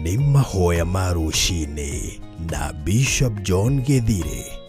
nĩ mahoya ma rũciinĩ na Bishop John Githire.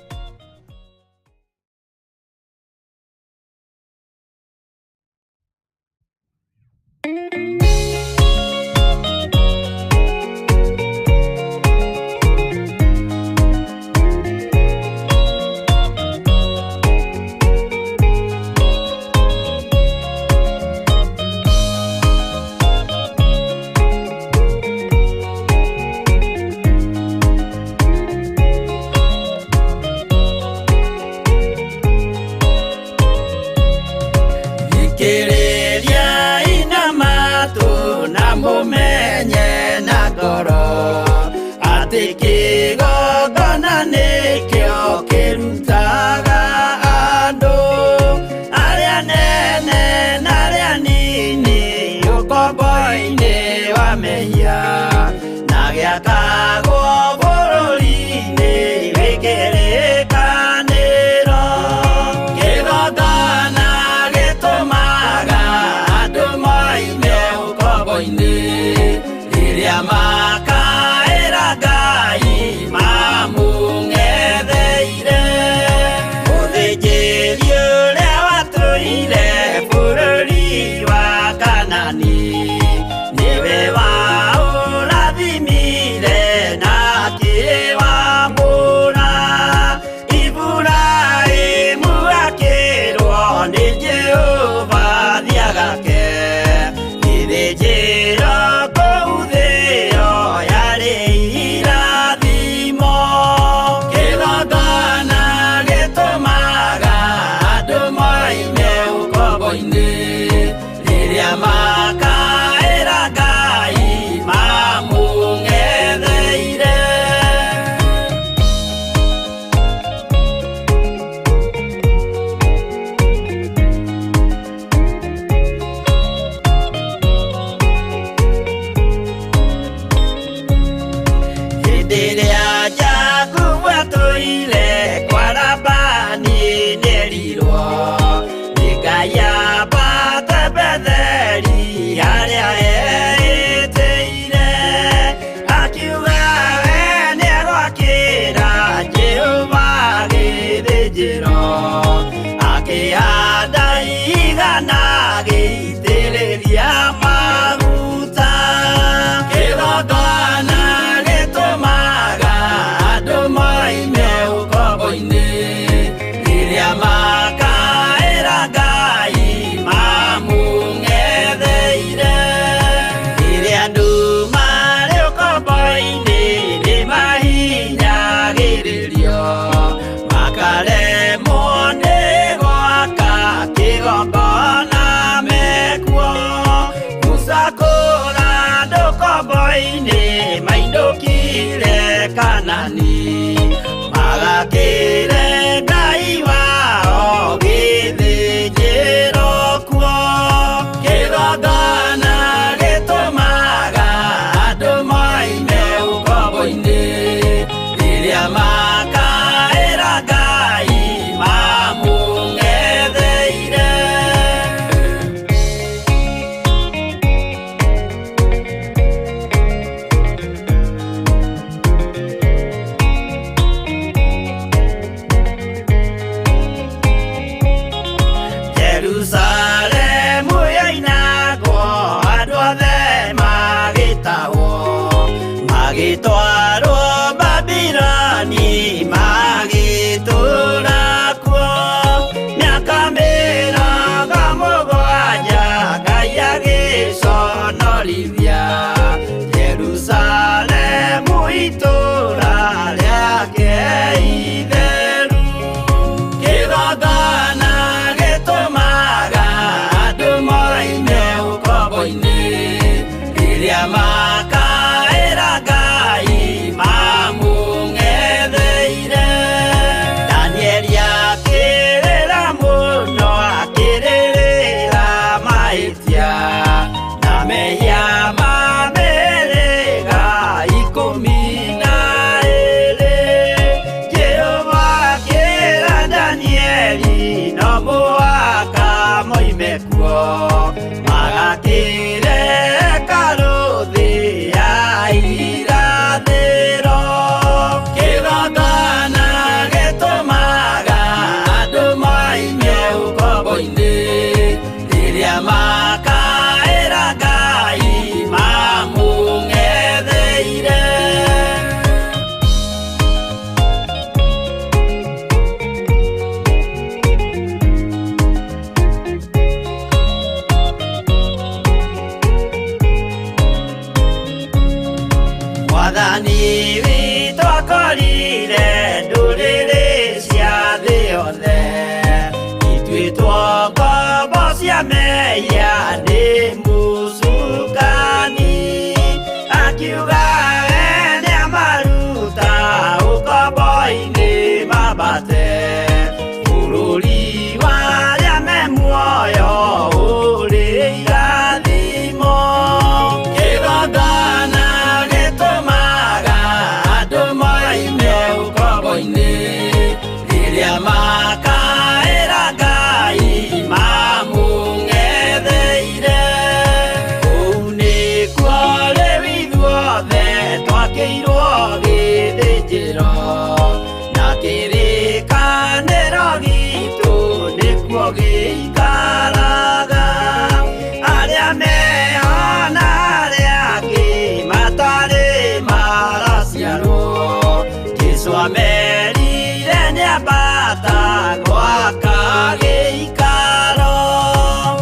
Jesu amerire nĩambata gwaka gĩikaro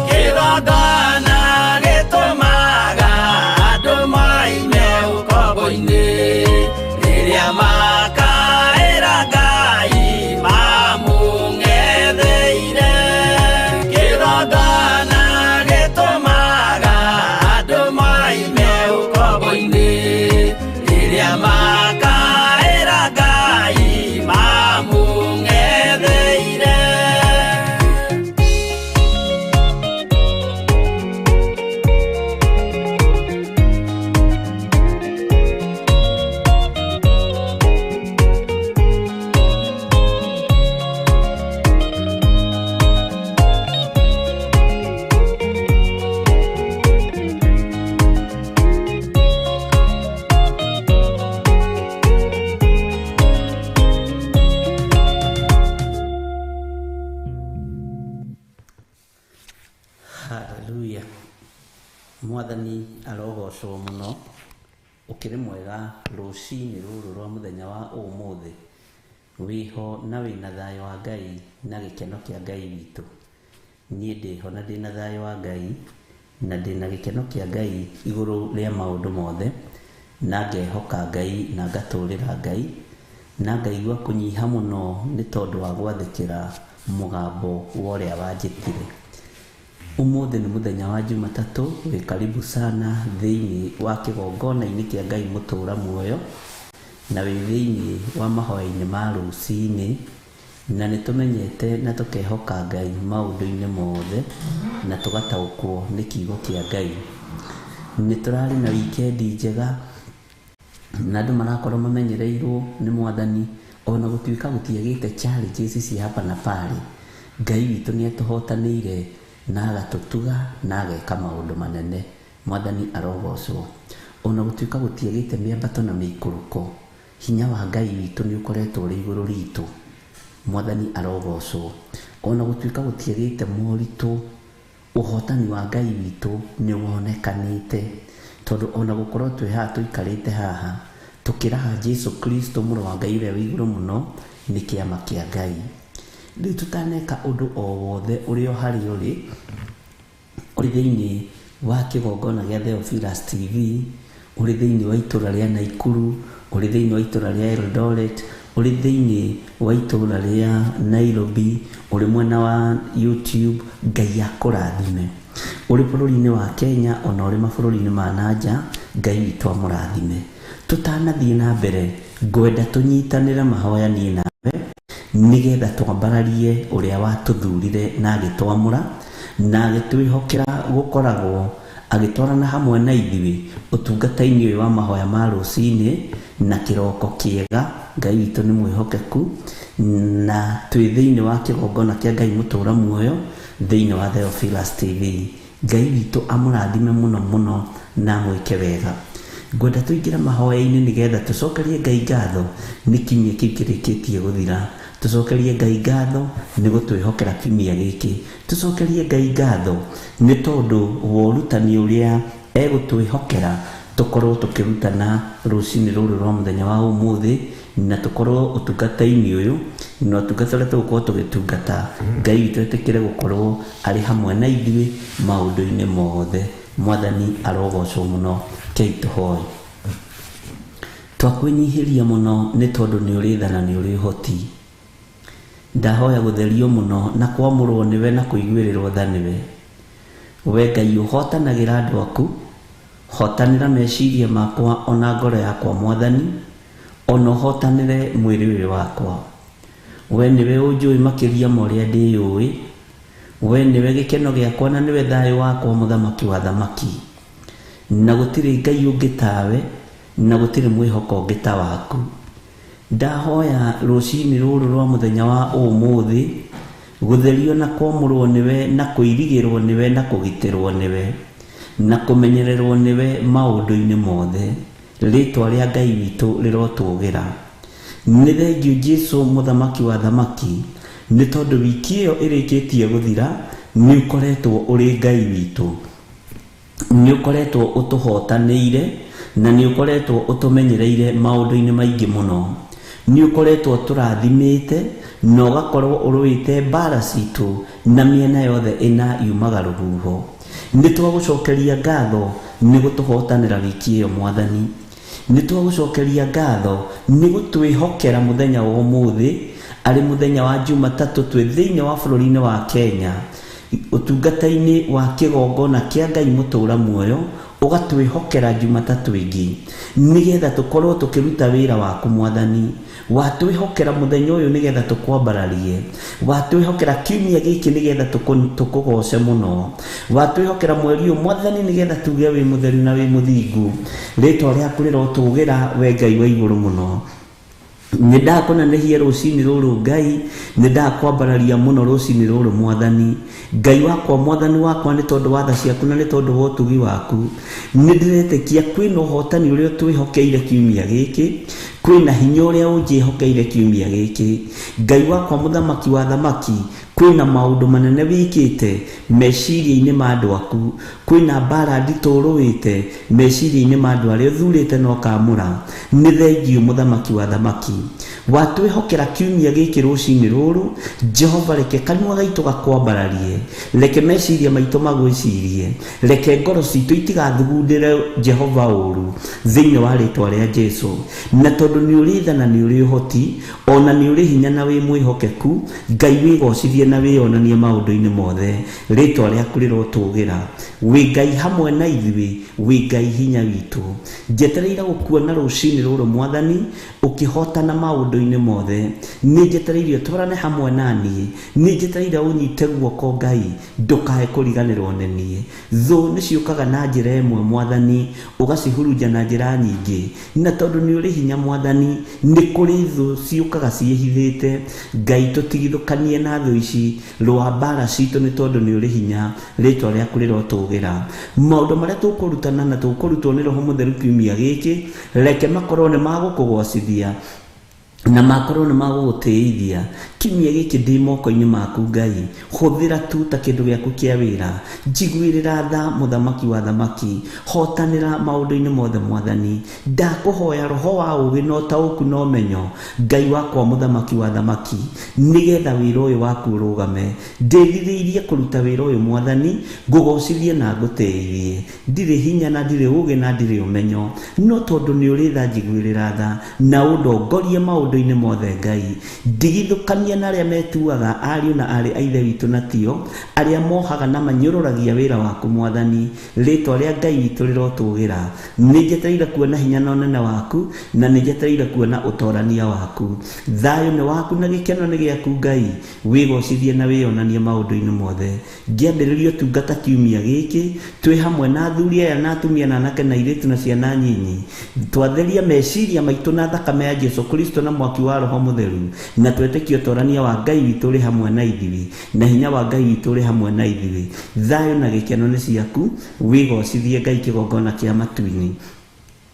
kĩgongona gĩtũmaga andũ maime ũkombo-inĩ rĩrĩa makaĩra Ngai mamũng'etheire kĩgongona gĩtũmaga andũ maime ũkombo-inĩ rĩrĩa makaĩra Ngai mamũng'etheire. Haleluya. Mwathani arogocwo muno ukiri mwega ruciini ruru rwa muthenya wa umuthi wiho na wina thayo wa Ngai na gikeno kia Ngai witu. Nie ndiho na ndina thayo wa Ngai na ndina gikeno kia Ngai iguru ria maundu mothe na ngehoka Ngai na ngaturira Ngai na ngaigua kunyiha muno ni tondu wa gwathikira mugambo wa uria wanjitire. Umuthi ni muthenya wa Jumatatu, wi karibu sana thiini wa kigongona-ini kia Ngai mutura muoyo na wi thiini wa mahoya-ini ma ruciini na nitumenyete na tukehoka Ngai maundu-ini mothe na tugataukwo ni kiugo kia Ngai. Niturari na wikendi njega na andu marakorwo mamenyereirwo ni Mwathani ona gutuika gutiagite challenges cia hapa na pale. Ngai witu ni atuhotanire na agatutuga na ageka maundu manene. Mwathani arogocwo. Ona gutuika gutiagite miambato na mikuruko, hinya wa Ngai witu ni ukoretwo uri iguru ritu. Mwathani arogocwo. Ona gutuika gutiagite moritu, uhotani wa Ngai witu ni wonekanite tondu ona gukorwo twi haha tuikarite haha tukiraha Jesu Kristo muru wa Ngai uria wi iguru muno ni kiama kia Ngai. Riu tutaneka undu o wothe urio hari uri thiini wa kigongona gia Theophilus TV, uri thiini wa itura ria Naikuru, uri thiini wa itura ria Eldoret, uri thiini wa itura ria Nairobi, uri mwena wa YouTube, Ngai akurathime. Uri bururi-ini wa Kenya ona uri mabũrũri-inĩ ma nanja, Ngai witu amurathime. Tutanathie na mbere ngwenda tunyitanire mahoya nie nawe nigetha twambararie uria watuthurire na agitwamura na agitwihokera gukoragwo agitwarana hamwe na ithuĩ utungata-ini uyu wa mahoya ma ruciini na kiroko kiega. Ngai witu ni mwihokeku na twi thiini wa kigongona kia Ngai mutura muoyo thiini wa Theophilus TV. Ngai witu amurathime muno muno na mwike wega. Ngwenda tuingira mahoya-ini nigetha tucokerie Ngai ngatho ni kiumia kiu kirikitie guthira. Tucokerie Ngai ngatho ni gutwihokera kiumia giki. Tucokerie Ngai ngatho ni tondu wa urutani uria egutwihokera tukorwo tukirutana ruciini ruru rwa muthenya wa umuthi na tukorwo utungata-ini uyu na utungata uria tugukorwo tugitungata Ngai witu etikire gukorwo ari hamwe na ithuĩ maundu-ini mothe. Mwathani arogocwo muno. Kei tuhoe. Twakwinyihiria muno ni tondu ni uri tha na ni uri hoti. Ndahoya gutherio muno na kwamurwo niwe na kuiguirirwo tha niwe. We Ngai uhotanagira andu aku, hotanira meciria makwa ona ngoro yakwa Mwathani, ona uhotanire mwiri uyu wakwa. We niwe unjui makiria ma uria ndiyui. We niwe gikeno giakwa na niwe thayo wakwa muthamaki wa thamaki. Na gutiri Ngai ungi tawe na gutiri mwihoko ungi ta waku. Ndahoya ruciini ruru rwa muthenya wa umuthi gutherio na kwamurwo niwe na kuirigirwo niwe na kugitirwo niwe na kumenyererwo niwe maundu-ini mothe. Ritwa ria Ngai witu rirotugira. Ni thengiu Jesu muthamaki wa thamaki ni tondu wiki iyo irikitie guthira ni ukoretwo uri Ngai witu. Ni ukoretwo utuhotanire na ni ukoretwo utumenyereire maundu-ini maingi muno. nĩ ũkoretwo tũrathimĩte na ũgakorwo ũrũĩte mbara citũ na mĩena yothe ĩna yumaga rũhuho. Nĩ twagũcokeria ngatho nĩ gũtũhotanĩra wiki ĩyo Mwathani. Nĩ twagũcokeria ngatho nĩ gũtwĩhokera mũthenya wa ũmũthĩ arĩ mũthenya wa Jumatatũ twĩ thĩinĩ wa bũrũri-inĩ wa Kenya ũtungata-inĩ wa kĩgongona kĩa Ngai mũtũũra muoyo, ũgatwĩhokera Jumatatũ ĩngĩ nĩgetha tũkorwo tũkĩruta wĩra waku Mwathani. Watwĩhokera mũthenya ũyũ nĩgetha tũkwambararie, watwĩhokera kiumia gĩkĩ nĩgetha tũkũgoce mũno, watwĩhokera mweri ũyũ Mwathani nĩgetha tuge wĩ mũtheru na wĩ mũthingu. Rĩĩtwa rĩaku rĩrotũgĩra we Ngai wa igũrũ mũno. Nĩ ndakũnenehia rũcinĩ rũrũ Ngai, nĩ ndakwambararia mũno rũcinĩ rũrũ Mwathani. Ngai wakwa Mwathani wakwa, nĩ tondũ wa tha ciaku na nĩ tondũ wa ũtugi waku, nĩ ndĩretĩkia kwĩna ũhotani ũrĩa twĩhokeire kiumia gĩkĩ, kwĩna hinya ũrĩa ũnjĩhokeire kiumia gĩkĩ. Ngai wakwa mũthamaki wa thamaki, kwĩna maũndũ manene wĩkĩte meciria-inĩ ma andũ aku, kwĩna mbara nditũ ũrũĩte meciria-inĩ ma andũ arĩa ũthurĩte na ũkamũra. Nĩ thengiũ mũthamaki wa thamaki, watwĩhokera kiumia gĩkĩ rũcinĩ rũrũ Jehova, reke kanua gaitũ gakwambararie, reke meciria maitũ magwĩcirie, reke ngoro citũ itigathugundĩre Jehova ũru thĩinĩ wa rĩĩtwa rĩa Jesũ. Na tondũ nĩ ũrĩ tha na nĩ ũrĩ ũhoti, ona nĩ ũrĩ hinya na wĩ mwĩhokeku, Ngai wĩgocithie na wĩonanie maũndũ-inĩ mothe. Rĩĩtwa rĩaku rĩrotũgĩra, wĩ Ngai hamwe na ithuĩ, wĩ Ngai hinya witũ. Njetereire gũkuona rũcinĩ rũrũ Mwathani ũkĩhotana maũndũ-inĩ mothe. Nĩ njetereire ũtwarane hamwe naniĩ, nĩ njetereire ũnyite guoko Ngai, ndũkae kũriganĩrwo nĩ niĩ. Thũ nĩ ciũkaga na njĩra ĩmwe Mwathani, ũgacihurunja na njĩra nyingĩ, na tondũ nĩ ũrĩ hinya Mwathani, nĩ kũrĩ thũ ciũkaga ciĩhithĩte. Ngai tũtigithũkanie na thũ ici, rũa mbara citũ nĩ tondũ nĩ ũrĩ hinya. Rĩĩtwa rĩaku rĩrotũgĩra. Maũndũ marĩa tũkũrutana na tũkũrutwo nĩ Roho Mũtheru kiumia gĩkĩ, reke makorwo nĩ magũkũgocithia na makorwo nĩ magũgũtĩithia. Kiumia gĩkĩ ndĩ moko-inĩ maku Ngai, hũthĩra tu ta kĩndũ gĩaku kĩa wĩra, njiguĩrĩra tha mũthamaki wa thamaki, hotanĩra maũndũ-inĩ mothe Mwathani. Ndakũhoya roho wa ũũgĩ na ũtaũku na ũmenyo, Ngai wakwa mũthamaki wa thamaki, nĩgetha wĩra ũyũ waku ũrũgame. Ndĩrirĩirie kũruta wĩra ũyũ Mwathani, ngũgocithie na ngũtĩithie. Ndirĩ hinya na ndirĩ ũũgĩ na ndirĩ ũmenyo, no tondũ nĩ ũrĩ tha njiguĩrĩra tha na ũndongorie maũndũ-inĩ mothe Ngai. Ndigithũkania na arĩa metuaga ariũ na arĩ a ithe witũ na tio, arĩa mohaga na manyũrũragia wĩra waku Mwathani. Rĩĩtwa rĩa Ngai witũ rĩrotũgĩra. Nĩ njetereire kuona hinya na ũnene waku, na nĩ njetereire kuona ũtorania waku. Thayũ nĩ waku na gĩkeno nĩ gĩaku Ngai, wĩgocithie na wĩonanie maũndũ-inĩ mothe. Ngĩambĩrĩria ũtungata kiumia gĩkĩ, twĩ hamwe na athuri aya na atumia na anake na airĩtu na ciana nyinyi, twatheria meciria maitũ na thakame ya Jesũ Kristo na mwaki wa Roho Mũtheru, na twetĩkie ũtorania wa Ngai witũ ũrĩ hamwe na ithuĩ, na hinya wa Ngai witũ ũrĩ hamwe na ithuĩ. Thayũ na gĩkeno nĩ ciaku, wĩgocithie Ngai kĩgongona kĩa matu-inĩ,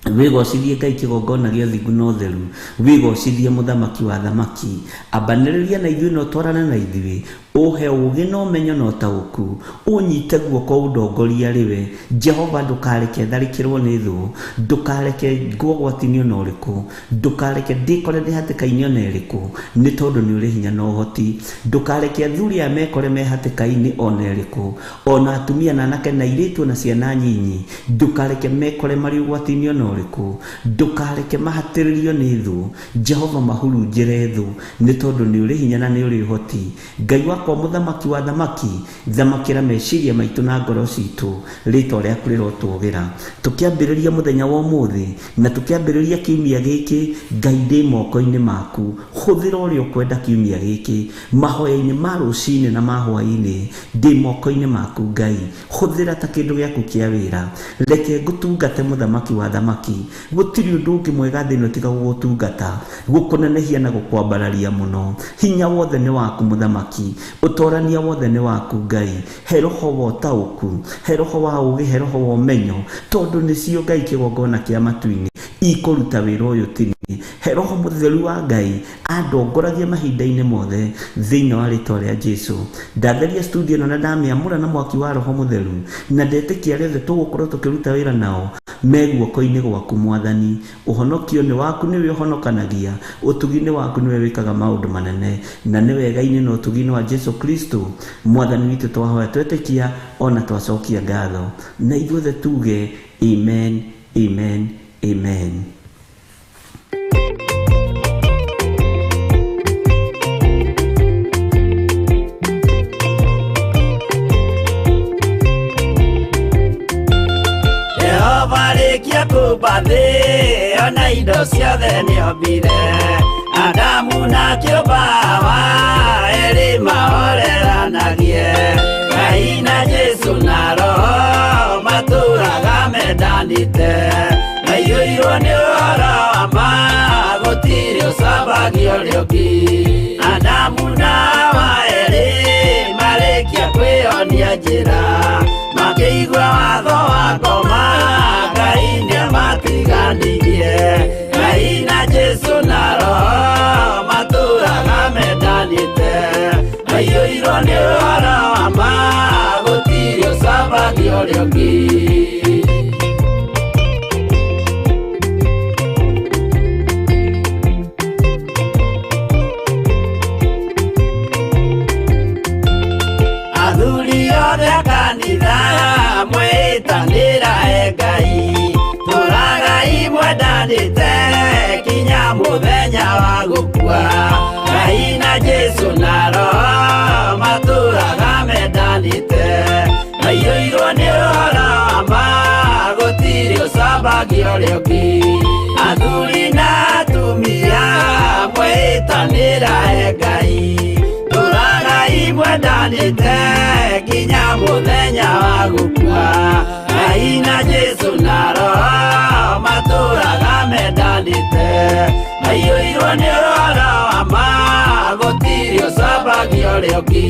wĩgocithie Ngai kĩgongona gĩa ũthingu na ũtheru, wĩgocithie mũthamaki wa thamaki. Ambanĩrĩria na ithuĩ na ũtwarane na ithuĩ, ũhe ũũgĩ na ũmenyo na ũtaũku, ũnyite guoko ũndongoria rĩwe. Jehova, ndũkareke tharĩkĩrwo nĩ thũ, ndũkareke ngwa ũgwati-inĩ ona ũrĩkũ, ndũkareke ndĩkore ndĩ hatĩka-inĩ ona ĩrĩkũ, nĩ tondũ nĩ ũrĩ hinya na ũhoti. Ndũkareke athuri aya mekore me hatĩka-inĩ ona ĩrĩkũ, ona atumia na anake na airĩtu na ciana nyinyi, ndũkareke mekore marĩ ũgwati-inĩ ona ũrĩkũ, ndũkareke mahatĩrĩrio nĩ thũ. Jehova, mahurunjĩre thũ, nĩ tondũ nĩ ũrĩ hinya na nĩ ũrĩ ũhoti. Ngai wakwa mũthamaki wa thamaki, thamakĩra meciria maitũ na ngoro citũ. Rĩĩtwa rĩaku rĩrotũgĩra. Tũkĩambĩrĩria mũthenya wa ũmũthĩ na tũkĩambĩrĩria kiumia gĩkĩ, Ngai ndĩ moko-inĩ maku, hũthĩra ũrĩa ũkwenda kiumia gĩkĩ. Mahoya-inĩ ma rũcinĩ na ma hwaĩ-inĩ, ndĩ moko-inĩ maku Ngai, hũthĩra ta kĩndũ gĩaku kĩa wĩra. Reke ngũtungate mũthamaki wa thamaki, gũtirĩ ũndũ ũngĩ mwega thĩ ĩno tiga gũgũtungata, gũkũnenehia na gũkwambararia mũno. Hinya wothe nĩ waku mũthamaki, ũtorania wothe nĩ waku Ngai. He roho wa ũtaũku, he roho wa ũũgĩ, he roho wa ũmenyo, tondũ nĩcio Ngai kĩgongona kĩa matu-inĩ ikũruta wĩra ũyũ tini. He Roho Mũtheru wa Ngai andongoragie mahinda-inĩ mothe thĩinĩ wa rĩĩtwa rĩa Jesũ. Ndatheria studio ĩno na ndamĩamũra na mwaki wa Roho Mũtheru, na ndetĩkia arĩa othe tũgũkorwo tũkĩruta wĩra nao me guoko-inĩ gwaku Mwathani. Ũhonokio nĩ waku, nĩwe ũhonokanagia. Ũtugi-inĩ waku nĩwe wĩkaga maũndũ manene, na nĩ wega-inĩ na ũtugi-inĩ wa Jesu Kristo Mwathani witũ twahoya twetĩkia ona twacokia ngatho, na ithuothe tuge amen, amen, amen. Kia kubathi ona indo ciothe nĩombire, Adamu na kĩũmba wa erĩ mahoreranagie. Ngai na Jesu na Roho matũraga mendanĩte, maiyũirwo nĩ ũhoro wa ma, gũtirĩ ũcambagio ũrĩa ũngĩ. Adamu na Hawa erĩ marĩkia kwĩyonia njĩra, makĩigua watho wa ngoma, Ngai nĩamatiganirie. Ngai na Jesu na Roho matũraga mendanĩte, maiyũirwo nĩ ũhoro wa ma, gũtirĩ ũcambagio ũrĩa ũngĩ. Athuri othe a kanitha mwĩtanĩra Ngai, tũragai mwendanĩte kinya mũthenya wa gũkua. Ngai na Jesu na Roho matũraga mendanĩte, maiyũirwo nĩ ũhoro wa ma, gũtirĩ ũcambagio ũrĩa ũngĩ. Athuri na atumia mwĩtanĩra Ngai, tũragai mwendanĩte kinya mũthenya wa gũkua. Ngai na Jesu na Roho matũraga mendanĩte, maiyũirwo nĩ ũhoro wa ma, gũtirĩ ũcambagio ũrĩa ũngĩ.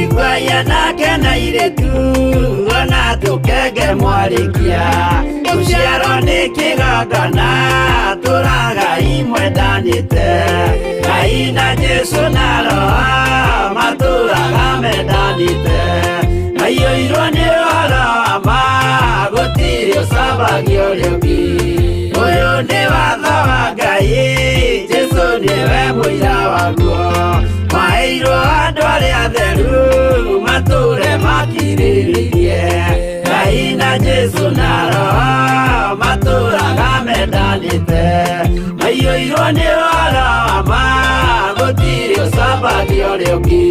Iguaya nake na irĩtu ona tũkenge mwarĩkia, tũciarwo nĩ kĩgongona tũragai mwendanĩte. Ngai na Jesu na Roho matũraga mendanĩte, maiyũirwo nĩ ũhoro wa ma, gũtirĩ ũcambagio ũrĩa ũngĩ. Ũyũ nĩ watho wa Ngai, Jesu nĩwe mũira waguo, maheirwo andũ arĩa atheru matũre makirĩrĩirie. Ngai na Jesu na Roho matũraga mendanĩte, maiyũirwo nĩ ũhoro wa ma, gũtirĩ ũcambagio ũrĩa ũngĩ.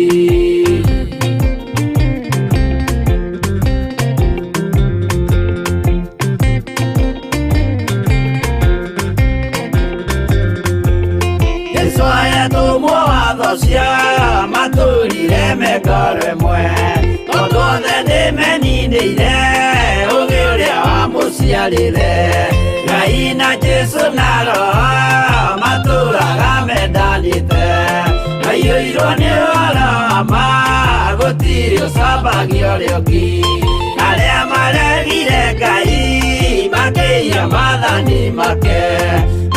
Jesũ ayatũmwo watho cia matũrire mekoro ĩmwe, tondũ othe nĩmeninĩire ũgĩ ũrĩa wamũciarire. Ngai na Jesu na Roho matũraga mendanĩte, maiyũirwo nĩ ũhoro wa ma, gũtirĩ ũcambagio ũrĩa ũngĩ. Arĩa maregire Ngai makĩiya maathani make,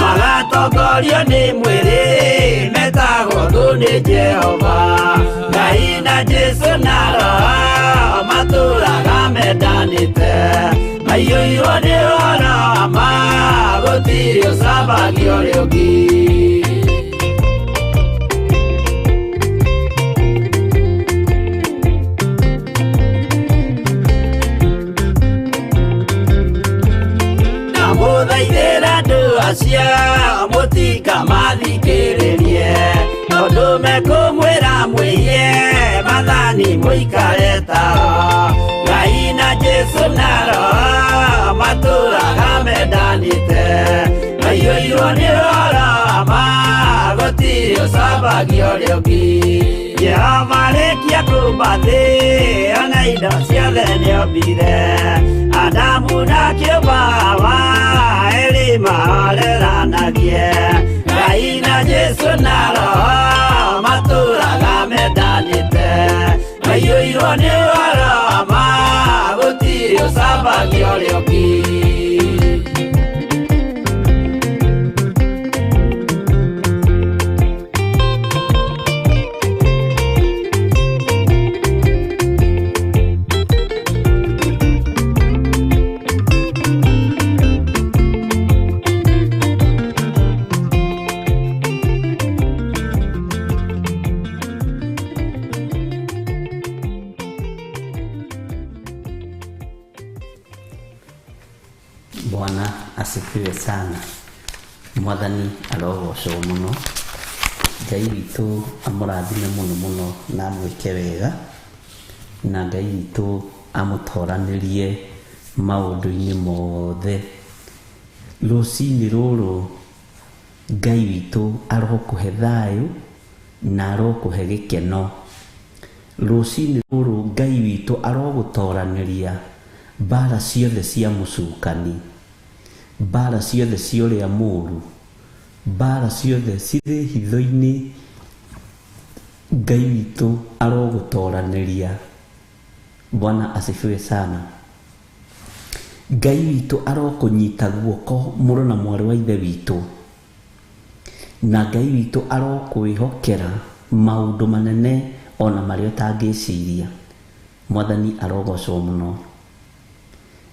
magatongorio nĩ mwĩrĩ metagwo thũ nĩ Jehova. Ngai na Jesu na Roho matũraga mendanĩte, maiyũirwo nĩ ũhoro wa ma, gũtirĩ ũcambagio ũrĩa ũngĩ. Mũthaithĩra andũ acio mũtikamathikĩrĩrie, tondũ mekũmwĩra mwĩhie maathani mũikare tao. Ngai na Jesu na Roho matũraga mendanĩte, maiyũirwo nĩ ũhoro wa ma, gũtirĩ ũcambagio ũrĩa ũngĩ. Jehova arĩkia kũmba thĩ ona indo ciothe nĩombire, Adamu na kĩũmba Hawa erĩ mahoreranagie. Ngai na Jesu na Roho matũraga mendanĩte, maiyũirwo nĩ ũhoro wa ma, gũtirĩ ũcambagio ũrĩa ũngĩ. Bwana asifiwe sana. Mwathani arogocwo muno. Ngai witũ amũrathime mũno mũno na amwĩke wega, na Ngai witũ amũtoranĩrie maũndũ-inĩ mothe. Rũcinĩ rũrũ Ngai witũ arokũhe thayũ na arokũhe gĩkeno. Rũcinĩ rũrũ Ngai witũ arogũtoranĩria mbara ciothe cia mũcukani, mbara ciothe cia ũrĩa mũũru, mbara ciothe cirĩ hitho-inĩ. Ngai witũ arogũtoranĩria. Bwana asifiwe sana. Ngai witũ arokũnyita guoko mũrũ na mwarĩ wa ithe witũ, na Ngai witũ arokwĩhokera maũndũ manene ona marĩa ũtangĩciria. Mwathani arogocwo mũno.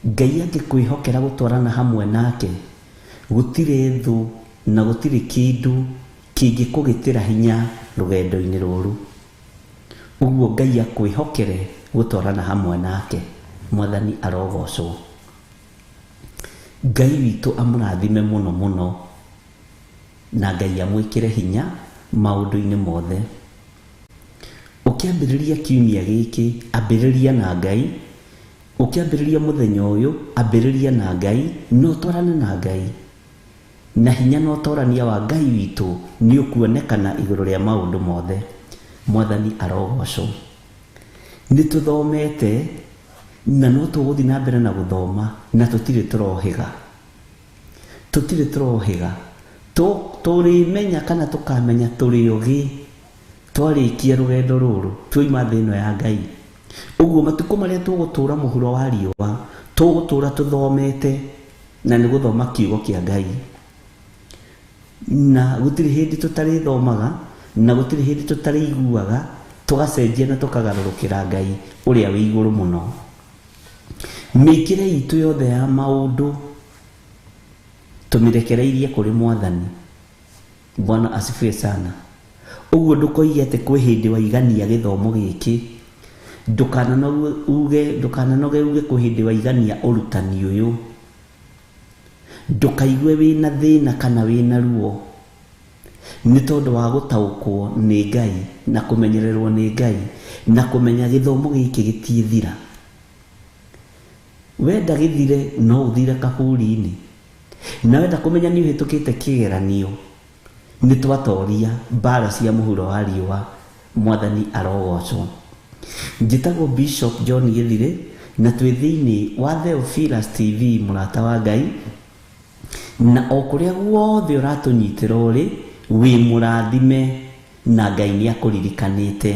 Ngai angĩkwĩhokera gũtwarana hamwe nake, gũtirĩ thũ na gũtirĩ kĩndũ kĩngĩkũgĩtĩra hinya rũgendo-inĩ rũrũ. Ũguo Ngai akwĩhokere gũtwarana hamwe nake. Mwathani arogocwo. Ngai witũ amũrathime mũno mũno, na Ngai amwĩkĩre hinya maũndũ-inĩ mothe. Ũkĩambĩrĩria kiumia gĩkĩ, ambĩrĩria na Ngai. Ũkĩambĩrĩria mũthenya ũyũ, ambĩrĩria na Ngai, na ũtwarane na Ngai. Na hinya na ũtorania wa Ngai witũ nĩ ũkuonekana igũrũ rĩa maũndũ mothe. Mwathani arogocwo. Nĩ tũthomete na no tũgũthiĩ na mbere na gũthoma, na tũtirĩ tũrohĩga. Tũtirĩ tũrohĩga. Tũrĩmenya kana tũkamenya tũrĩ ũgĩ twarĩkia rũgendo rũrũ, twoima thĩ ĩno ya Ngai. Ũguo matukũ marĩa tũgũtũũra mũhuro wa riũa, tũgũtũũra tũthomete, na nĩ gũthoma kiugo kĩa Ngai. Na gũtirĩ hĩndĩ tũtarĩthomaga, na gũtirĩ hĩndĩ tũtarĩiguaga, tũgacenjia na tũkagarũrũkĩra Ngai ũrĩa wĩ igũrũ mũno. Mĩkĩre itũ yothe ya maũndũ tũmĩrekereirie kũrĩ Mwathani. Bwana asifiwe sana. Ũguo ndũkoige atĩ kwĩ hĩndĩ waigania gĩthomo gĩkĩ. Ndũkananoge uge kwĩ hĩndĩ waigania ũrutani ũyũ. Ndũkaigue wĩna thĩna kana wĩna ruo, nĩ tondũ wa gũtaũkwo nĩ Ngai na kũmenyererwo nĩ Ngai na kũmenya gĩthomo gĩkĩ gĩtiĩthira. Wenda gĩthire no ũthire kaburi-inĩ, na wenda kũmenya nĩ ũhĩtũkĩte kĩgeranio, nĩ twatoria mbara cia mũhuro wa riũa. Mwathani arogocwo. Njĩtagwo Bishop John Gĩthire, na twĩ thĩinĩ wa Theophilus TV, mũrata wa Ngai, na o kũrĩa guothe ũratũnyitĩra ũrĩ, wĩ mũrathime na Ngai nĩ akũririkanĩte.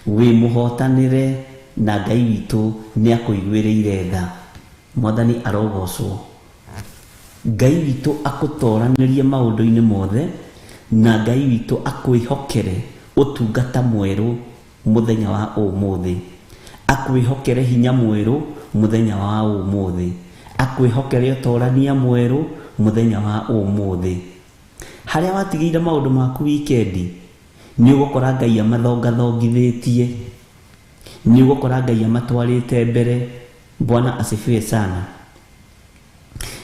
Wĩ mũhotanĩre na Ngai witũ nĩ akũiguĩrĩire tha. Mwathani arogocwo. Ngai witũ akũtoranĩrie maũndũ-inĩ mothe, na Ngai witũ akwĩhokere ũtungata mwerũ mũthenya wa ũmũthĩ. Akwĩhokere hinya mwerũ mũthenya wa ũmũthĩ. Akwĩhokere ũtorania mwerũ mũthenya wa ũmũthĩ. Harĩa watigĩire maũndũ maku wikendi, nĩ ũgũkora Ngai amathongathongithĩtie, nĩ ũgũkora Ngai amatwarĩte mbere. Bwana asifiwe sana.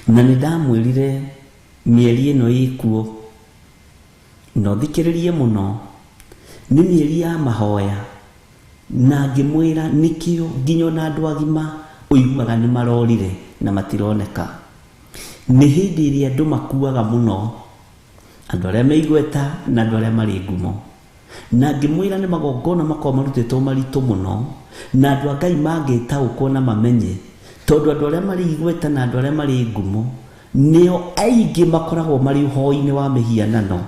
Na nĩ ndamwĩrire mĩeri ĩno ĩkuo, no thikĩrĩrie mũno, nĩ mĩeri ya mahoya, na ngĩmwĩra nĩkĩo nginya ona andũ agima ũiguaga nĩ marorire na matironeka. Nĩ hĩndĩ ĩrĩa andũ makuaga mũno, andũ arĩa me igweta na andũ arĩa marĩ ngumo. Na ngĩmwĩra nĩ magongona makorwo marutĩtwo maritũ mũno, na andũ a Ngai mangĩtaũkwo na mamenye, tondũ andũ arĩa marĩ igweta na andũ arĩa marĩ ngumo nĩo aingĩ makoragwo marĩ ũhoi-inĩ wa mĩhianano.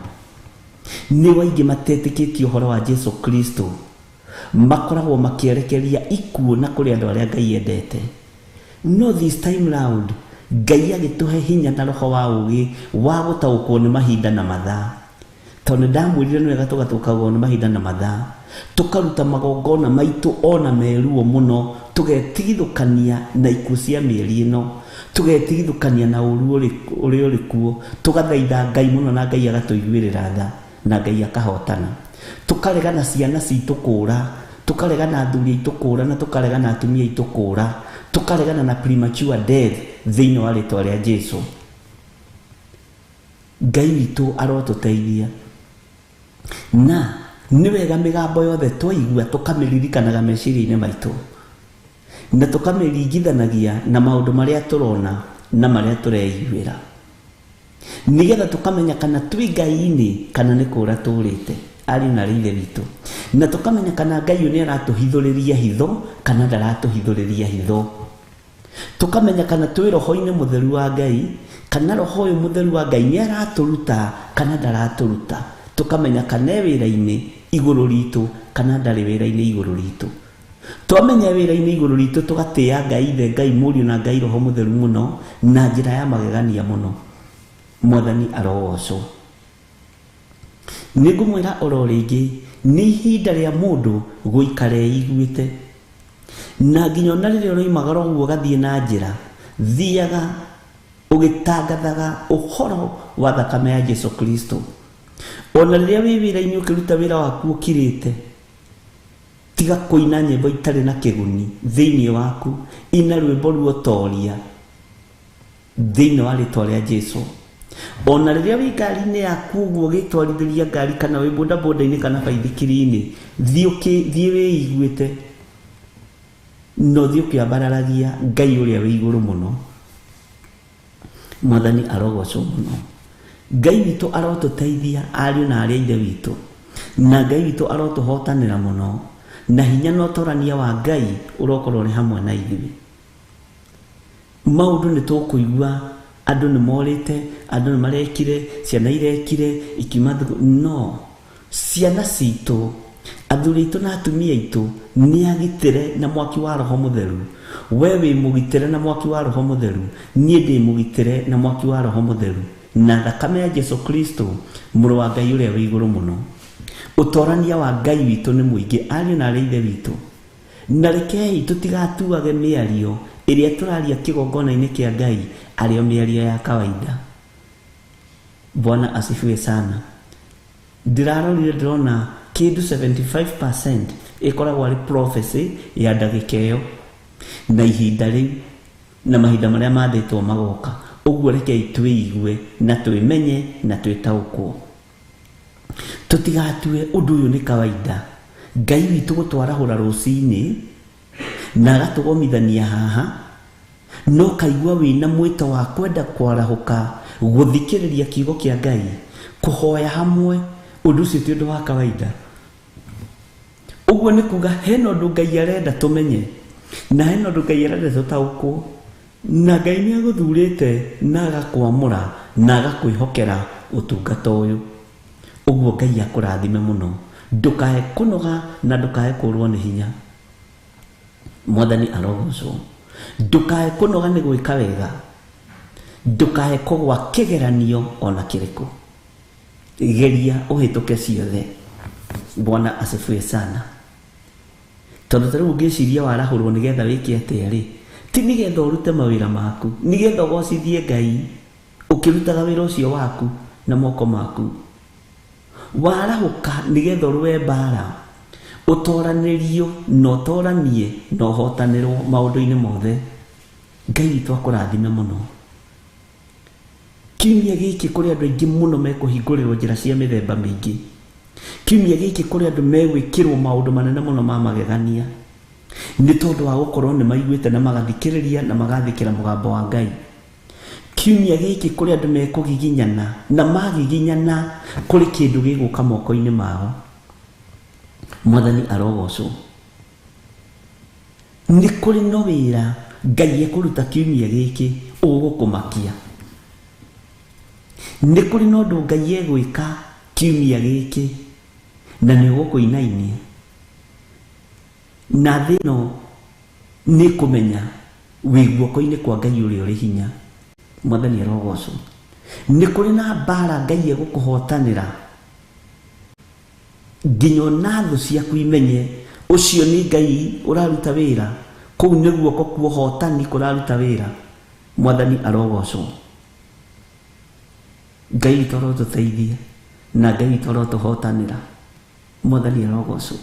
Nĩo aingĩ matetĩkĩtie ũhoro wa Jesu Kristo, makoragwo makĩerekeria ikuũ na kũrĩ andũ arĩa Ngai endete. No this time round, Ngai agĩtũhe hinya na roho wa ũgĩ wa gũtaũkwo nĩ mahinda na mathaa. Tondũ ndamwĩrire nĩ wega tũgatũkagwo nĩ mahinda na mathaa, tũkaruta magongona maitũ ona meruo mũno, tũgetigithũkania na ikuũ cia mĩeri ĩno, tũgetigithũkania na ũru ũrĩa ũrĩ kuo, tũgathaitha Ngai mũno na Ngai agatũiguĩrĩra tha na Ngai akahotana. Tũkaregana ciana citũ kũũra, tũkaregana athuri aitũ kũũra, na tũkaregana atumia aitũ kũũra, tũkaregana na premature death thĩinĩ wa rĩtwa rĩa Jesũ. Ngai witũ arotũteithia, na nĩ wega mĩgambo yothe twaigua tũkamĩririkanaga meciria-inĩ maitũ, na tũkamĩringithanagia na maũndũ marĩa tũrona na marĩa tũreiguĩra, nĩgetha tũkamenya kana twĩ Ngai-inĩ kana nĩ kũũra tũũrĩte, ariũ na ithe witũ, na tũkamenya kana Ngai ũyũ nĩ aratũhithũrĩria hitho kana ndaratũhithũrĩria hitho. Tũkamenya kana twĩ roho-inĩ mũtheru wa Ngai, kana roho ũyũ mũtheru wa Ngai nĩ aratũruta kana ndaratũruta. Tũkamenya kana wĩra-inĩ igũrũ ritũ kana ndarĩ wĩra-inĩ igũrũ ritũ. Twamenya wĩra-inĩ igũrũ ritũ tũgatĩĩa Ngai Ithe, Ngai Mũriũ na Ngai Roho Mũtheru mũno na njĩra ya magegania mũno. Mwathani arogocwo. Nĩ ngũmwĩra oro rĩngĩ, nĩ ihinda rĩa mũndũ gũikara eiguĩte, na nginya ona rĩrĩa ũroimagara ũguo ũgathiĩ na njĩra, thiaga ũgĩtangathaga ũhoro wa thakame ya Jesũ Kristo. Ona rĩrĩa wĩ wĩra-inĩ ũkĩruta wĩra waku ũkirĩte, tiga kũina nyĩmbo itarĩ na kĩguni thĩinĩ waku, ina rwĩmbo ruotoria thĩinĩ wa rĩtwa rĩa Jesũ. Ona rĩrĩa wĩ ngari-inĩ yaku ũguo ũgĩtwarithĩria ngari, kana wĩ bodaboda-inĩ kana baithikiri-inĩ, thiĩ wĩiguĩte, no thiĩ ũkĩambararagia Ngai ũrĩa wĩ igũrũ mũno. Mwathani arogocwo mũno. Ngai witũ arotũteithia, ariũ na arĩa ithe witũ, na Ngai witũ arotũhotanĩra mũno, na hinya na ũtorania wa Ngai ũrokorwo ũrĩ hamwe na ithuĩ. Maũndũ nĩ tũkũigua, andũ nĩ morĩte, andũ nĩ marekire, ciana irekire, ikiuma no, ciana citũ, athuri aitũ na atumia aitũ nĩ agitĩre na mwaki wa Roho Mũtheru. We wĩ mũgitĩre na mwaki wa Roho Mũtheru, niĩ ndĩ mũgitĩre na mwaki wa Roho Mũtheru, na thakame ya Jesũ Kristo, mũrũ wa Ngai ũrĩa wĩ igũrũ mũno. Ũtorania wa Ngai witũ nĩ mũingĩ, ariũ na arĩa ithe witũ, na rekei tũtigatuage mĩario ĩrĩa tũraria kĩgongona-inĩ kĩa Ngai arĩ o mĩario ya kawaida. Bwana asifiwe sana. Ndĩrarorire ndĩrona kĩndũ 75% ĩkoragwo arĩ prophecy ya ndagĩka ĩyo na ihinda rĩu na mahinda marĩa mathĩtwo magoka. Ũguo rekei twĩigue na twĩmenye na twĩtaũkwo. Tũtigatue ũndũ ũyũ nĩ kawaida. Ngai witũ gũtwarahũra rũcinĩ na agatũgomithania haha, no kaigua wĩna mwĩto wa kwenda kwarahũka gũthikĩrĩria kiugo kĩa Ngai, kũhoya hamwe, ũndũ ũcio ti ũndũ wa kawaida. Ũguo nĩ kuga hena ũndũ Ngai arenda tũmenye, na hena ũndũ Ngai arenda tũtaũkwo, na Ngai nĩ agũthurĩte na agakwamũra na agakwĩhokera ũtungata ũyũ. Ũguo Ngai akũrathime mũno, ndũkae kũnoga na ndũkae kũrwo nĩ hinya. Mwathani arogocwo. Ndũkae kũnoga nĩ gwĩka wega, ndũkae kũgwa kĩgeranio ona kĩrĩkũ, geria ũhĩtũke ciothe. Bwana asifiwe sana. Tondũ tarĩu ũngĩciria warahũrwo nĩgetha wĩke atĩa rĩ, ti nĩgetha ũrute mawĩra maku, nĩgetha ũgocithie Ngai ũkĩrutaga wĩra ũcio waku na moko maku. Warahũka nĩgetha ũrũe mbara, ũtoranĩrio na ũtoranie na ũhotanĩrwo maũndũ-inĩ mothe. Ngai witũ akũrathime mũno. Kiumia gĩkĩ kũrĩ andũ aingĩ mũno mekũhingũrĩrwo njĩra cia mĩthemba mĩingĩ. Kiumia gĩkĩ kũrĩ andũ megwĩkĩrwo maũndũ manene mũno ma magegania, nĩ tondũ wa gũkorwo nĩ maiguĩte na magathikĩrĩria na magathĩkĩra mũgambo wa Ngai. Kiumia gĩkĩ kũrĩ andũ mekũgiginyana na magiginyana kũrĩ kĩndũ gĩgũka moko-inĩ mao. Mwathani arogocwo. Nĩ kũrĩ no wĩra Ngai ekũruta kiumia gĩkĩ ũgũkũmakia. Nĩ kũrĩ no ũndũ Ngai egwĩka kiumia gĩkĩ na nĩ ũgũkũinainia. Na thĩ ĩno nĩ kũmenya wĩ guoko-inĩ kwa Ngai ũrĩa ũrĩ hinya. Mwathani arogocwo. Nĩ kũrĩ na mbara Ngai egũkũhotanĩra, nginya ona thũ ciaku imenye ũcio nĩ Ngai ũraruta wĩra. Kũu nĩ guoko kwa ũhotani kũraruta wĩra. Mwathani arogocwo. Ngai witũ arotũteithia na Ngai witũ arotũhotanĩra. Mwathani arogocwo.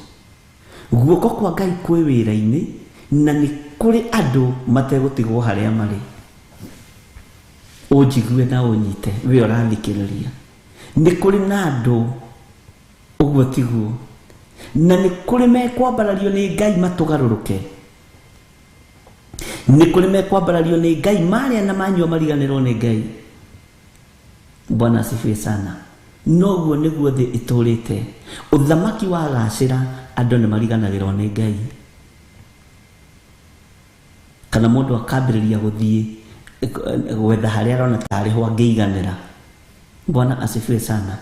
Guoko kwa Ngai kwĩ wĩra-inĩ, na nĩ kũrĩ andũ mategũtigwo harĩa marĩ. unjigue na unyite we ũrathikĩrĩria. Nĩ kũrĩ na andũ ũguo tiguo, na nĩ kũrĩ mekwambarario nĩ Ngai matũgarũrũke. Nĩ kũrĩ mekwambarario nĩ Ngai marĩa na manyua mariganĩrwo nĩ Ngai. Bwana asifiwe sana. Noguo nĩguo thĩ ĩtũrĩte. Ũthamaki wa gacĩra andũ nĩ mariganagĩrwo nĩ Ngai, kana mũndũ akambĩrĩria gũthiĩ gwetha harĩa arona tarĩ ho angĩiganĩra. Bwana asifiwe sana.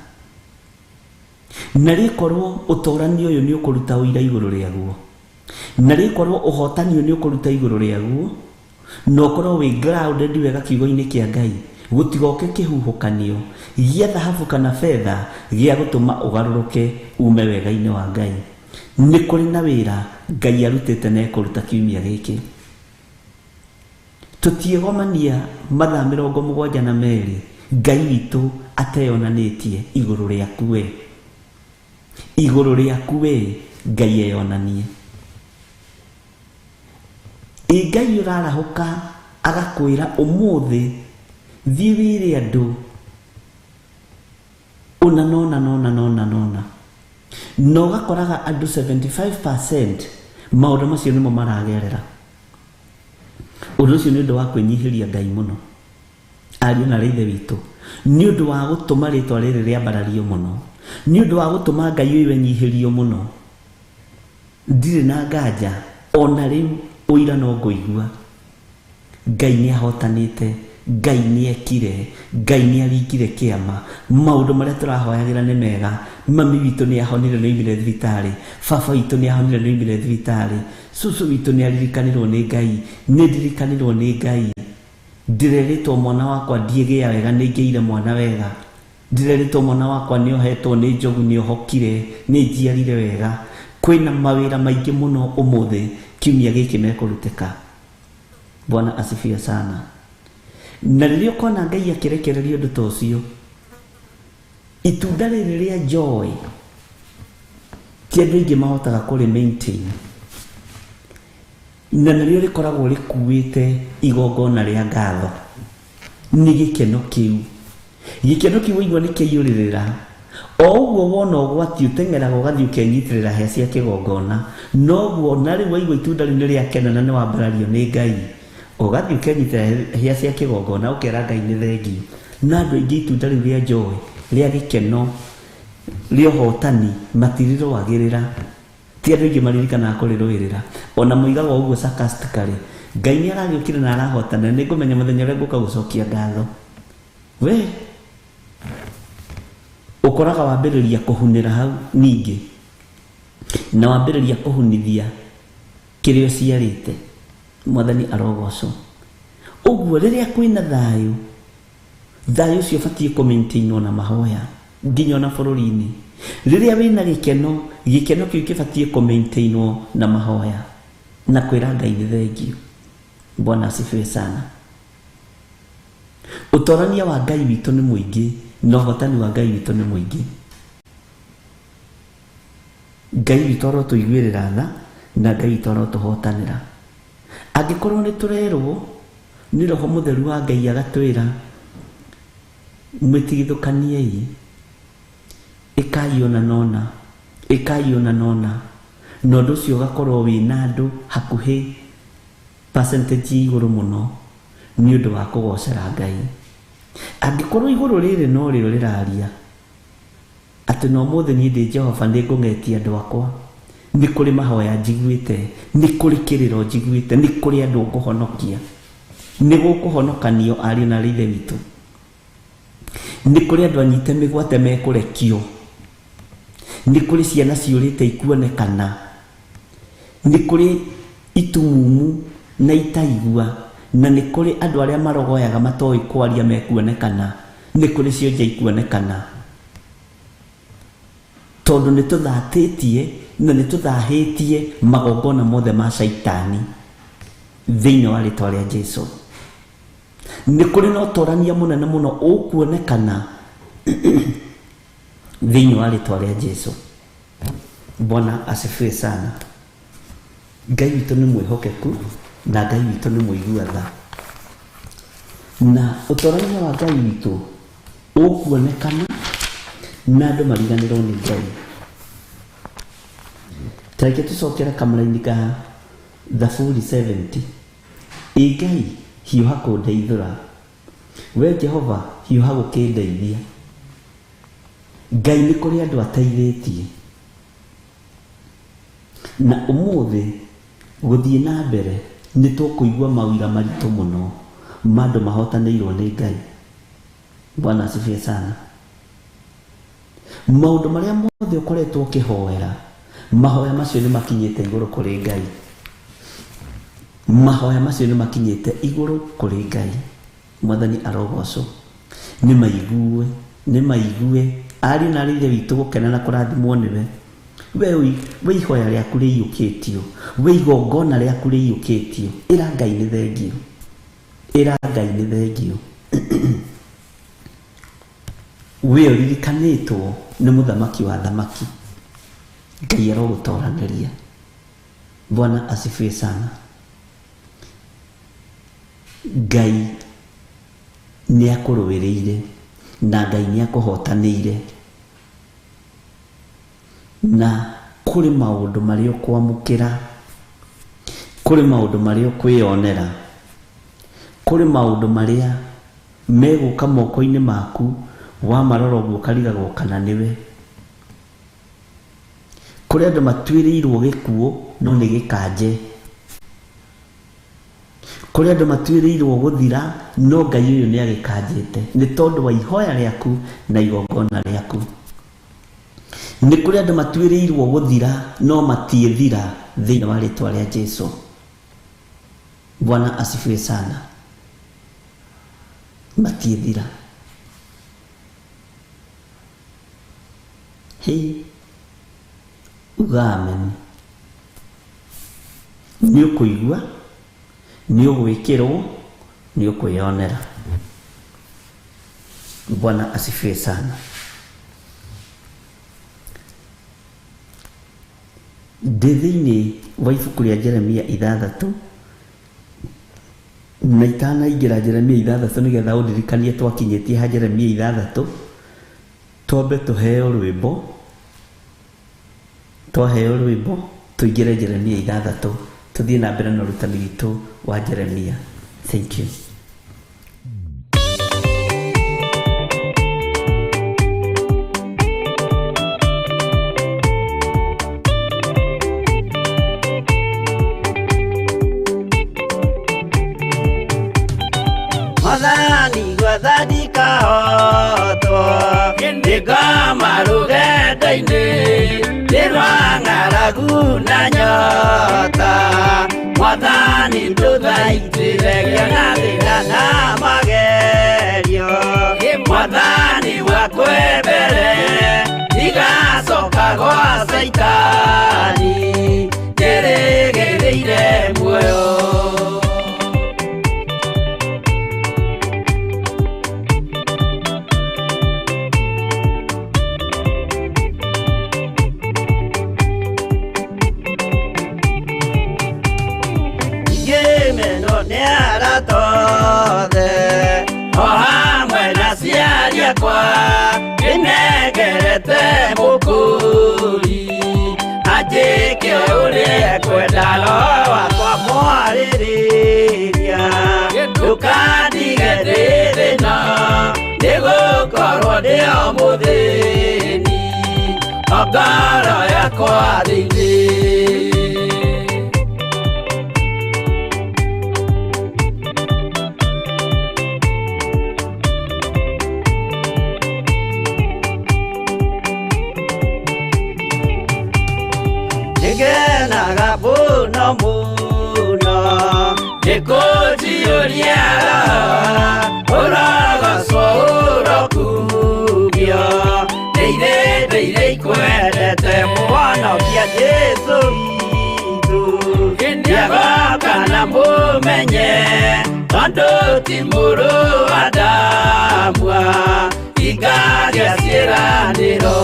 Na rĩkorwo ũtũũrani ũyũ nĩ ũkũruta ũira igũrũ rĩaguo, na rĩkorwo ũhotani ũyũ nĩ ũkũruta igũrũ rĩaguo, na ũkorwo wĩ grounded wega kiugo-inĩ kĩa Ngai, gũtigoke kĩhuhũkanio gĩa thahabu kana fedha gĩa gũtũma ũgarũrũke ume wega-inĩ wa Ngai. Nĩ kũrĩ na wĩra Ngai arutĩte na ekũruta kiumia gĩkĩ. Tũtiegomania mathaa 72 Ngai witũ ateyonanĩtie igũrũ rĩaku we. Igũrũ rĩaku we Ngai eyonanie. Ngai ũrarahũka agakwĩra ũmũthĩ thiĩ wĩre andũ ũna nona, na ũgakoraga andũ 75% maũndũ macio nĩmo maragerera. Ũndũ ũcio nĩ ũndũ wa kwĩnyihĩria Ngai mũno, ariũ na ithe witũ, nĩ ũndũ wa gũtũma rĩtwa rĩrĩ rĩambarario mũno, nĩ ũndũ wa gũtũma Ngai ũyũ enyihĩrio mũno. Ndirĩ na nganja ona rĩu ũira no ngũigua. Ngai nĩ ahotanĩte, Ngai nĩ ekire, Ngai nĩ aringire kĩama. Maũndũ marĩa tũrahoyagĩra nĩ mega. Mami witũ nĩ ahonire nĩ oimire thibitarĩ, baba witũ nĩ ahonire nĩ oimire thibitarĩ, cucu witũ nĩ aririkanirwo nĩ Ngai, nĩ ndirikanirwo nĩ Ngai. Ndĩrerĩtwo mwana wakwa ndiĩgĩa wega nĩ ngĩire mwana wega. Ndĩrerĩtwo mwana wakwa nĩ ohetwo nĩ njogu nĩ ohokire nĩ njiarire wega. Kwĩna mawĩra maingĩ mũno ũmũthĩ kiumia gĩkĩ mekũrutĩka. Bwana asifiwe sana. Na rĩrĩa ũkona Ngai akĩrekereria ũndũ ta ũcio, itunda rĩrĩ rĩa joy ti andũ aingĩ mahotaga kũrĩ maintain, na nĩrĩo rĩkoragwo rĩkuĩte igongona rĩa ngatho. Nĩ gĩkeno kĩu, gĩkeno kĩu waigua nĩ kĩiyũrĩrĩra. O ũguo wona ũgwati ũteng'eraga ũgathiĩ ũkenyitĩrĩra hĩa cia kĩgongona, noguo na rĩu waigua itunda rĩu nĩ rĩakena na nĩ wambarario nĩ Ngai, ũgathiĩ ũkenyitĩrĩra hĩa cia kĩgongona ũkera Ngai nĩ thengiũ. Na andũ aingĩ itunda rĩu rĩa joy, rĩa gĩkeno, rĩa ũhotani matirirũagĩrĩra. Ti andũ aingĩ maririkanaga kũrĩrũĩrĩra. Ona moigaga ũguo sarcastically, Ngai nĩ aragĩũkire na arahotana, nĩ ngũmenya mũthenya ũrĩa ngũka gũcokia ngatho. We ũkoraga wambĩrĩria kũhunĩra hau ningĩ, na wambĩrĩria kũhunithia kĩrĩa ũciarĩte. Mwathani arogocwo. Ũguo rĩrĩa kwĩna thayũ, thayũ ũcio ũbatiĩ kũmaintainwo na mahoya nginya ona bũrũri-inĩ. Rĩrĩa wĩna gĩkeno, gĩkeno kĩu kĩbatiĩ kũmaintainwo na mahoya na kwĩra Ngai nĩ thengiũ. Bwana asifiwe sana. Ũtonania wa Ngai witũ nĩ mũingĩ, na ũhotani wa Ngai witũ nĩ mũingĩ. Ngai witũ arotũiguĩrĩra tha, na Ngai witũ arotũhotanĩra. Angĩkorwo nĩ tũrerwo nĩ Roho Mũtheru wa Ngai agatwĩra mwĩtigithũkaniei, ĩkai ona nona, ĩkai ona nona, na ũndũ ũcio ũgakorwo wĩna andũ hakuhĩ percentage igũrũ mũno nĩ ũndũ wa kũgocera Ngai. Angĩkorwo igũrũ rĩrĩ no rĩo rĩraria atĩ no mũthĩ niĩ ndĩ Jehova nĩ ngũng'etia andũ akwa, nĩ kũrĩ mahoya njiguĩte, nĩ kũrĩ kĩrĩro njiguĩte, nĩ kũrĩ andũ ngũhonokia, nĩ gũkũhonokanio ariũ na ithe witũ, nĩ kũrĩ andũ anyite mĩgwate mekũrekio, nĩ kũrĩ ciana ciũrĩte ikuonekana, nĩ kũrĩ itumumu na itaigua, na nĩ kũrĩ andũ arĩa marogoyaga matoĩ kwaria mekuonekana, nĩ kũrĩ cionja ikuonekana, tondũ nĩ tũthatĩtie na nĩ tũthahĩtie magongona mothe ma Shaitani thĩinĩ wa rĩtwa rĩa Jesũ. Nĩ kũrĩ na ũtorania mũnene mũno ũkuonekana thĩinĩ wa rĩtwa rĩa Jesũ. Bwana asifiwe sana. Ngai witũ nĩ mwĩhokeku na Ngai witũ nĩ mũigua tha. na ũtũũro-inĩ wa Ngai witũ ũkuonekana na andũ mariganĩrwo nĩ Ngai. Tareke tũcokere kamũra-inĩ ka Thaburi 70. Ngai hiũha kũndeithũra, we Jehova hiũha gũkĩndeithia. Ngai nĩ kũrĩ andũ ateithĩtie, na ũmũthĩ gũthiĩ na mbere nĩ tũkũigua mawĩra maritũ mũno ma andũ mahotanĩirwo nĩ Ngai. Bwana asifiwe sana. Maũndũ marĩa mothe ũkoretwo ũkĩhoera, mahoya macio nĩ makinyĩte igũrũ kũrĩ Ngai. Mahoya macio nĩ makinyĩte igũrũ kũrĩ Ngai. Mwathani arogocwo. Nĩ maigue ariũ na ithe witũ gũkena na kũrathimwo nĩwe. We ihoya rĩaku rĩiyũkĩtio, we igongona rĩaku rĩiyũkĩtio. Ĩra Ngai nĩ thengio, ĩra Ngai nĩ thengio. We ũririkanĩtwo nĩ mũthamaki wa thamaki. Ngai arogũtoranĩria. Bwana asifiwe sana. Ngai nĩ akũrũĩrĩire na Ngai nĩ akũhotanĩire, na kũrĩ maũndũ marĩa ũkwamũkĩra, kũrĩ maũndũ marĩa ũkwĩonera, kũrĩ maũndũ marĩa megũka moko-inĩ maku wamarora ũguo ũkarigagwo kana nĩwe. Kũrĩ andũ matuĩrĩirwo gĩkuũ no nĩ gĩkanje. Kũrĩ andũ matuĩrĩirwo gũthira no Ngai ũyũ nĩ agĩkanjĩte nĩ tondũ wa ihoya rĩaku na igongona rĩaku. Nĩ kũrĩ andũ matuĩrĩirwo gũthira no matiĩthira thĩinĩ wa rĩtwa rĩa Jesũ. Bwana asifiwe sana. Matiĩthira. Hei, uga amen. Nĩ ũkũigua, nĩ ũgwĩkĩrwo, nĩ ũkwĩonera. Bwana asifiwe sana. Ndĩ thĩinĩ wa ibuku rĩa Jeremia 6, na itanaingĩra Jeremia 6 nĩgetha ũndirikanie twakinyĩtie ha Jeremia 6, twambe tũheo rwĩmbo. Twaheo rwĩmbo tũingĩre Jeremia 6, tuthiĩ na mbere na ũrutani witũ wa Jeremia. Thank you. Mwathani gwathani kahotwo ndĩngoma rũgendo-inĩ ndĩrwa ng'aragu na nyota. Mwathani ndũthaitĩre na thĩna na magerio. Mwathani wakwe mbere igacoka gwa Saitani ndĩrĩgĩrĩire muoyo. Kwa inegerete mukuri ajike ule kwenda roho wakwa mwarĩrĩria ndukandige ndĩ thĩna nĩgũkorwo ndĩo mũthĩni o ngoro yakwa thĩinĩ. Ngenaga mũno mũno ndĩkũnjiũria ũrogocwo ũrokugio ndĩirĩ ikwendete mũhonokia Jesũ witũ ndiagoka na mũmenye tondũ ti mũrũ wa ndamwa ingagĩa ciĩranĩro.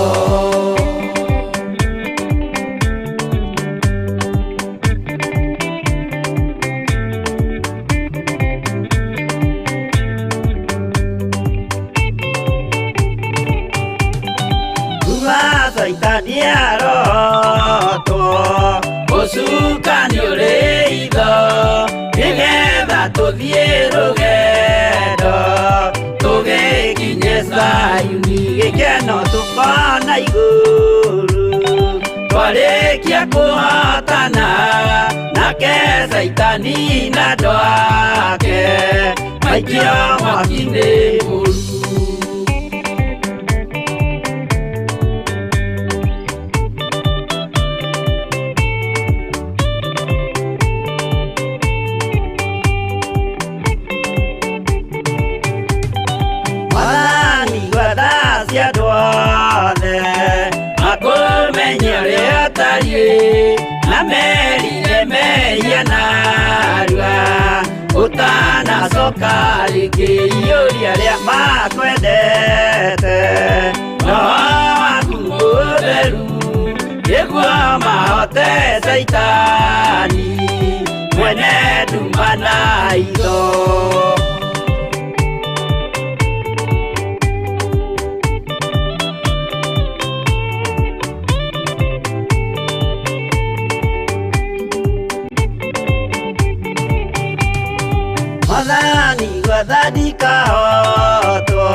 Ucukani uri itho nigetha tuthie rugendo tugikinye Sayuni gikeno tukona iguru twarikia kuhotana nake Saitani na ndwake maikio mwaki-inĩ mũru. Mwathani gwetha ciandũ othe akũmenye ũrĩa ũtariĩ na merire mehia narua ũtanacoka rĩngĩ iyũria rĩa makwendete roho waku mũtheru nĩguo mahote Saitani mwene nduma na itho. Mwathani gwetha ndikahotwo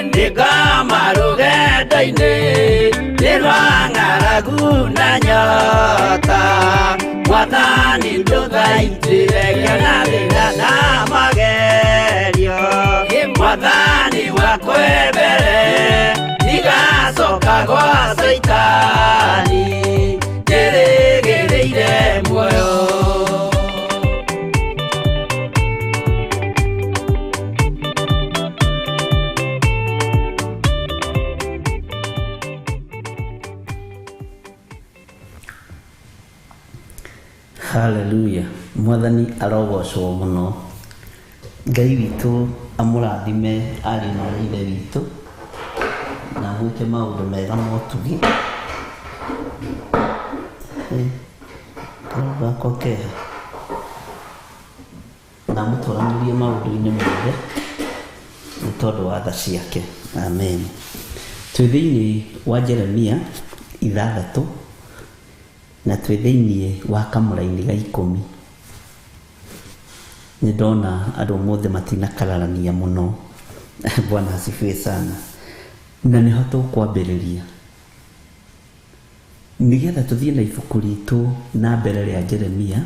ndĩngoma rũgendo-inĩ nĩ rwa ng'aragu na nyota. Mwathani ndũthaitĩre ngĩona thĩna na magerio. Mwathani wakwa mbere ndigacoka gwa Saitani ndĩrĩgĩrĩire muoyo. Haleluya. Mwathani arogocwo muno. Ngai witũ amũrathime arĩ na ithe witũ na mwĩke maũndũ mega motugi. Gako keha na mũtũranĩrie maũndũ-inĩ mothe nĩ tondũ wa tha ciake. Amen. Twĩ thĩinĩ wa Jeremia 6 na twĩ thĩinĩ wa kamũra-inĩ ga 10. Nĩ ndona andũ mothe matinakararania mũno. Bwana asifiwe sana. Na nĩho tũkwambĩrĩria nĩgetha tũthiĩ na ibuku ritũ na mbere rĩa Jeremia,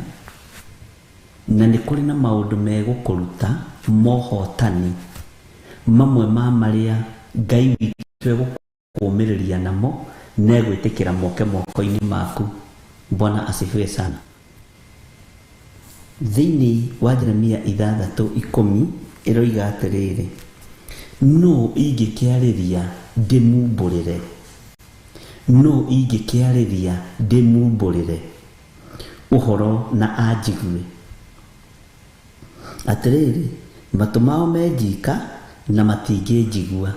na nĩ kũrĩ na maũndũ megũkũruta mohotani mamwe ma marĩa Ngai witũ egũkũmĩrĩria namo na egwĩtĩkĩra moke moko-inĩ maku. Bwana asifiwe sana. Thĩinĩ wa Jeremia 6:10 ĩroiga atĩrĩrĩ, no ingĩkĩarĩria ndĩmumbũrĩre, no ingĩkĩarĩria ndĩmumbũrĩre ũhoro na anjigue. Atĩrĩrĩ, matũ mao menjika na matingĩnjigua.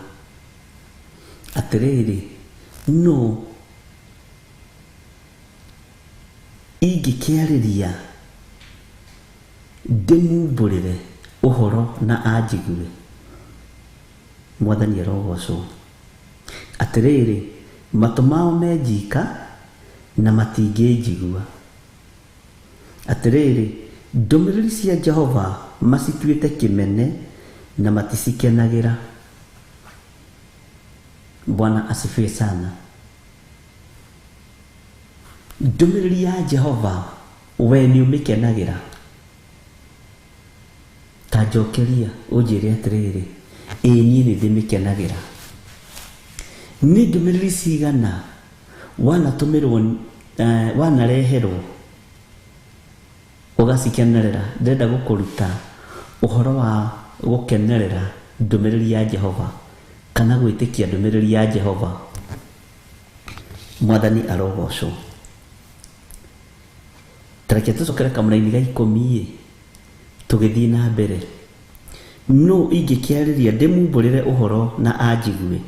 Atĩrĩrĩ, no ingĩkĩarĩria ndĩmumbũrĩre ũhoro na anjigue. Mwathani arogocwo. Atĩrĩrĩ, matũ mao menjika na matingĩnjigua. Atĩrĩrĩ, ndũmĩrĩri cia Jehova macituĩte kĩmene na maticikenagĩra. Bwana asifiwe sana. Ndũmĩrĩri ya Jehova we nĩ ũmĩkenagĩra. Ta njokeria ũnjĩre atĩrĩrĩ, ĩĩ niĩ nĩ ndĩmĩkenagĩra. Nĩ ndũmĩrĩri cigana wanatũmĩrwo wanareherwo ũgacikenerera. Ndĩrenda gũkũruta ũhoro wa gũkenerera ndũmĩrĩri ya Jehova kana gwĩtĩkia ndũmĩrĩri ya Jehova. Mwathani arogocwo. Tareke tũcokere kamũra-inĩ ga 10 tũgĩthiĩ na mbere. No ingĩkĩarĩria ndĩmumbũrĩre ũhoro na anjigue.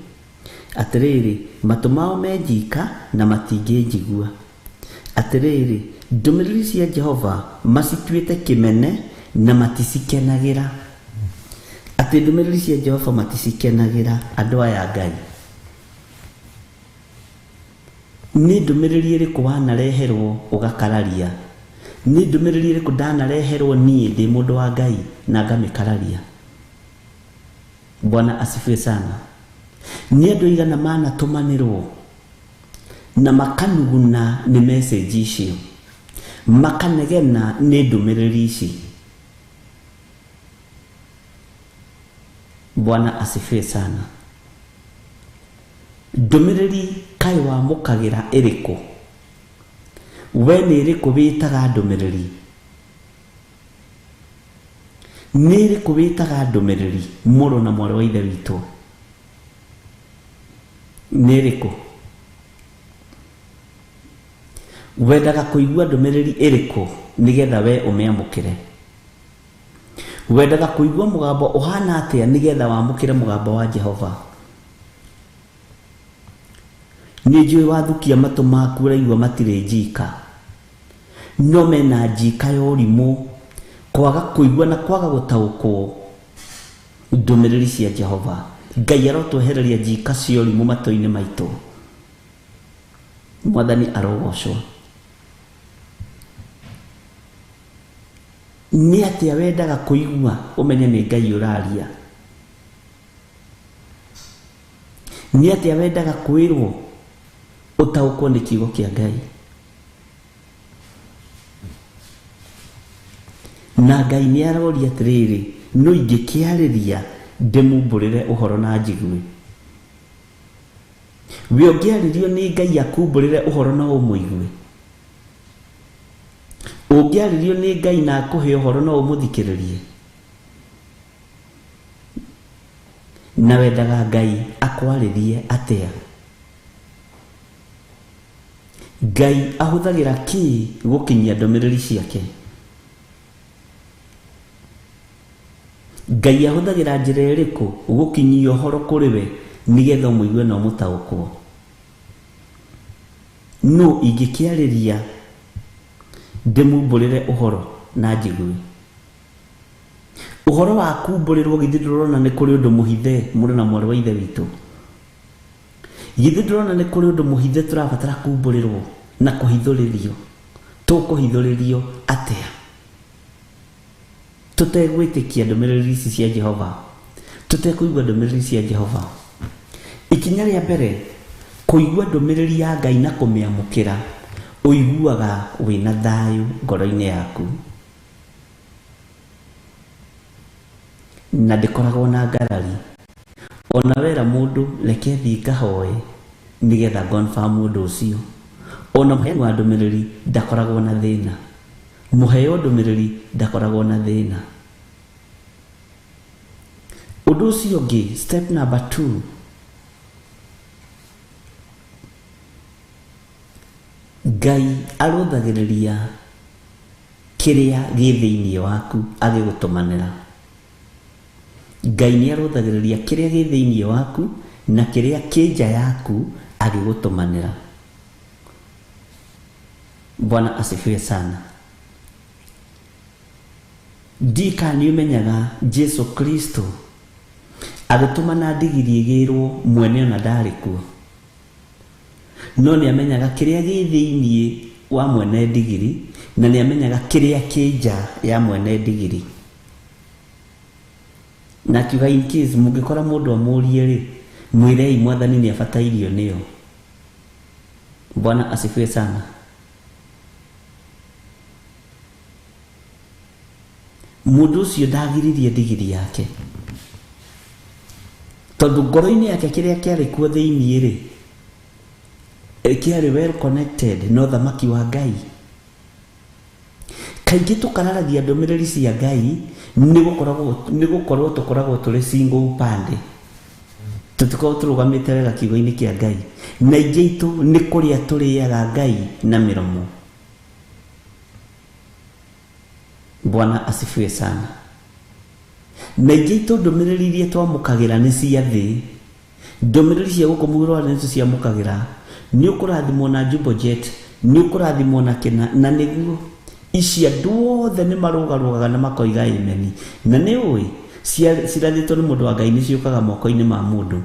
Atĩrĩrĩ, matũ mao menjika na matingĩnjigua. Atĩrĩrĩ, ndũmĩrĩri cia Jehova macituĩte kĩmene na maticikenagĩra. Atĩ ndũmĩrĩri cia Jehova maticikenagĩra andũ aya Ngai. nĩ ndũmĩrĩri ĩrĩkũ wanareherwo ũgakararia? Nĩ ndũmĩrĩri ĩrĩkũ ndanareherwo niĩ ndĩ mũndũ wa Ngai na ngamĩkararia? Bwana asifiwe sana. Nĩ andũ aigana manatũmanĩrwo na makanuguna nĩ message icio, makanegena nĩ ndũmĩrĩri ici? Bwana asifiwe sana. Ndũmĩrĩri kaĩ wamũkagĩra ĩrĩkũ? We nĩ ĩrĩkũ wĩtaga ndũmĩrĩri? Nĩ ĩrĩkũ wĩtaga ndũmĩrĩri, mũrũ na mwarĩ wa ithe witũ? Nĩ ĩrĩkũ? Wendaga kũigua ndũmĩrĩri ĩrĩkũ nĩgetha we ũmĩamũkĩre? Wendaga kũigua mũgambo ũhana atĩa nĩgetha wamũkĩre mũgambo wa Jehova? Nĩ njũĩ wathukia matũ maku ũraigua matirĩ njika, no mena njika ya ũrimũ, kwaga kũigua na kwaga gũtaũkwo ndũmĩrĩri cia Jehova. Ngai arotwehereria njika cia ũrimũ matũ-inĩ maitũ. Mwathani arogocwo. Nĩ atĩa wendaga kũigua ũmenye nĩ Ngai ũraria? Nĩ atĩa wendaga kwĩrwo ũtaũkwo nĩ kiugo kĩa Ngai? Na Ngai nĩ aroria atĩrĩrĩ, no ingĩkĩarĩria ndĩmumbũrĩre ũhoro na njigue? We ũngĩarĩrio nĩ Ngai akumbũrĩre ũhoro na ũmũigue? Ũngĩarĩrio nĩ Ngai na akũhe ũhoro na ũmũthikĩrĩrie? Na wendaga Ngai akwarĩrie atĩa? Ngai ahũthagĩra kĩ gũkinyia ndũmĩrĩri ciake? Ngai ahũthagĩra njĩra ĩrĩkũ gũkinyia ũhoro kũrĩ we nĩgetha ũmũigue na ũmũtaũkwo? No ingĩkĩarĩria ndĩmumbũrĩre ũhoro na njigue? Ũhoro wa kumbũrĩrwo githĩ ndũrona nĩ kũrĩ ũndũ mũhithe, mũrũ na mwarĩ wa ithe witũ? Githĩ ndũrona nĩ kũrĩ ũndũ mũhithe tũrabatara kumbũrĩrwo na kũhithũrĩrio? Tũkũhithũrĩrio atĩa tũtegwĩtĩkia ndũmĩrĩri ici cia Jehova, tũtekũigua ndũmĩrĩri cia Jehova? Ikinya rĩa mbere, kũigua ndũmĩrĩri ya Ngai na kũmĩamũkĩra, ũiguaga wĩna thayũ ngoro-inĩ yaku, na ndĩkoragwo na ngarari. Ona wera mũndũ reke thiĩ ngahoe nĩgetha confirm mũndũ ũcio. Ona mũheani wa ndũmĩrĩri ndakoragwo na thĩna, mũheo ndũmĩrĩri ndakoragwo na thĩna. Ũndũ ũcio ũngĩ, step number 2, Ngai arũthagĩrĩria kĩrĩa gĩ thĩinĩ waku agĩgũtũmanĩra. Ngai nĩ arũthagĩrĩria kĩrĩa gĩ thĩinĩ waku na kĩrĩa kĩ nja yaku agĩgũtũmanĩra. Bwana asifiwe sana. Ndika nĩ ũmenyaga Jesu Kristo agĩtũmana ndigiri ĩgĩrwo mwene ona ndarĩ kuo, no nĩ amenyaga kĩrĩa gĩ thĩinĩ wa mwene ndigiri na nĩ amenyaga kĩrĩa kĩ nja ya mwene ndigiri. Na kiuga in case mũngĩkora mũndũ amũrie rĩ, mwĩrei Mwathani nĩ abatairio nĩyo. Bwana asifiwe sana. Mũndũ ũcio ndagiririe ndigiri yake, tondũ ngoro-inĩ yake kĩrĩa kĩarĩ kuo thĩinĩ rĩ, kĩarĩ well connected na ũthamaki wa Ngai. Kaingĩ tũkararagia ndũmĩrĩri cia Ngai nĩ gũkorwo tũkoragwo tũrĩ single upande, tũtikoragwo tũrũgamĩte wega kiugo-inĩ kĩa Ngai, na ingĩ itũ nĩ kũrĩa tũrĩaga Ngai na mĩromo. Bwana asifiwe sana. Na ingĩ itũ ndũmĩrĩri iria twamũkagĩra nĩ cia thĩ, ndũmĩrĩri cia gũkũ mũgĩrwa nĩ tũciamũkagĩra. Nĩ ũkũrathimwo na Jumbo Jet, nĩ ũkũrathimwo na kĩna, na nĩguo ici andũ othe nĩ marũgarũgaga na makoiga ameni. Na nĩ ũĩ cirathĩtwo nĩ mũndũ wa Ngai nĩ ciũkaga moko-inĩ ma mũndũ.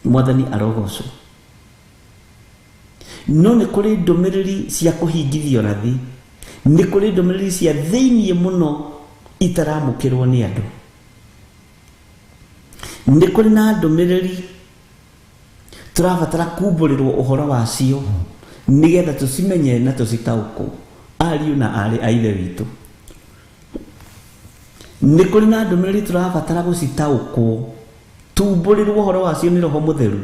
Mwathani arogocwo. no nĩ kũrĩ ndũmĩrĩri cia kũhingithio rathi, nĩ kũrĩ ndũmĩrĩri cia thĩiniĩ mũno itaramũkĩrwo nĩ andũ, nĩ kũrĩ na ndũmĩrĩri tũrabatara kumbũrĩrwo ũhoro wacio nĩgetha tũcimenye na tũcitaũkwo, ariũ na arĩ a ithe witũ. Nĩ kũrĩ na ndũmĩrĩri tũrabatara gũcitaũkwo, tumbũrĩrwo ũhoro wacio nĩ Roho Mũtheru.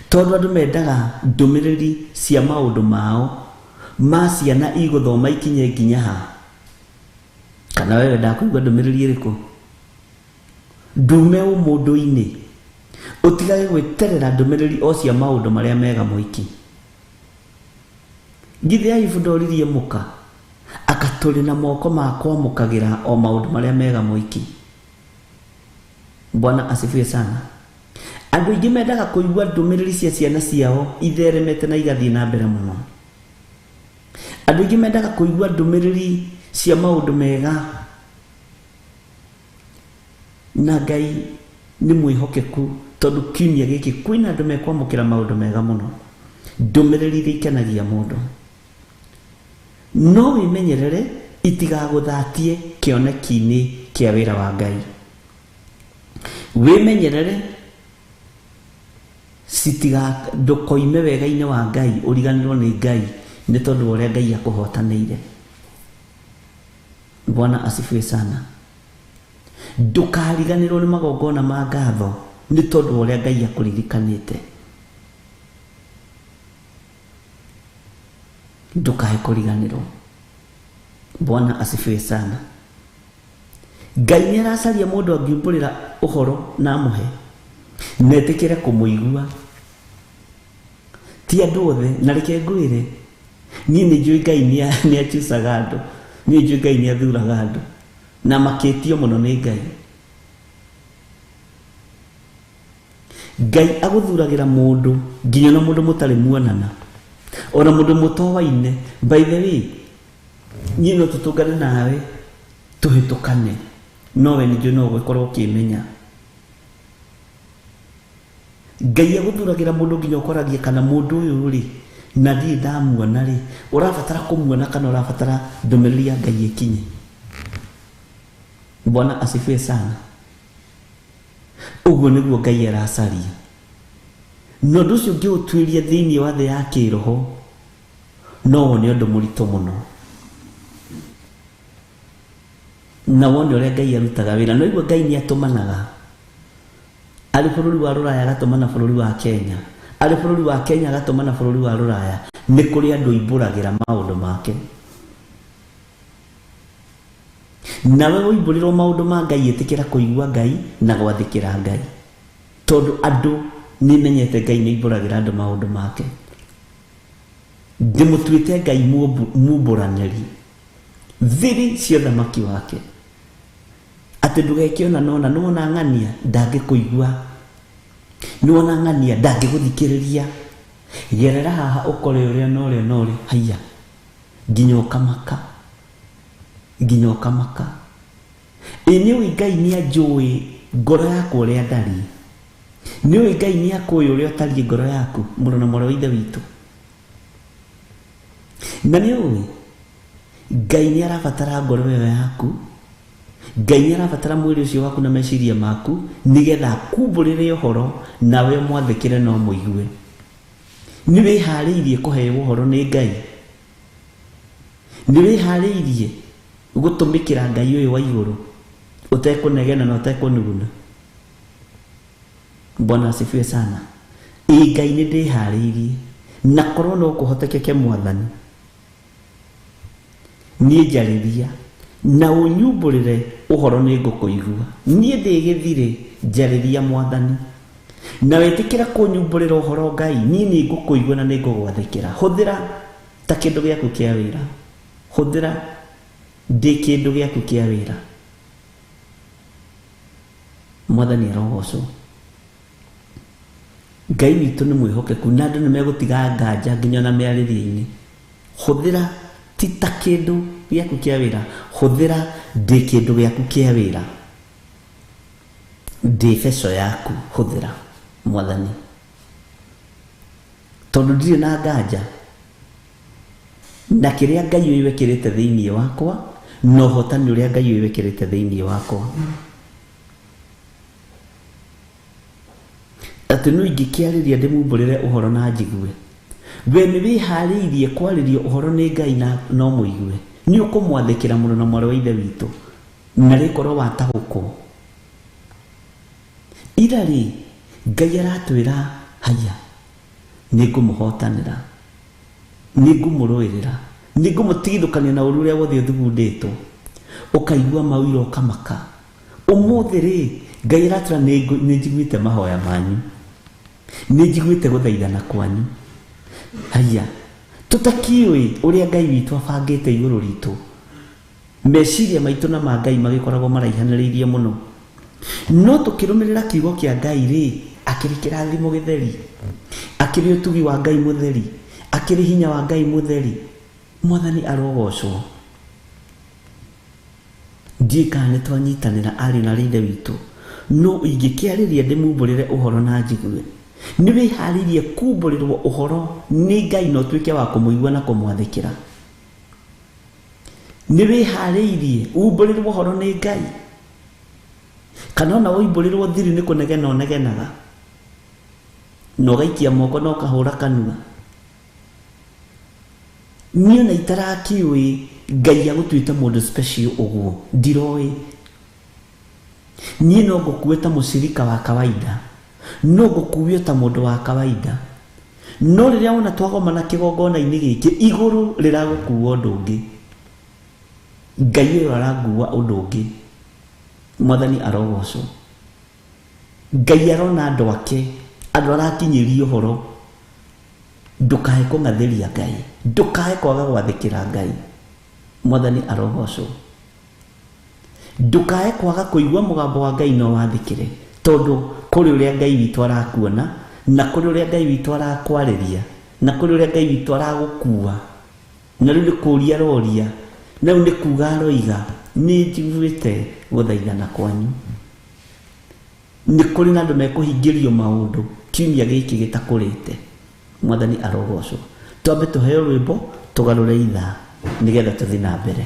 Tondũ andũ mendaga ndũmĩrĩri cia maũndũ mao ma ciana igũthoma ikinye nginya ha. Kana wewe ndakũigua ndũmĩrĩri ĩrĩkũ? Ndume ũmũndũ-inĩ ũtigage gwĩterera ndũmĩrĩri o cia maũndũ marĩa mega mũiki. Githĩ Ayubu ndoririe mũka akatũrĩ na moko ma kwamũkagĩra o maũndũ marĩa mega mũiki? Bwana asifiwe sana. Andũ aingĩ mendaga kũigua ndũmĩrĩri cia ciana ciao itheremete na igathiĩ na mbere mũno. Andũ aingĩ mendaga kũigua ndũmĩrĩri cia maũndũ mega, na Ngai nĩ mwĩhokeku tondũ kiumia gĩkĩ kwĩna andũ mekwamũkĩra maũndũ mega mũno, ndũmĩrĩri iria ikenagia mũndũ. No wĩmenyerere itigagũthatie kĩoneki-inĩ kĩa wĩra wa Ngai. Wĩmenyerere ndũkoime wega-inĩ wa Ngai ũriganĩrwo nĩ Ngai nĩ tondũ ũrĩa Ngai akũhotanĩire. Bwana asifiwe sana. Ndũkariganĩrwo nĩ magongona ma ngatho nĩ tondũ ũrĩa Ngai akũririkanĩte. Ndũkae kũriganĩrwo. Bwana asifiwe sana. Ngai nĩ aracaria mũndũ angĩumbũrĩra ũhoro na amũhe, netĩkĩre kũmũigua. Ti andũ othe, na reke ngwĩre, niĩ nĩ njũĩ Ngai nĩ achusaga andũ, niĩ njũĩ Ngai nĩ athuraga andũ, na makĩtio mũno nĩ Ngai. Ngai agũthuragĩra mũndũ nginya na mũndũ mũtarĩ muonana, ona mũndũ mũtowaine. By the way, niĩ no tũtũngane nawe tũhĩtũkane, no we nĩnjũĩ no ũgũkorwo ũkĩmenya. Ngai agũthuragĩra mũndũ nginya ũkoragia kana mũndũ ũyũ rĩ, na ndirĩ ndamuona rĩ, ũrabatara kũmuona kana ũrabatara ndũmĩrĩri ya Ngai ĩkinye. Bwana asifiwe sana. Ũguo nĩguo Ngai aracaria. No ũndũ ũcio ũngĩũtuĩria thĩiniĩ wa thĩ ya kĩroho, no nĩ ũndũ mũritũ mũno. Na wone ũrĩa Ngai arutaga wĩra. No ũguo Ngai nĩ atũmanaga. Arĩ bũrũri wa Rũraya agatũmana bũrũri wa Kenya, arĩ bũrũri wa Kenya agatũmana bũrũri wa Rũraya. Nĩ kũrĩ andũ imbũragĩra maũndũ make. Nawe ũimbũrĩrwo maũndũ ma Ngai, ĩtĩkĩra kũigua Ngai na gwathĩkĩra Ngai, tondũ andũ nĩ menyete Ngai nĩ imbũragĩra andũ maũndũ make. Ndĩmũtuĩte Ngai mumbũranĩri thiri cia ũthamaki wake, atĩ ndũgekĩona nona nĩwona ng'ania ndangĩkũigua, nĩwona ng'ania ndangĩgũthikĩrĩria. Gerera haha ũkore ũrĩa na ũrĩa na ũrĩa, haiya nginya ũkamaka, nginya ũkamaka. Nĩũĩ Ngai nĩ anjũĩ ngoro yaku ũrĩa ndari, nĩũĩ Ngai nĩ akũĩ ũrĩa ũtariĩ ngoro yaku, mũrũ na mwarĩ wa ithe witũ. Na nĩũĩ Ngai nĩ arabatara ngoro ĩyo yaku, Ngai nĩ arabatara mwĩrĩ ũcio waku na meciria maku, nĩgetha akumbũrĩre ũhoro nawe mwathĩkĩre no mũigue. Nĩ wĩharĩirie kũheo ũhoro nĩ Ngai? Nĩ wĩharĩirie gũtũmĩkĩra Ngai ũyũ wa igũrũ ũtekũnegena na ũtekũnuguna? Bwana asifiwe sana. Ngai nĩ ndĩharĩirie, na korwo no kũhotekeke Mwathani, niĩ njarĩria na ũnyumbũrĩre ũhoro nĩ ngũkũigua. Niĩ ndĩgĩthire, njarĩria Mwathani, na wĩtĩkĩra kũnyumbũrĩra ũhoro Ngai, niĩ nĩ ngũkũigua na nĩ ngũgwathĩkĩra. Hũthĩra ta kĩndũ gĩaku kĩa wĩra, hũthĩra ndĩ kĩndũ gĩaku kĩa wĩra. Mwathani arogocwo. Ngai witũ nĩ mwĩhokeku, na andũ nĩ megũtiga nganja nginya na mĩarĩrie-inĩ. Hũthĩra ti ta kĩndũ gĩaku kĩa wĩra, hũthĩra ndĩ kĩndũ gĩaku kĩa wĩra, ndĩ beco yaku, hũthĩra. mwathani tondu ndire na nganja na kiria Ngai uyu wekirite thiini wakwa no hotani uria Ngai uyu wekirite thiini wakwa ati no ingikiariria ndimumburire uhoro na njigue we ni wihariirie kwariria uhoro ni Ngai na no muigue ni ukumwathikira muno na mwari wa ithe witu na rikorwo watahuko irari Ngai aratwira haya ningumuhotanira ningumuruirira ningumutigithukania na ururia wothe uthugunditwo ukaigua mawira ukamaka umuthiri Ngai aratwira ninjiguite mahoya manyu ninjiguite guthaithana kwanyu haya tutakiui uria Ngai witu abangite iguru ritu meciria maitu na ma Ngai magikoragwo maraihaniriirie muno no tukirumirira kiugo kia Ngai ri akiri kirathimo githeri akiri utugi wa Ngai mutheri akiri hinya wa Ngai mutheri mwathani arogocwo ndikane twanyitanira ari na rinde witu no ingikiariria ndimumburire uhoro na njigue ni wiharirie kumburirwo uhoro ni Ngai no twike wa kumuigua na kumwathikira ni wiharirie umburirwo uhoro ni Ngai kana na uimburirwo thiri ni kunegena onegenaga no gaikia moko no kahura kanua niyo na itarakiui Ngai agutwita mundu special uguo ndiroi ni no gukueta mushirika wa kawaida no gukuwio ta mundu wa kawaida no riria wona twagomana kigongona ini giki iguru riragukuwa undu ungi Ngai uyu araguwa undu ungi mwathani arogocwo Ngai arona andu ake andu arakinyiria uhoro ndukae kungatheria Ngai ndukae kwaga gwathikira Ngai mwathani arogocwo ndukae kwaga kuigua mugambo wa Ngai no wathikire tondu kuri uria Ngai witu arakuona na kuri uria Ngai witu arakwariria na kuri uria Ngai witu aragukuwa na riu ni kuria roria na riu ni kuga roiga ni njiguite guthaithana kwanyu ni kuri na andu mekuhingirio maundu kiumia giki gitakurite mwathani arogocwo twambe tuheo rwimbo tugarure ithaa nigetha tuthi na mbere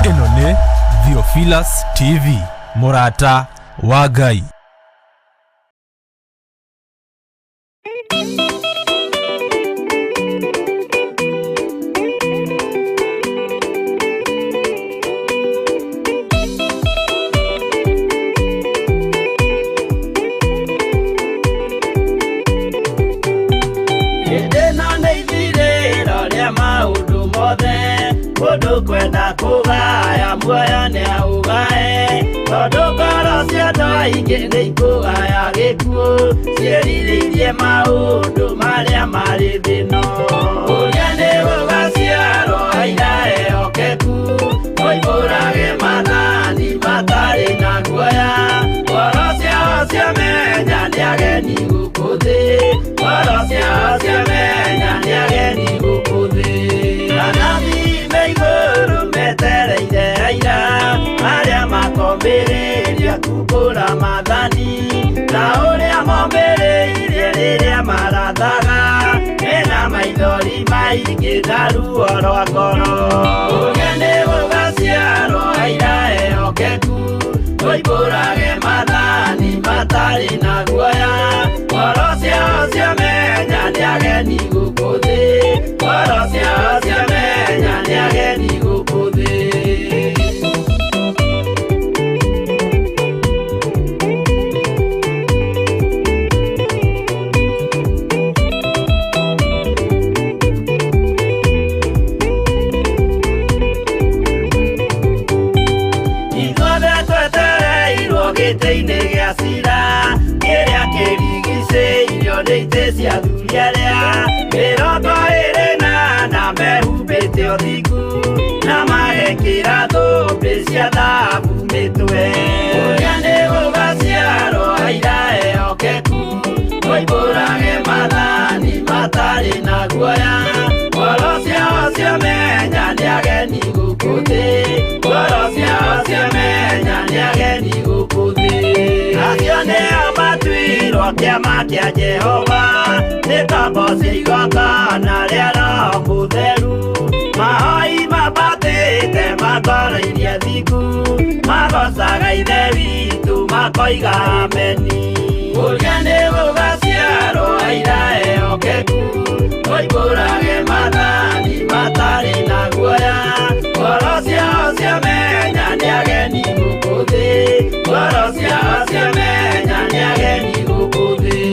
ino ni Theophilus TV murata wa Ngai. Mundu kwenda kugaya muoyo ni augae tondu ngoro cia andu aingi ni ikugaya gikuo ciĩrirĩirie maundu maria mari thino uria ni gugaciarwo aira ehokeku moimbũrage mathani matari na guoya ngoro ciao ciamenya ni ageni gũkũ thĩ ngoro ciao ciamenya ni ageni gũkũ thĩ iguru metereire aira aria makombĩrĩria kumbũra mathani na ũrĩa mombĩrĩirie rĩrĩa marathaga mena maithori maingĩ na ruo rwa ngoro ũrĩa nĩ gũgaciarwo aira ehokeku moimbũrage mathani matarĩ na guoya ngoro ciao ciamenya nĩ ageni gũkũ thĩ ngoro ciao ciamenya nĩ ageni gũkũ thĩ ithuothe twetereirwo gĩtĩ-inĩ gĩa cira kĩrĩa kĩrigicĩirio nĩ itĩ cia athuri arĩa mĩrongo ĩrĩ na mehumbĩte ũthingu na magekĩra thũmbĩ cia thahabu mĩtwe ũrĩa nĩ gũgaciarwo aira ehokeku moimbũrage mathani matarĩ na guoya ngoro ciamenya nĩ ageni gũkũ thĩ, ngoro ciao ciamenya nĩ ageni gũkũ thĩ. Acio nĩo matuirwo kĩama kĩa Jehova, nĩ ngombo cia igongona rĩa Roho Mũtheru. Mahoi mabatĩte makoro-inĩ thingu, magocaga Ithe witũ makoiga ameni. Ũrĩa nĩ gũgaciarwo aira ehokeku, oimbũrage mathani matarĩ na guoya. Ngoro ciao ciamenya nĩ ageni gũkũ thĩ, ngoro ciao ciamenya nĩ ageni gũkũ thĩ.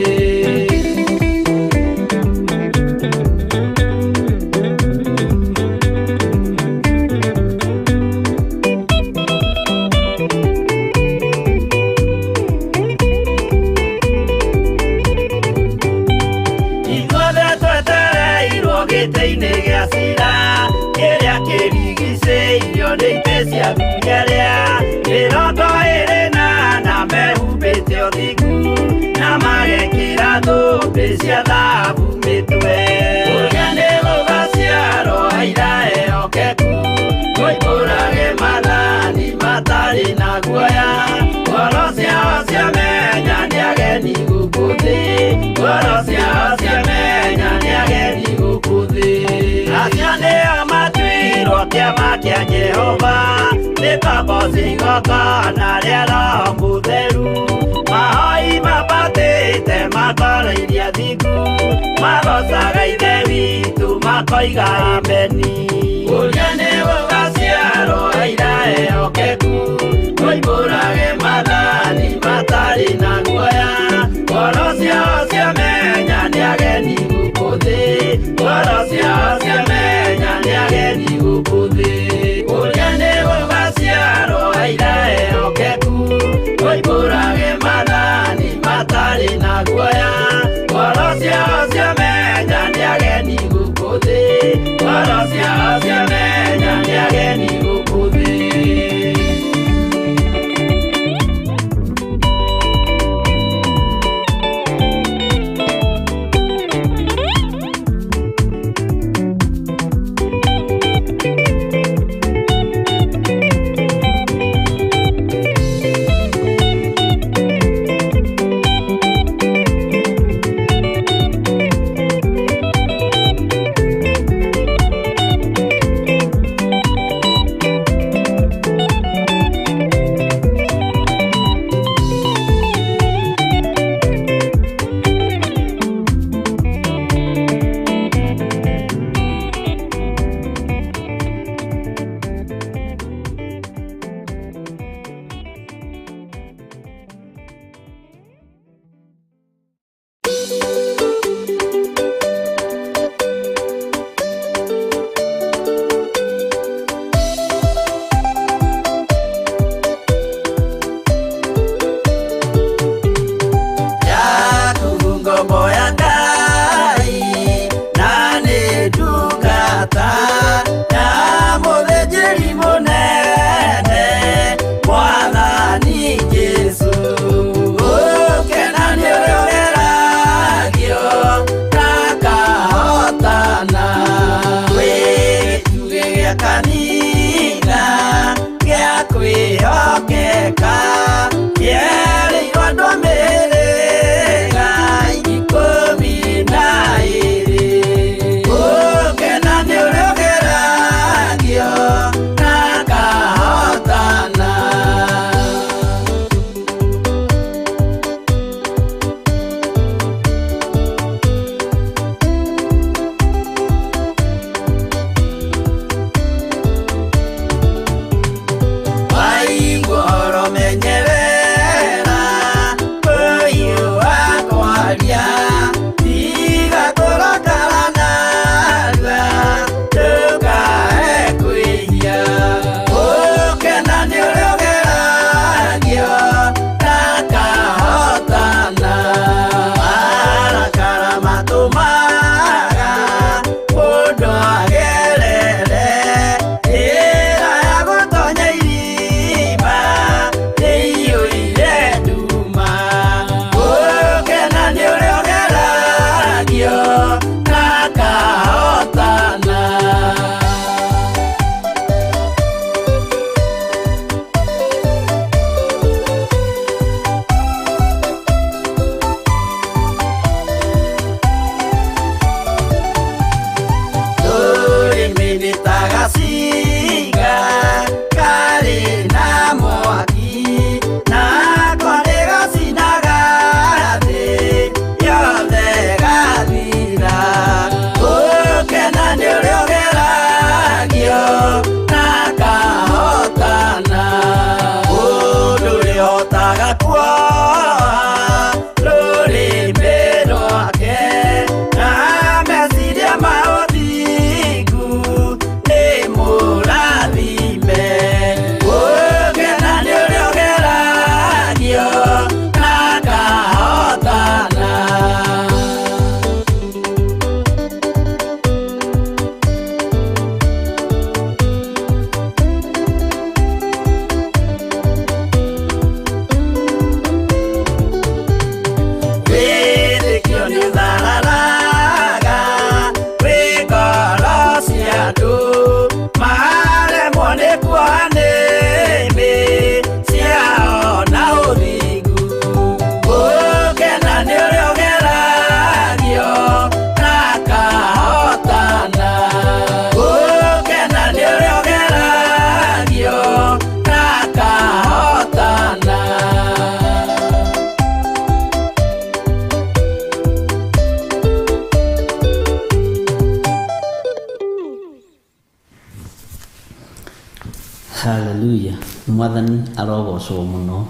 Gĩtĩ-inĩ gĩa cira kĩrĩa kĩrigicĩirio nĩ itĩ cia thunyerĩa, 24 mehumbĩte ũthingu na magekĩra thũmbĩ cia thahabu mĩtwe. Ũrĩa nĩ gũgaciarwo aira ehokeku, oimbũrage mathani matarĩ na guoya. Ngoro ciao ciamenya nĩ ageni gũkũ thĩ, ngoro ciao ciamenya nĩ ageni gũkũ thĩ. Acio nĩo matuirwo kĩama kĩa Jehova, nĩ ngombo cia igongona rĩa Roho Mũtheru. Mahoi mabatĩte makoro-inĩ thingu, magocaga Ithe witũ makoiga ameni. Ũrĩa nĩ gũgaciarwo aira ehokeku, oimbũrage mathani matarĩ na guoya. Ngoro ciao ciamenya nĩ ageni gũkũ thĩ, ngoro ciao ciamenya nĩ ageni gũkũ thĩ. Ũrĩa nĩ gũgaciarwo aira ehokeku, oimbũrage mathani matarĩ na guoya. Ngoro ciao ciamenya nĩ ageni gũkũ thĩ, ngoro ciao ciamenya nĩ ageni Hallelujah. Mwathani arogocwo muno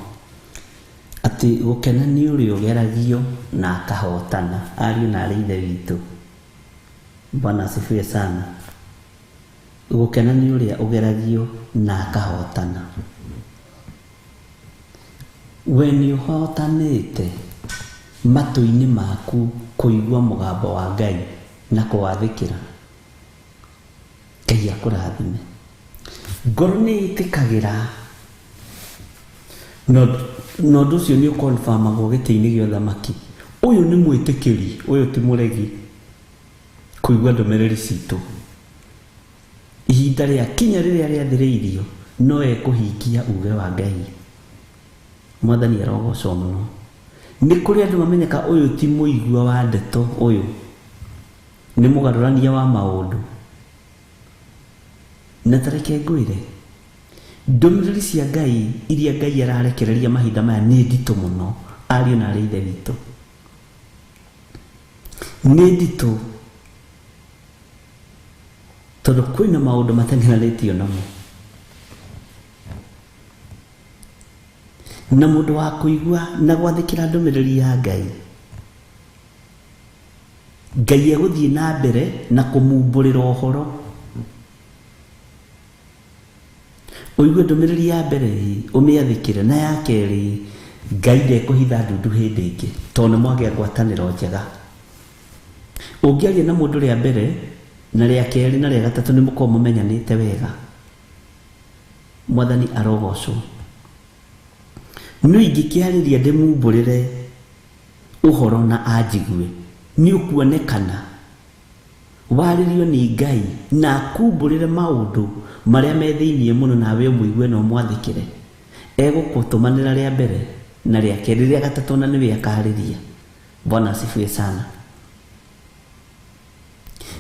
ati gukena ni uri ugeragio na akahotana. Ariũ na arĩ ithe witũ, Bwana asifiwe sana. Gukena ni uri ugeragio na akahotana. We nĩ ũhotanĩte matũ-inĩ maku kũigua mũgambo wa Ngai na kũwathĩkĩra. Ngai akũrathime. Ngoro nĩ ĩtĩkagĩra na ũndũ ũcio nĩ ũkonfamagwo gĩtĩ-inĩ gĩa ũthamaki. Ũyũ nĩ mwĩtĩkĩri, ũyũ ti mũregi kũigua ndũmĩrĩri citũ. Ihinda rĩa kinya rĩrĩa rĩathĩrĩirio no ekũhingia uge wa Ngai. Mwathani arogocwo mũno. Nĩ kũrĩ andũ mamenyeka ũyũ ti mũigua wa ndeto, ũyũ nĩ mũgarũrania wa maũndũ. Na tareke ngwĩre ndũmĩrĩri cia Ngai iria Ngai ararekereria mahinda maya nĩ nditũ mũno. Ariũ na arĩ ithe witũ, nĩ nditũ tondũ kwĩna maũndũ matengeranĩtio namo, na mũndũ wa kũigua na gwathĩkĩra ndũmĩrĩri ya Ngai, Ngai egũthiĩ na mbere na kũmumbũrĩra ũhoro. Ũigue ndũmĩrĩri ya mbere ũmĩathĩkĩre, na ya kerĩ Ngai ndekũhitha ndundu hĩndĩ ĩngĩ tondũ nĩ mwagĩa ngwatanĩro njega. Ũngĩaria na mũndũ rĩa mbere na rĩa kerĩ na rĩa gatatũ nĩ mũkorwo mũmenyanĩte wega. Mwathani arogocwo. No ingĩkĩarĩria ndĩmumbũrĩre ũhoro na anjigue, nĩ ũkuonekana warĩrio nĩ Ngai na akumbũrĩre maũndũ marĩa me thĩiniĩ mũno, nawe ũmũigue na ũmwathĩkĩre. Egũkũtũmanĩra rĩa mbere na rĩa kerĩ, rĩa gatatũ na nĩwe akarĩria. Bwana asifiwe sana.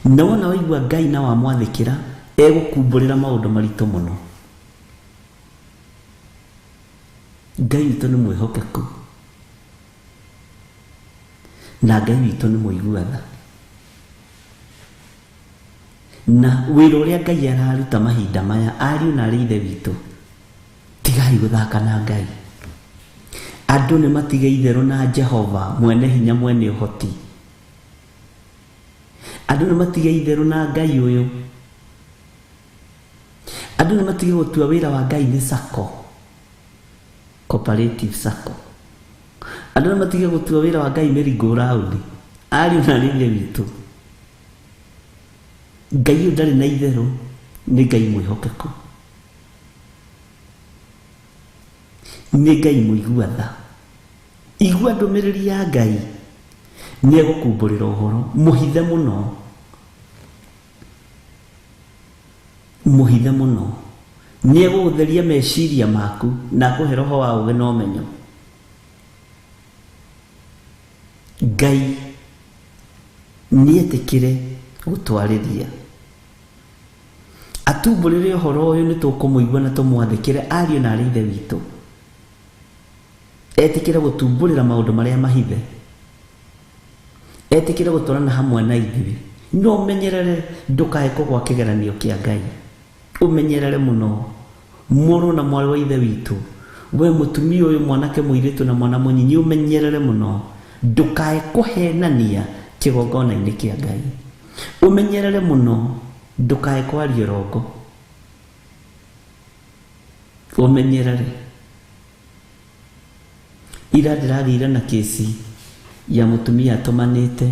Na wona waigua Ngai na wamwathĩkĩra, egũkumbũrĩra maũndũ maritũ mũno. Ngai witũ nĩ mwĩhokeku na Ngai witũ nĩ mũiguatha. Na wĩra ũrĩa Ngai araruta mahinda maya, ariũ na arĩ ithe witũ, tigai gũthaka na Ngai. Andũ nĩ matige itherũ na Jehova mwene hinya mwene ũhoti. Andũ nĩ matige itherũ na Ngai ũyũ. Andũ nĩ matige gũtua wĩra wa Ngai nĩ sacco, cooperative sacco. Andũ nĩ matige gũtua wĩra wa Ngai merry-go-round. Ariũ na arĩ ithe witũ, Ngai ũyũ ndarĩ na itherũ, nĩ Ngai mwĩhokeku, nĩ Ngai mũiguatha. Igua ndũmĩrĩri ya Ngai, nĩ egũkumbũrĩra ũhoro mũhithe mũno, mũhithe mũno. Nĩ egũgũtheria meciria maku na akũhe roho wa ũũgĩ na ũmenyo. Ngai nĩ etĩkĩre gũtwarĩria, atumbũrĩre ũhoro ũyũ, nĩ tũkũmũigua na tũmwathĩkĩre. Ariũ na arĩ ithe witũ, etĩkĩre gũtumbũrĩra maũndũ marĩa mahithe, etĩkĩre gũtwarana hamwe na ithuĩ. No ũmenyerere ndũkae kũgwa kĩgeranio kĩa Ngai. Ũmenyerere mũno mũrũ na mwarĩ wa ithe witũ, we mũtumia ũyũ, mwanake mũirĩtu na mwana mũnyinyi, ũmenyerere mũno ndũkae kũhenania kĩgongona-inĩ kĩa Ngai. Ũmenyerere mũno ndũkae kwaria ũrongo. Ũmenyerere. Ira ndĩragĩire na kesi ya mũtumia atũmanĩte,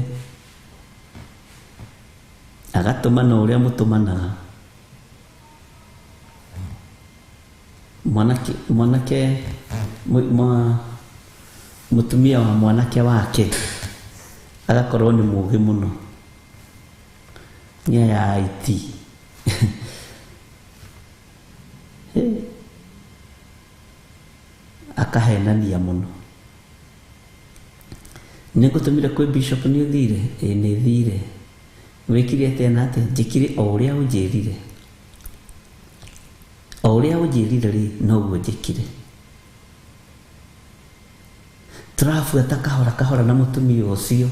agatũmana ũrĩa mũtũmanaga. Mwanake mũtumia wa mwanake wake agakorwo nĩ mũũgĩ mũno, nĩ ya IT. Akahenania mũno. Nĩ ngũtũmire kwĩ bishop, nĩ ũthire? Ĩĩ nĩ thire. Wĩkire atĩa na atĩa? Njĩkire o ũrĩa ũnjĩrire. O ũrĩa ũnjĩrire rĩ, noguo njĩkire. Tũrabuata kahora kahora na mũtumia ũcio.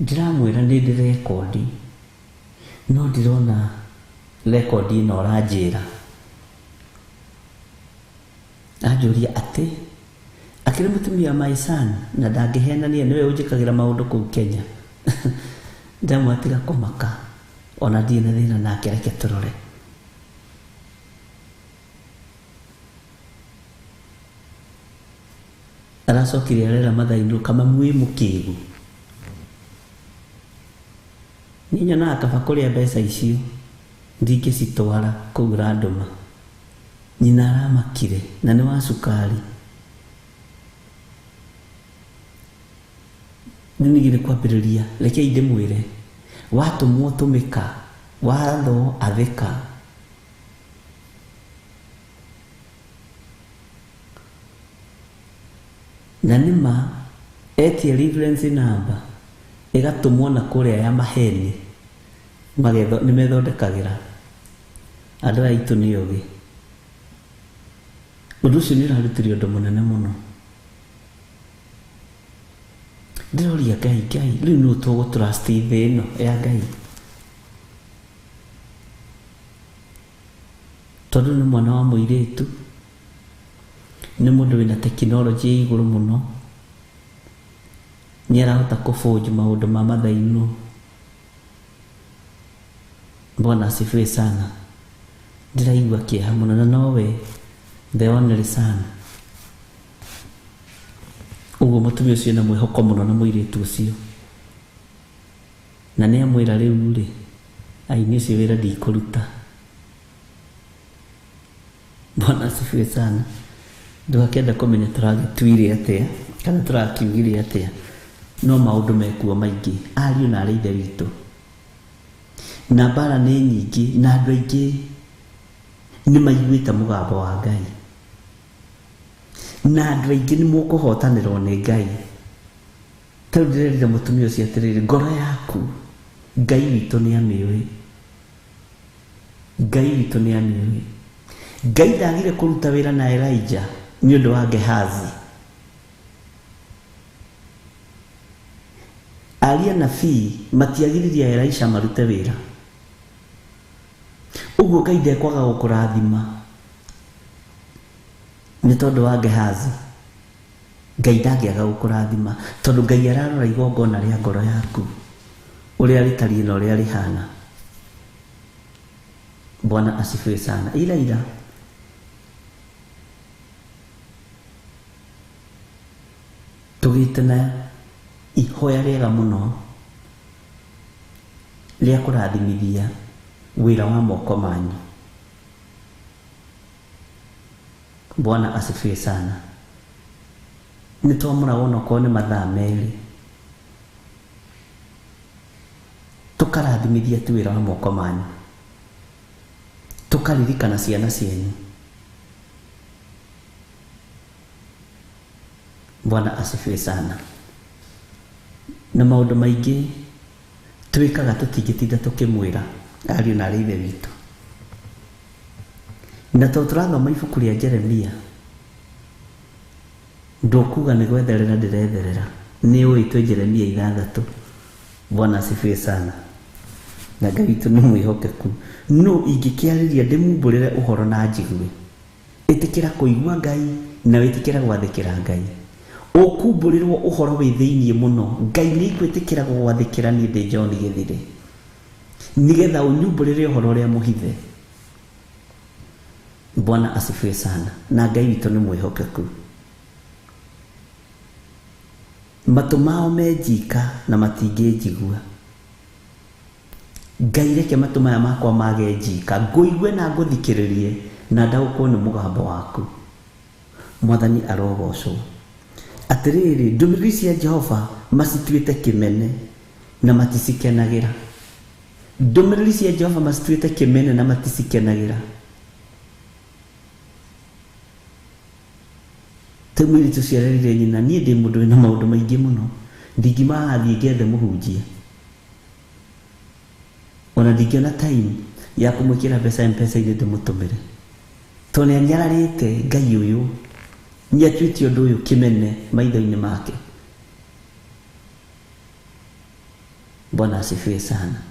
Ndiramwĩra nĩ ndĩrekodi, no ndirona rekodi ĩno ũranjĩra Anjũria atĩ akĩrĩ mũtumia Maisani na ndangĩhenania nĩwe ũnjĩkagĩra maũndũ kũu Kenya. Ndamwatiga kũmaka ona ndirĩ na thĩna nake, reke tũrore. Aracokire arera Mathainũ kama mwĩ mũkĩgu. Niĩ nyonaga kaba kũrĩa mbeca icio ndingĩcitwara kũu Randoma. Nyina aramakire na nĩ wa cukari. Nĩnigire kwambĩrĩria, rekei ndĩmwĩre, watũmwo tũmĩka, wathwo athĩka. Na nĩma etie reference number ĩgatũmwo na kũrĩa ya maheni, nĩmethondekagĩra. Andũ aitũ nĩ ũgĩ. Ũndũ ũcio nĩ ũrarutire ũndũ mũnene mũno. Ndĩroria Ngai, rĩu nĩũ tũgũtrust thĩ ĩno ya Ngai? Tondũ nĩ mwana wa mũirĩtu, nĩ mũndũ wĩna tekinoronjĩ ya igũrũ mũno, nĩ arahota kũbũnji maũndũ ma Mathainũ. Bwana asifiwe sana. Ndĩraigua kĩeha mũno, na nowe the only son. Ũguo mũtumia ũcio na mwĩhoko mũno na mũirĩtu ũcio, na nĩ amwĩra rĩu rĩ, aini ũcio wĩra ndikũruta. Bwana asifiwe sana. Ndũgakĩenda kũmenya tũragĩtuire atĩa kana tũrakiugire atĩa, no maũndũ mekuo maingĩ, ariũ na arĩ ithe witũ, na mbara nĩ nyingĩ, na andũ aingĩ nĩ maiguĩte mũgambo wa Ngai, na andũ aingĩ nĩ mũkũhotanĩrwo nĩ Ngai. Tondũ ndĩrerire mũtumia ũcio atĩrĩrĩ, ngoro yaku Ngai witũ nĩ amĩũĩ, Ngai witũ nĩ amĩũĩ. Ngai ndagire kũruta wĩra na Elijah nĩ ũndũ wa Gehazi. Aria nabii matiagiririe Elisha marute wĩra. Ũguo Ngai ndekwaga gũkũrathima nĩ tondũ wa Gehazi. Ngai ndangĩaga gũkũrathima tondũ Ngai ararora igongona rĩa ngoro yaku, ũrĩa rĩtariĩ na ũrĩa rĩhana. Bwana asifiwe sana. Ila tũgĩte na ihoya rĩega mũno rĩa kũrathimithia wĩra wa moko manyu. Bwana asifiwe sana. Nĩ twamũra wona okorwo nĩ mathaa merĩ tũkarathimithia tu wĩra wa moko manyu, tũkaririkana ciana cianyu. Bwana asifiwe sana. Na maũndũ maingĩ twĩkaga tũtingĩtinda tũkĩmwĩra ariũ na arĩ ithe witũ. Na tondũ tũrathoma ibuku rĩa Jeremia, ndũkuga nĩ gwetherera ndĩretherera, nĩ ũĩ twĩ Jeremia 6. Bwana asifiwe sana. Na Ngai witũ nĩ mwĩhokeku. No ingĩkĩarĩria ndĩmumbũrĩre ũhoro na njigue, ĩtĩkĩra kũigua Ngai na wĩtĩkĩra gwathĩkĩra Ngai. Ũkumbũrĩrwo ũhoro wĩ thĩiniĩ mũno, Ngai nĩ ikwĩtĩkĩra gwathĩkĩra niĩ ndĩ John Gĩthire, nĩgetha ũnyumbũrĩre ũhoro ũrĩa mũhithe. Bwana asifiwe sana. Na Ngai witũ nĩ mwĩhokeku. Matũ mao menjika na matingĩnjigua. Ngai reke matũ maya makwa mage njika, ngũigue na ngũthikĩrĩrie na ndaũkwo nĩ mũgambo waku. Mwathani arogocwo. Atĩrĩrĩ, ndũmĩrĩri cia Jehova macituĩte kĩmene na maticikenagĩra. Ndũmĩrĩri cia Jehova macituĩte kĩmene na maticikenagĩra. Tĩ mũirĩtu ciarerire nyina, niĩ ndĩ mũndũ wĩna maũndũ maingĩ mũno, ndingimathiĩ ngethe mũhunjia, ona ndingĩona time ya kũmwĩkĩra mbeca M-Pesa-inĩ ndĩmũtũmĩre, tondũ nĩ anyararĩte Ngai ũyũ, nĩ atuĩte ũndũ ũyũ kĩmene maitho-inĩ make. Bwana asifiwe sana.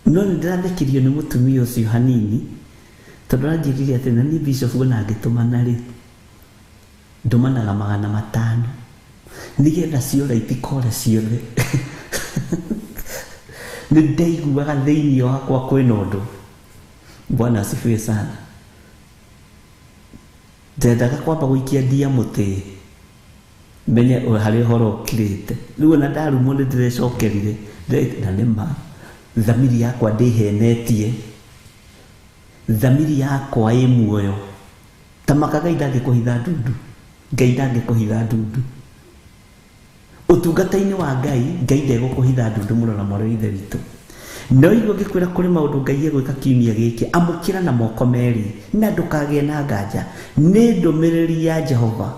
No nĩ ndĩrathekirio nĩ mũtumia ũcio hanini, tondu ranjiririe ati na ni bishop na ngitumana ri ndumanaga 500 nigetha ciora itikore ciothe nĩ ndaiguaga thĩinĩ wakwa kwĩna ũndũ. Bwana asifiwe sana. Ndendaga kwamba gũikia ndia mũtĩ menye harĩ ũhoro ũkirĩte. Rĩu ona ndarumwo nĩ ndĩrecokerire na nĩma thamiri yakwa ndĩhenetie, thamiri yakwa ĩ muoyo. Tamaka Ngai ndangĩkũhitha ndundu, Ngai ndangĩkũhitha ndundu. Ũtungata-inĩ wa Ngai, Ngai ndegũkũhitha ndundu mũno na mwarĩ ithe witũ. No igua ngĩkwĩra kũrĩ maũndũ Ngai egwĩka kiumia gĩkĩ, amũkĩra na moko merĩ na ndũkagĩe na nganja. Nĩ ndũmĩrĩri ya Jehova.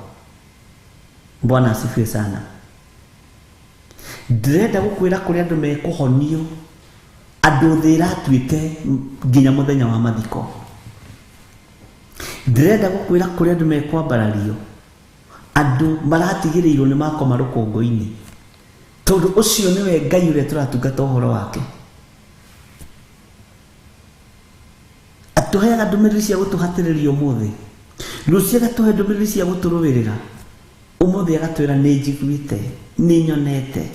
Bwana asifiwe sana. Ndĩrenda gũkwĩra kũrĩ andũ mekũhonio, andũ thĩ ĩratuĩke nginya mũthenya wa mathiko. Ndĩrenda gũkwĩra kũrĩ andũ mekwambarario, andũ maratigĩrĩirwo nĩ makoma rũkũngũ-inĩ, tondũ ũcio nĩwe Ngai ũrĩa tũratungata ũhoro wake. Atũheaga ndũmĩrĩri cia gũtũhatĩrĩria ũmũthĩ, rũciũ agatũhe ndũmĩrĩri cia gũtũrũĩrĩra, ũmũthĩ agatwĩra nĩ njiguĩte, nĩ nyonete.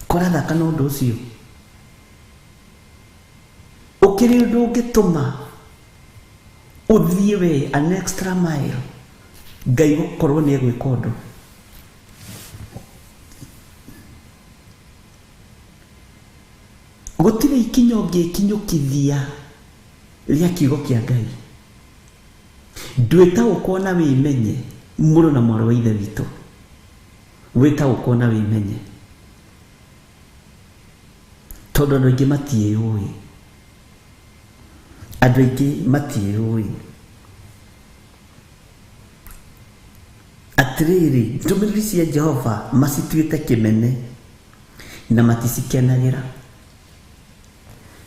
Kũrathaka na ũndũ ũcio ũkĩrĩ ũndũ ũngĩtũma ũthiĩ we an extra mile, Ngai gũkorwo nĩ egwĩka ũndũ. Gũtirĩ ikinya ũngĩkinyũkithia rĩa kiugo kĩa Ngai. Ndwĩtaũkwo na wĩmenye mũrũ na mwarĩ wa ithe witũ, wĩtaũkwo na wĩmenye, tondũ andũ aingĩ matiĩũĩ, andũ aingĩ matiĩũĩ. Atĩrĩrĩ, ndũmĩrĩri cia Jehova macituĩte kĩmene na maticikenagĩra.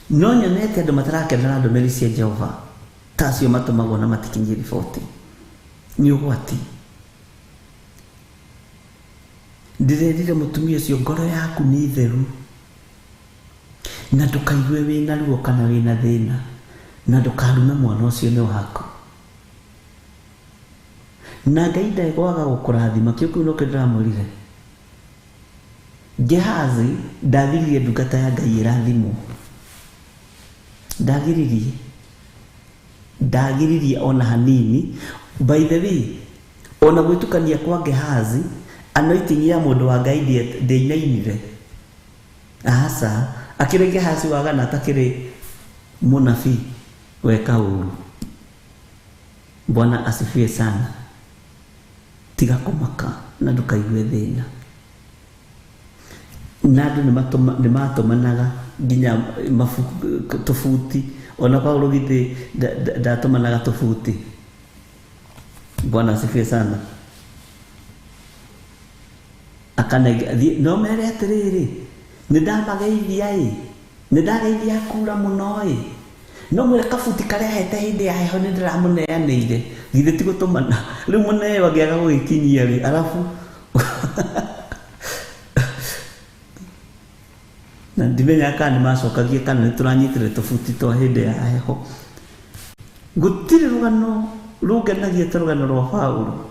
No nyonete andũ matarakenera ndũmĩrĩri cia Jehova ta acio matũmagwo na matikinyie riboti. Nĩ ũgwati. Ndĩrerire mũtumia ũcio, ngoro yaku nĩ theru na ndũkaigue wĩna ruo kana wĩna thĩna, na ndũkarume mwana ũcio nĩ waku. Na Ngai ndegwaga gũkũrathima. Kĩu no kĩndĩramwĩrire. Gehazi ndagiririe ndungata ya Ngai ĩrathimwo, ndagiririe ona hanini. By the way, ona gwĩtukania kwa Gehazi, anointing ya mũndũ wa Ngai ndĩinainire. Aca, akĩrĩ Gehazi wagana atakĩrĩ mũnabii weka ũru. Bwana asifiwe sana. Tiga kũmaka na ndũkaigue thĩna. Na andũ nĩ matũmanaga nginya tũbuti, ona Paulo githĩ ndatũmanaga tũbuti. Bwana asifiwe sana. No mere atĩrĩrĩ, nĩ ndamageithia kura mũno ĩ, no mwĩre kabuti karĩa hete hĩndĩ ya heho nĩ ndĩramũneanĩire, githĩ ti gũtũmana. Rĩu mũneo angĩaga gũgĩkinyia rĩ, arabu na ndimenya kana nĩ macokagia kana nĩ tũranyitire tũbuti twa hĩndĩ ya heho. Gũtirĩ rũgano rũngenagia ta rũgano rwa Paulo.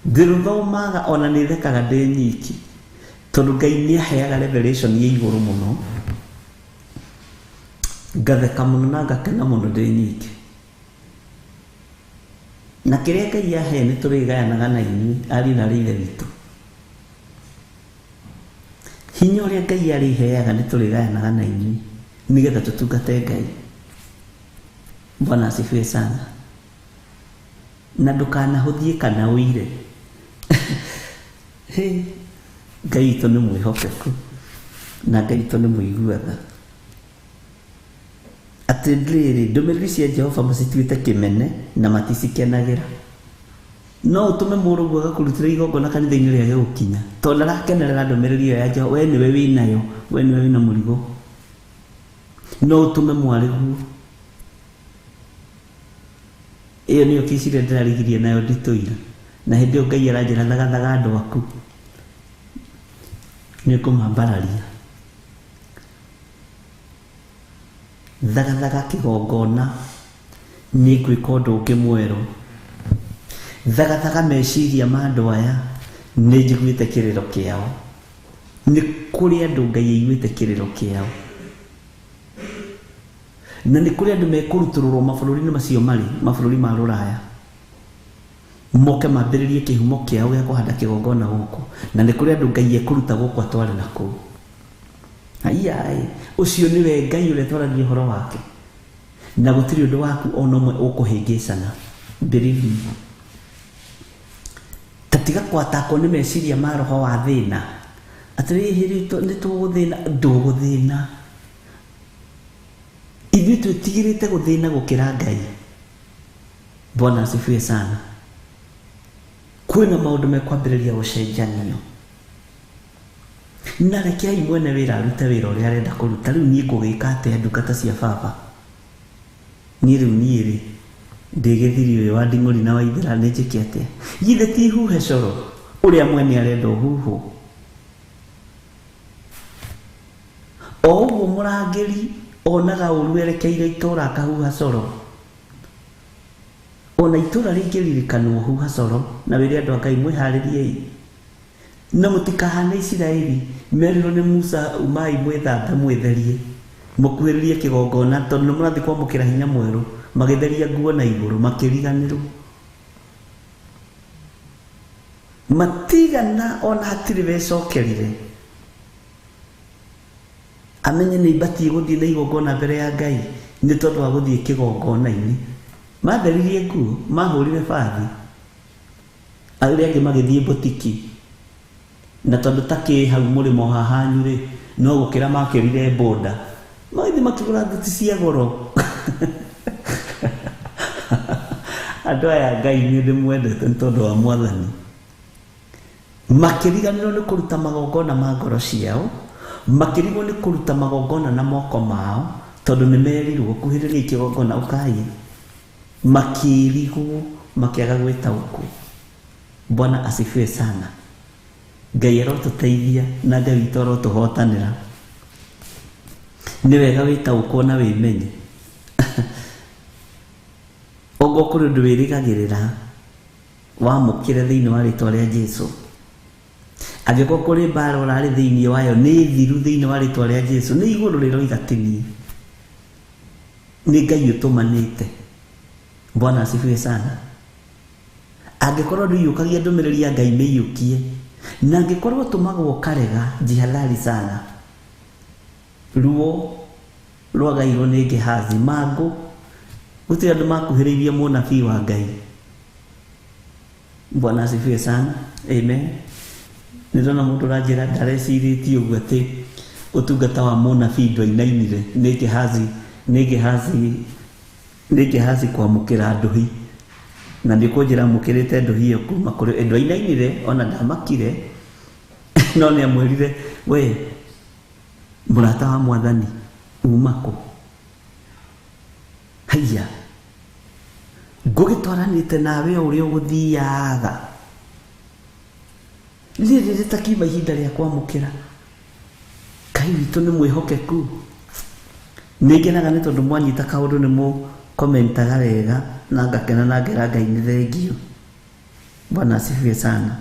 Ndĩrũthomaga ona nĩ thekaga ndĩ nyiki, tondũ Ngai nĩ aheaga revelation ya igũrũ mũno, ngatheka mũno na ngakena mũno ndĩ nyiki. Na kĩrĩa Ngai ahe nĩ tũrĩgayanaga na inyuĩ ariũ na ithe witũ. Hinya ũrĩa Ngai arĩheaga nĩ tũrĩgayanaga na inyuĩ nĩgetha tũtungate Ngai. Bwana asifiwe sana. Na ndũkanahũthie kana ũire. Ngai witũ nĩ mwĩhokeku na Ngai witũ nĩ mũiguaga. Atĩrĩrĩ, ndũmĩrĩri cia Jehova macituĩte kĩmene na maticikenagĩra. No ũtũme mũrũguo agakũrutĩra igongona kanitha-inĩ rĩage gũkinya, tondũ ndarakenerera ndũmĩrĩri ĩyo ya Jehova. We nĩwe wĩnayo, we nĩwe wĩna mũrigo. No ũtũme mwarĩguo. Ĩyo nĩyo kĩci ĩrĩa ndĩrarigirie nayo nditũira, na hĩndĩ ĩyo Ngai aranjĩra thagathaga andũ aku, nĩ ngũmambararia. Thagathaga kĩgongona nĩ ngwĩka ũndũ ũngĩ mwerũ. Thagathaga meciria ma andũ aya, nĩ njiguĩte kĩrĩro kĩao. Nĩ kũrĩ andũ Ngai aiguĩte kĩrĩro kĩao, na nĩ kũrĩ andũ mekũrutũrũrwo mabũrũri-inĩ macio marĩ mabũrũri ma rũraya, moke mambĩrĩrie kĩhumo kĩao gĩa kũhanda kĩgongona gũkũ, na nĩ kũrĩ andũ Ngai ekũruta gũkũ atware nakũu. Aiya, ũcio nĩwe Ngai ũrĩa twaragia ũhoro wake, na gũtirĩ ũndũ waku ona ũmwe ũkũhĩngĩcana. Believe me. Tatiga kwatakwo nĩ meciria ma roho wa thĩna, atĩrĩrĩ nĩ tũgũthĩna. Ndũgũthĩna. Ithuĩ twĩtigĩrĩte gũthĩna gũkĩra Ngai. Bwana asifiwe sana. Kwĩna maũndũ mekwambĩrĩria gũcenjanio, na rekei mwene wĩra arute wĩra ũrĩa arenda kũruta. Rĩu niĩ ngũgĩka atĩa ndungata cia baba? Niĩ rĩu niĩ ndĩgĩthiri ũyũ wa Nding'ũri na Waithĩra nĩ njĩke atĩa? Githĩ ti huhe coro ũrĩa mwene arenda ũhuhwo? O ũguo mũrangĩri onaga ũru erekeire itũũra akahuha coro, ona itũũra rĩngĩririkanwo huha coro, na wĩrĩ andũ a Ngai mwĩharĩriei, na mũtikahane Isiraeli merirwo nĩ Musa, umai mwĩthambe mwĩtherie mũkuhĩrĩrie kĩgongona, tondũ nĩ mũrathiĩ kwamũkĩra hinya mwerũ, magĩtheria nguo na igũrũ makĩriganĩrwo. Matigana ona hatirĩ wecokerire amenye nĩ ibatiĩ gũthiĩ na igongona mbere ya Ngai nĩ tondũ wa gũthiĩ kĩgongona-inĩ. Matheririe nguo, mahũrire bathi, arĩa angĩ magĩthiĩ botiki, na tondũ takĩ hau mũrĩmo hahanyũ-rĩ, no gũkĩra makĩrire boda, magĩthiĩ makĩgũra thuti cia goro. Andũ aya Ngai nĩ ndĩmwendete nĩ tondũ wa Mwathani. Makĩriganĩrwo nĩ kũruta magongona ma ngoro ciao, makĩrigwo nĩ kũruta magongona na moko mao, tondũ nĩ merirwo kuhĩrĩria kĩgongona ũkai. Makĩrigwo makĩaga gwĩtaũkwo. Bwana asifiwe sana. Ngai arotũteithia na Ngai witũ arotũhotanĩra. Nĩ wega wĩtaũkwo na wĩmenye. Ogo kũrĩ ũndũ wĩrĩgagĩrĩra wamũkĩre thĩinĩ wa rĩtwa rĩa Jesũ. Angĩkorwo kũrĩ mbara ũrarĩ thĩinĩ wayo nĩ thiru thĩinĩ wa rĩtwa rĩa Jesũ, nĩ igũrũ rĩroiga tini. Nĩ Ngai ũtũmanĩte. Bwana asifiwe sana. Angĩkorwo ndũiyũkagia ndũmĩrĩri ya Ngai mĩiyũkie, na angĩkorwo tũmagwo karega, jihadhari sana. Ruo rwagairwo nĩ Gehazi, mangũ gũtirĩ andũ makuhĩrĩirie mũnabii wa Ngai. Bwana asifiwe sana. Amen. Nĩndona mũndũ ũranjĩra ndarecirĩtie ũguo atĩ ũtungata wa mũnabii ndwainainire, nĩ Gehazi kwamũkĩra ndũhi, na nĩ kũnjĩra amũkĩrĩte ndũhi ĩyo kuma kũrĩ ndwainainire, ona ndamakire. No nĩ amwĩrire, we mũrata wa Mwathani uma kũ? Haiya, ngũgĩtwaranĩte nawe ũrĩa ũgũthiaga. Rĩrĩ rĩtakiuma ihinda rĩa kwamũkĩra. Ngai witũ nĩ mwĩhokeku. Nĩngenaga nĩ tondũ mwanyita kaũndũ nĩ mũkomentaga wega, na ngakena na ngera Ngai nĩ thengio. Bwana asifiwe sana.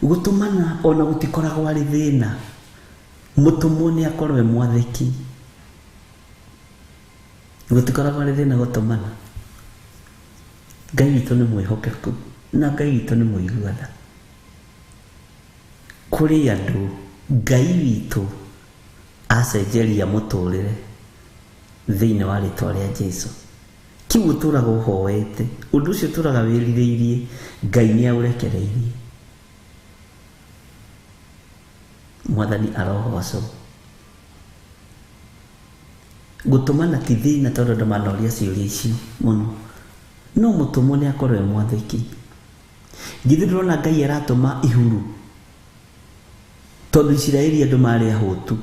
Gũtũmana ona gũtikoragwo arĩ thĩna. Mũtũmwo nĩ akorwo e mwathĩki. Gũtikoragwo arĩ thĩna gũtũmana. Ngai witũ nĩ mwĩhokeku, na Ngai witũ nĩ mũiguana. Kũrĩ andũ Ngai witũ acenjeria mũtũrĩre thĩinĩ wa rĩtwa rĩa Jesũ. Kĩu ũtũraga ũhoete, ũndũ ũcio ũtũraga wĩrirĩirie, Ngai nĩ aũrekereirie. Mwathani arogocwo. Gũtũmana ti thĩna tondũ andũ manoria ciũria icio mũno, no mũtũmwo nĩ akorwo e mwathĩki. Githĩ ndĩrona Ngai aratũma ihuru, tondũ Isiraeli andũ marĩ ahũtu,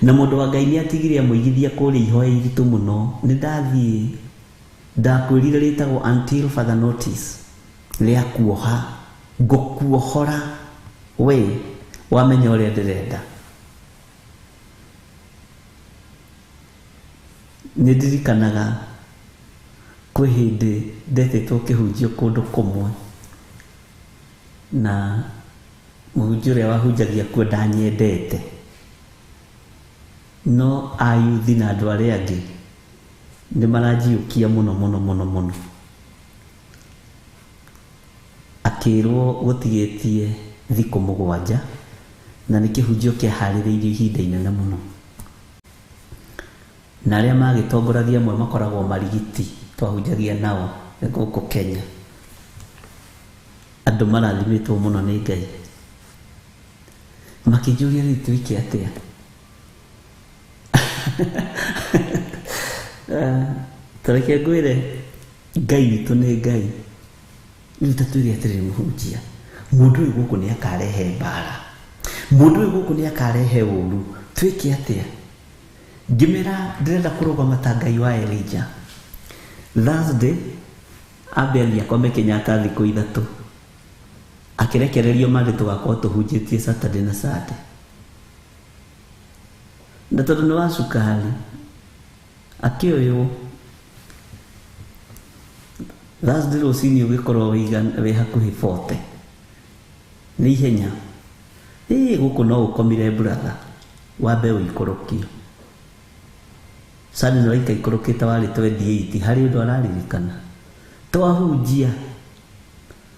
na mũndũ wa Ngai nĩ atigire amũigithia kũrĩa ihoya iritũ mũno. Nĩ ndathiĩ ndakwĩrire rĩtagwo until further notice, rĩa kuoha, ngũkuohora we wamenya ũrĩa ndĩrenda. Nĩ ndirikanaga kwĩ hĩndĩ ndetĩtwo kĩhunjio kũndũ kũmwe, na mũhunjia ũrĩa wahunjagia kuo ndanyendete, no ayuthi na andũ arĩa angĩ nĩ maranjiũkia mũno. Akĩrwo gũtigĩtie thikũ 7 na nĩ kĩhunjio kĩaharĩrĩirio ihinda inene mũno, na arĩa magĩtongoragia amwe makoragwo marigiti twahunjagia nao gũkũ Kenya. Andũ marathimĩtwo mũno nĩ Ngai, makĩnjũria rĩu twĩke atĩa. Tareke ngwĩre Ngai witũ nĩ Ngai. Rĩu tatwĩre atĩrĩ mũhunjia, mũndũ ũyũ gũkũ nĩ akarehe mbara, mũndũ ũyũ gũkũ nĩ akarehe ũru, twĩke atĩa? Ngĩmera ndĩrenda kũrũgama ta Ngai wa Elijah. Thursday ambĩaria Kwame Kenyatta thikũ 3, akĩrekererio marĩ tũgakorwo tũhunjĩtie Saturday na Sunday. Na tondũ nĩ wa cukari akĩoywo Thursday rũcinĩ ũgĩkorwo wĩ hakuhĩ 40 nĩ ihenya. Gũkũ no ũkomire brother, wambe ũikũrũkio. Sunday no ikaikũrũkĩte warĩ 28 harĩ ũndũ araririkana. Twahunjia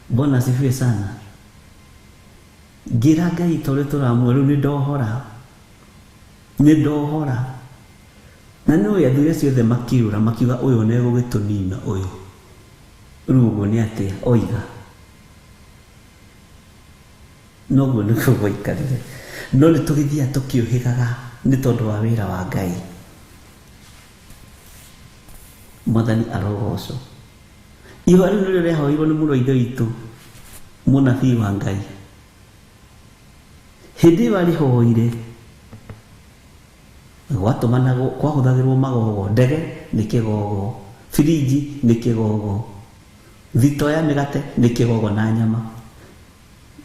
bona asifiwe sana. Ngira Ngai tũrĩ tũramwe rĩu nĩ ndohora. Na nĩ ũyũ athuri acio othe makiura makiuga ũyũ nĩ egũgĩtũnina ũyũ. Rĩu ũguo nĩ atĩa oiga. Noguo nĩguo gwaikarire. No nĩ tũgĩthiaga tũkĩũhĩgaga nĩ tondũ wa wĩra wa Ngai. Mwathani arogocwo. Ihoya rĩu nĩrĩo rĩahoirwo nĩ mũrũ wa ithe witũ mũnabii wa Ngai. Hĩndĩ ĩyo arĩhoire gwatũmanagwo, kwahũthagĩrwo magogo, ndege nĩ kĩgogo, firiji nĩ kĩgogo, thito ya mĩgate nĩ kĩgogo na nyama.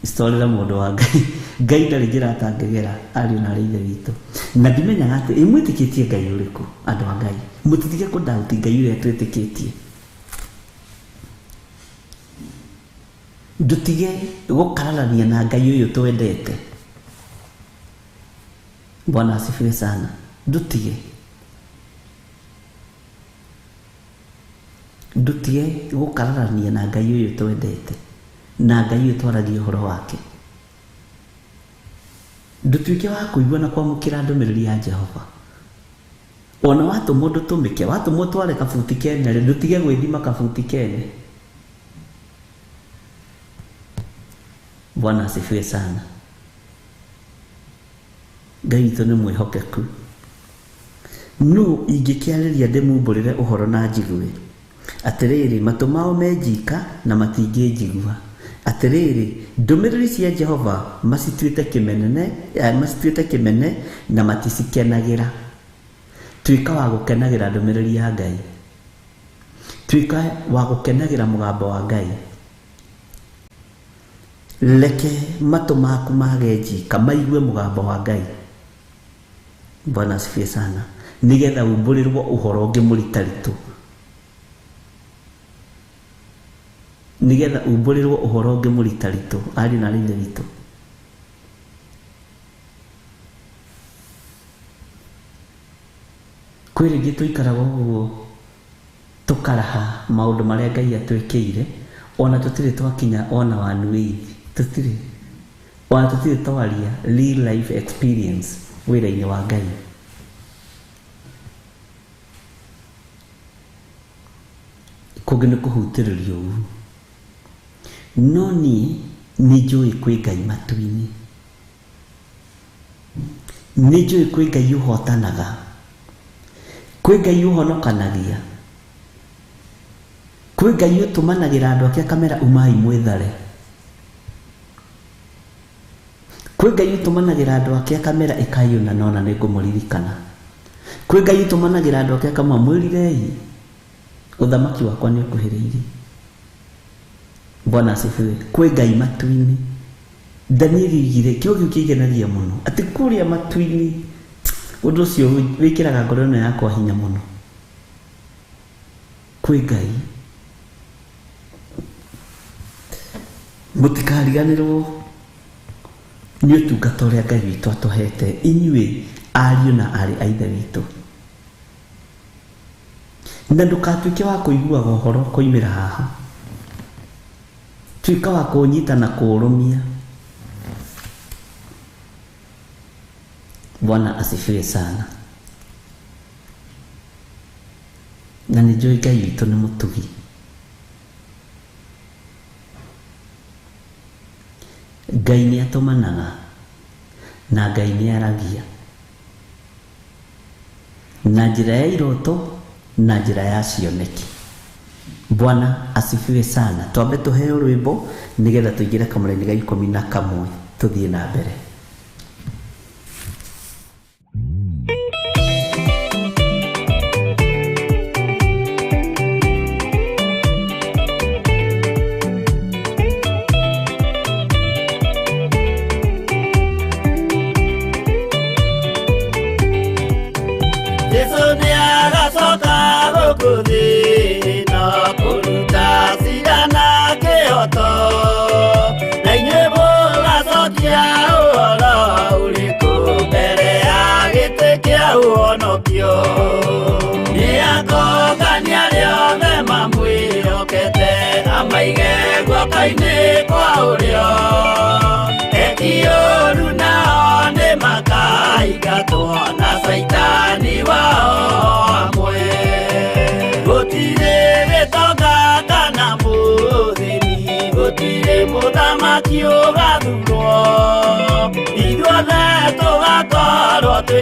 Citorĩra mũndũ wa Ngai. Ngai ndarĩ njĩra atangĩgera ariũ na arĩ ithe witũ. Na ndimenyaga atĩ mwĩtĩkĩtie Ngai ũrĩkũ, andũ a Ngai. Mũtitige kũndauti Ngai ũrĩa twĩtĩkĩtie. Ndutige gũkararania na Ngai ũyũ twendete. Bwana asifiwe sana. Ndutige gũkararania na Ngai ũyũ twendete, na Ngai ũyũ twaragia ũhoro wake. Ndutuĩke wa kũigua na kwamũkĩra ndũmĩrĩri ya Jehova. Ona watũmwo ndũtũmĩke, watũmwo tware kabuti kene, ndutige gwĩthima kabuti kene. Bwana asifiwe sana. Ngai witũ nĩ mwĩhokeku. No ingĩkĩarĩria ndĩmumbũrĩre ũhoro na njigue atĩrĩrĩ, matũ mao menjika na matingĩnjigua. Atĩrĩrĩ, ndũmĩrĩri cia Jehova macituĩte kĩmene na maticikenagĩra. Tuĩka wa gũkenagĩra ndũmĩrĩri ya Ngai. Tuĩka wa gũkenagĩra mũgambo wa Ngai. Leke matũ maku magenjika maigue mũgambo wa Ngai. Bwana asifiwe sana. Nigetha umbũrĩrwo ũhoro ũngĩ mũritaritũ. Nigetha umbũrĩrwo ũhoro ũngĩ mũritaritũ, ariũ na arĩ ithe witũ. Kwĩ rĩngĩ tũikaraga ũguo tũkaraha maũndũ marĩa Ngai atwĩkĩire, ona tũtirĩ twakinya ona wanuithi. Tũtirĩ twaria real life experience wĩra-inĩ wa Ngai. Kũngĩ nĩ kũhutĩrĩrio ũguo. No niĩ nĩ njũĩ kwĩ Ngai matu-inĩ. Nĩ njũĩ kwĩ Ngai ũhotanaga. Kwĩ Ngai ũhonokanagia. Kwĩ Ngai ũtũmanagĩra andũ ake kamera umai mwĩthare. Kwĩ Ngai ũtũmanagĩra andũ ake kamera ĩkayuna nona nĩ ngũmũririkana. Kwĩ Ngai ũtũmanagĩra andũ ake kama mwĩrirei ũthamaki wakwa nĩ ũkuhĩrĩirie. Bwana asifiwe. Kwĩ Ngai matu-inĩ. Daniel igire kĩo kĩgenagia mũno atĩ kũrĩa matu-inĩ ũndũ ũcio wĩkĩraga ngoro ĩno yakwa hinya mũno kwĩ Ngai. Mũtikariganĩrwo nĩ ũtungata ũrĩa Ngai witũ atũhete inyuĩ ariũ na arĩ a Ithe witũ, na ndũkatuĩke wa kũiguaga ũhoro koimĩra haha, tuĩka wa kũnyita na kũũrũmia. Bwana asifiwe sana. Na nĩnjũĩ Ngai witũ nĩ mũtugi. Ngai nĩ atũmanaga na Ngai nĩ aragia na njĩra ya iroto na njĩra ya cioneki. Bwana asifiwe sana. Twambe tũheo rwĩmbo nĩgetha tũingĩre kamũra-inĩ ga 11 tũthiĩ na mbere. Kaine kwa ulio Etioru nao ni makaigatwo na Saitani wao amwe. Gutire gĩtonga kana mũthĩni, gutire mũthamaki ũgathurwo, ithuothe tũgakorwo twĩ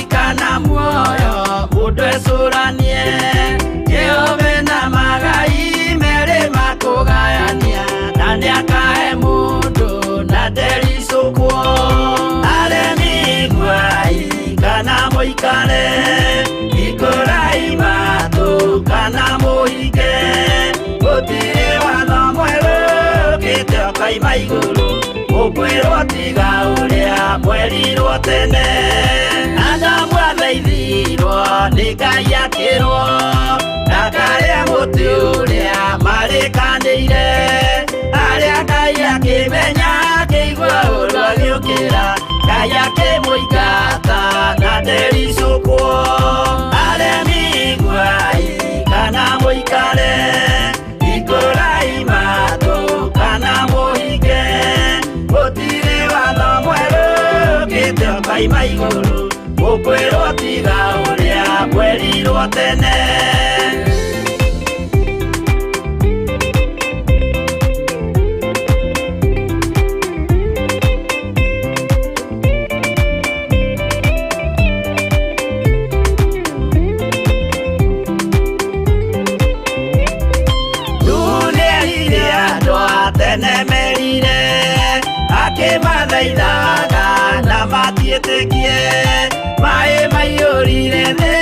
kana muoyo mundu ecuranie Jehova na magai mere makugayania na nĩakahe mundu na ndericũkwo aremi gwai kana mũikare ikũrai matũ kana mũhinge gũtirĩ watho mwerũ ũkĩte ũkaima igũrũ ũkwĩrwo tiga ũrĩa mwerirwo tene. Adamu athaithirwo nĩ Ngai akĩrwo ndakarĩa mũtĩ ũrĩa marĩkanĩire, arĩa Ngai akĩmenya akĩigua ũru agĩũkĩra, Ngai akĩmũingata na ndericũkwo aremi gwai kana mũikare ikũrai matũ kana mũhinge gũtirĩ watho mwerũ ũkĩte ũkaima igũrũ ũkwĩrwo tiga ũrĩa mwerirwo tene. Nĩerire andũ a tene merire akĩmathaithaga na matiĩtĩkie, maĩ maiyũrire thĩ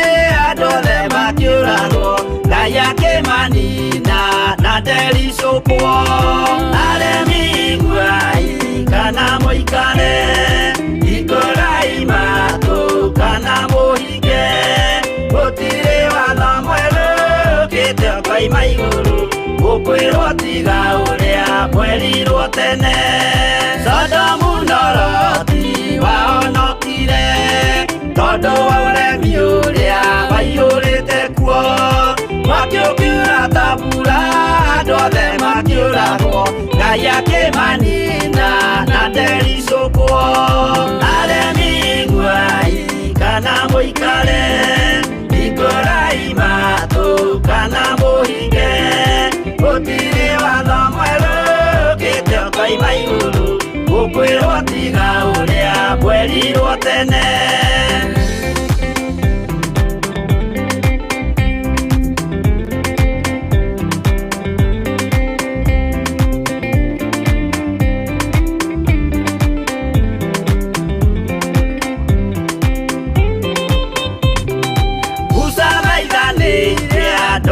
andũ othe makĩũragwo, Ngai akĩmanina na ndericũkwo aremi gwai kana mũikare ikũrai matũ kana mũhinge gũtirĩ watho mwerũ ũkĩte ũkaima igũrũ ũkwĩrwo tiga ũrĩa mwerirwo tene. Sodomu na Loti wahonokire tondũ wa ũremi ũrĩa waiyũrĩte kuo, makĩũkĩra ta mbura andũ othe makĩũragwo, Ngai akĩmanina na ndericũkwo aremi gwai kana mũikare ikũrai matũ kana mũhinge gũtirĩ watho mwerũ ũkĩte ũkaima igũrũ ũkwĩrwo tiga ũrĩa mwerirwo tene.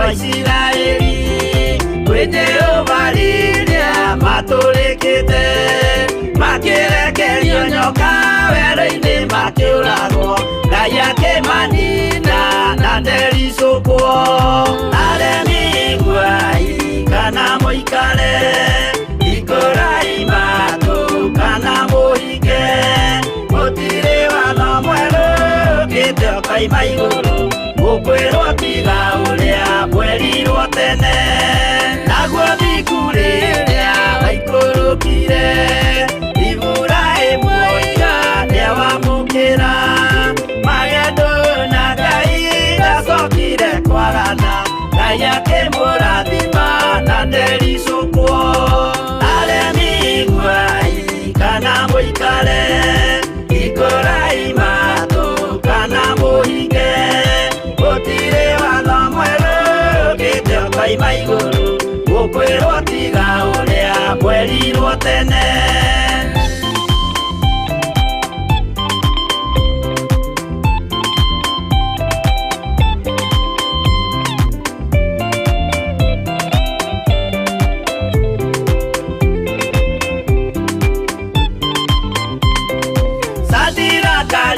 wa Isiraeli kwĩ Jehova rĩrĩa matũrĩkĩte makĩrekerio nyoka werũ-inĩ makĩũragwo Ngai akĩmanina na ndericũkwo aremi guai kana mũikare ikũrai matũ kana mũhinge gũtirĩ watho mwerũ ũkĩte ũkaima igũrũ gũkwĩrwo tiga ũrĩa mwerirwo tene naguo thiku rĩrĩa waikũrũkire Iburahĩmu nĩawamũkĩra magendo na Ngai ndacokire kwarana Ngai akĩmũrathima na ndericũkwo aremi guai kana mũikare ikũrai matũ kana mũhinge gũtirĩ watho mwerũ ũkĩte ũkaima igũrũ gũkwĩrwo tiga ũrĩa mwerirwo tene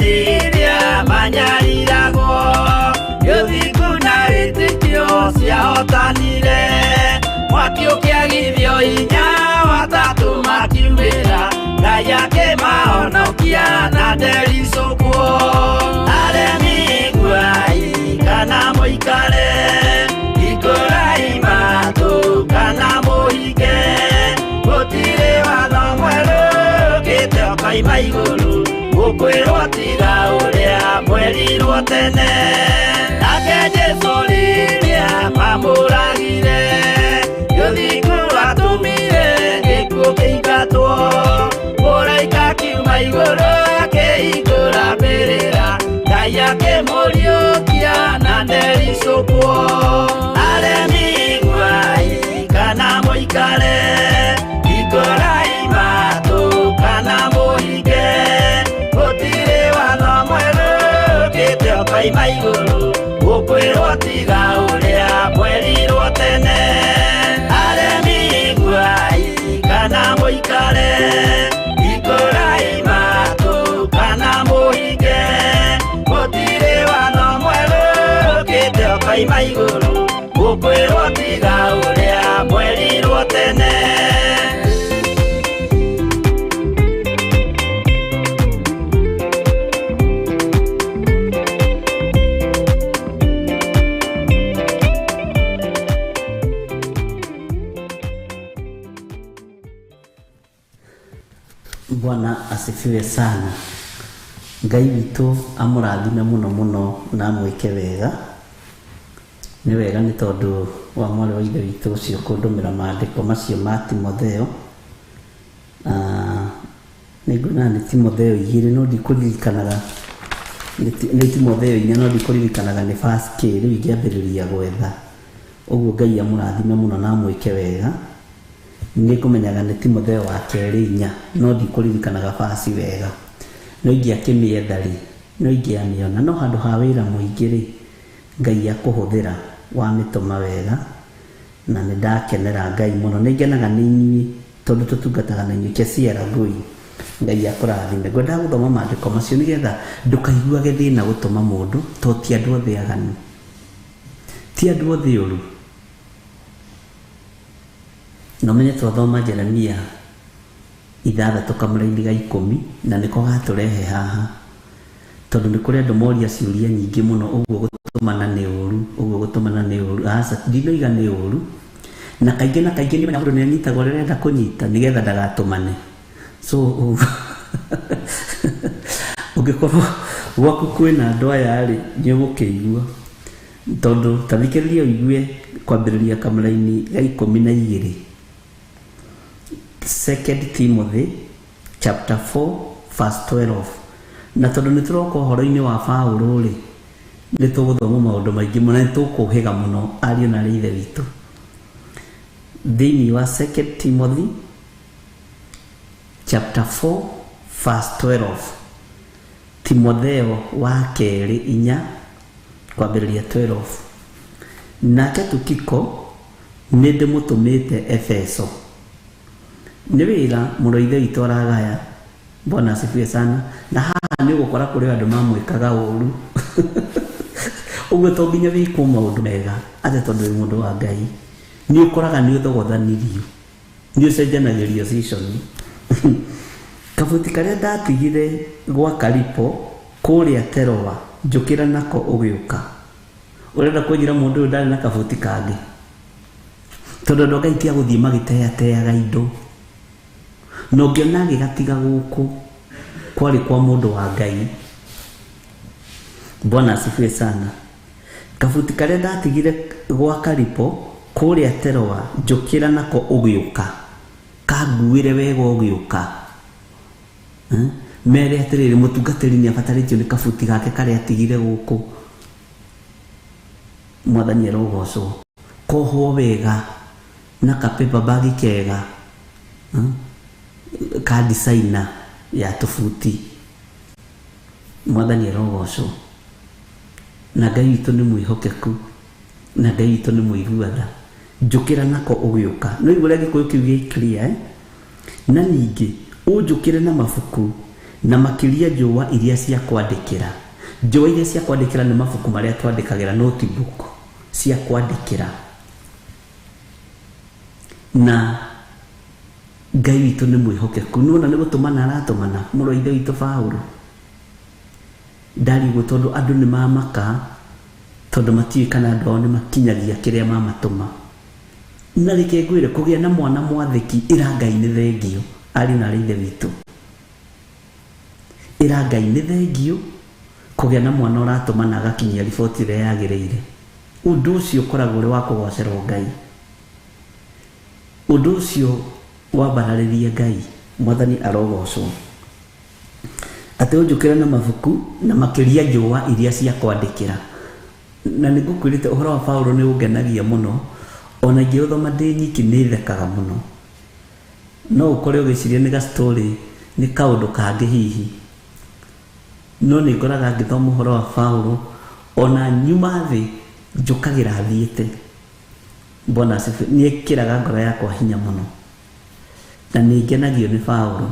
rĩrĩa manyariragwo gĩthiku na wĩtĩkio ciahotanire mwaki ũkĩagithio hinya watatũ makiumĩra Ngai akĩmahonokia na ndericũkwo aremi guai kana mũikare ikũrai matũ kana mũhinge gũtirĩ watho mwerũ ũkĩte ũkaima igũrũ gũkwĩrwo tiga ũrĩa mwerirwo tene nake Jesũ rĩrĩa mamũragire gĩthiku atũmire gĩkuũ kĩingatwo mũraika kiuma igũrũ akĩhingũra mbĩrĩra Ngai akĩmũriũkia na ndericũkwo aremi guai kana mũikare ikũrai matũ kana mũhinge gũtirĩ watho mwerũ ũkĩte ũkaima igũrũ gũkwĩrwo tiga ũrĩa mwerirwo tene aremi guai kana mũikare ikũrai matũ kana mũhinge gũtirĩ watho mwerũ ũkĩte ũkaima igũrũ gũkwĩrwo tiga ũrĩa mwerirwo tene Bwana asifiwe sana. Ngai witũ amũrathime mũno mũno na amwĩke wega. Nĩ wega nĩ tondũ wa mwarĩ wa ithe witũ ũcio kũndũmĩra maandĩko macio ma Timotheo. Nĩngwĩra nĩ Timotheo 2 no ndikũririkanaga nĩ Timotheo 4 no ndikũririkanaga nĩ verse K rĩu ingĩambĩrĩria gwetha. Ũguo Ngai amũrathime mũno na amwĩke wega. Nĩngũmenyaga nĩ Timotheo wa 2:4 no ndikũririkanaga verse wega. No ingĩakĩmĩetha rĩ no ingĩamĩona no handũ ha wĩra mũingĩ rĩ Ngai akũhũthĩra wamĩtũma wega na nĩ ndakenera Ngai mũno. Nĩngenaga nĩ inyuĩ tondũ tũtungataga na inyuĩ Kesiara Ngui. Ngai akũrathime. Ngwenda gũthoma maandĩko macio nĩgetha ndũkaiguage thĩna gũtũma mũndũ to ti andũ othe aganu ti andũ othe ũru. No menye twathoma Jeremia 6:10 na nĩko gatũrehe haha tondũ nĩ kũrĩ andũ moria ciũria nyingĩ mũno ũguo gũtũmana nĩ ũru aca ndinoiga nĩ ũru na kaingĩ nĩ menya mũndũ nĩ anyitagwo rĩrĩa enda kũnyita nĩgetha ndagatũmane so ũngĩkorwo gwaku kwĩna andũ aya rĩ nĩ ũgũkĩigua tondũ tathikĩrĩria ũigue kwambĩrĩria kamũra-inĩ ga 12 2 Timothy chapter 4 verse 12 na tondũ nĩ tũroka ũhoro-inĩ wa Paũlũ rĩ nĩ tũgũthoma maũndũ maingĩ mũno nĩ tũkũhĩga mũno ariũ na ithe witũ thĩinĩ wa 2 Timothy chapter 4 verse 12 Timotheo wa 2:4 kwambĩrĩria 12 nake Tukiko nĩ ndĩmũtũmĩte Efeso. Nĩ wĩra mũrũithe witũ aragaya. Bwana asifiwe sana. Na haha nĩ gũkora kũrĩ andũ mamwĩkaga ũru. Ũguo to nginya wĩkwo maũndũ mega atĩ tondũ wĩ mũndũ wa Ngai. Nĩ ũkoraga nĩ ũthogothanĩrio. Nĩ ũcenjanagĩrio season. Kabuti karĩa ndatigire gwa Karipo kũrĩa Teroa njũkĩra nako ũgĩũka. Ũrenda kũnjĩra mũndũ ũyũ ndarĩ na kabuti kangĩ. Tondũ andũ Ngai tia gũthiĩ magĩteateaga indo. No ngĩona gĩgatiga gũkũ kwarĩ kwa mũndũ wa Ngai. Bwana asifiwe sana. Kabuti karĩa ndatigire gwa Karipo kũrĩa Teroa njũkĩra nako ũgĩũka. Kanguĩre wega ũgĩũka. Mere atĩrĩrĩ mũtungatĩri nĩ abatarĩtio nĩ kabuti gake karĩa atigire gũkũ. Mwathani arogocwo. Kohwo wega na kapepa bagi kega. Ka designer ya tufuti. Mwathani arogocwo. Na Ngai witũ nĩ mwĩhokeku. Na Ngai witũ nĩ mũiguaga. Njũkĩra nako ũgĩũka. No igũrĩa gĩkũyũ kĩu gĩ clear Na ningĩ ũnjũkĩre na mabuku na makĩria njũa iria cia kwandĩkĩra. Njũa iria cia kwandĩkĩra nĩ mabuku marĩa twandĩkagĩra notebook cia kwandĩkĩra. Na Ngai witũ nĩ mwĩhokeku. Nũna nĩ gũtũmana aratũmana mũrũithe witũ Paulo. Ndarigwo tondũ andũ nĩ mamaka tondũ matiũĩ kana andũ ao nĩ makinyagia kĩrĩa mamatũma. Na reke ngwĩre kũgĩa na mwana mwathĩki ĩra Ngai nĩ thengio. Ari na ithe witũ. Ĩra Ngai nĩ thengio kũgĩa na mwana ũratũmana agakinyia riboti ĩrĩa yagĩrĩire. Ũndũ ũcio ũkoragwo ũrĩ wa kũgocerwo Ngai. Ũndũ ũcio wambararĩrie Ngai. Mwathani arogocwo. Atĩ ũnjũkĩre na mabuku na makĩria njũa iria cia kwandĩkĩra. Na nĩ ngũkwĩrĩte ũhoro wa Paulo nĩ ũngenagia mũno. Ona ingĩũthoma ndĩ nyiki nĩ thekaga mũno. No ũkore ũgĩciria nĩ ga story nĩ kaũndũ kangĩ hihi. No nĩ ngoraga ngĩthoma ũhoro wa Paulo ona nyuma thĩ njũkagĩra thiĩte. Bwana asifiwe. Nĩ ĩkĩraga ngoro yakwa hinya mũno. Na nĩ ngenagio nĩ Paulo.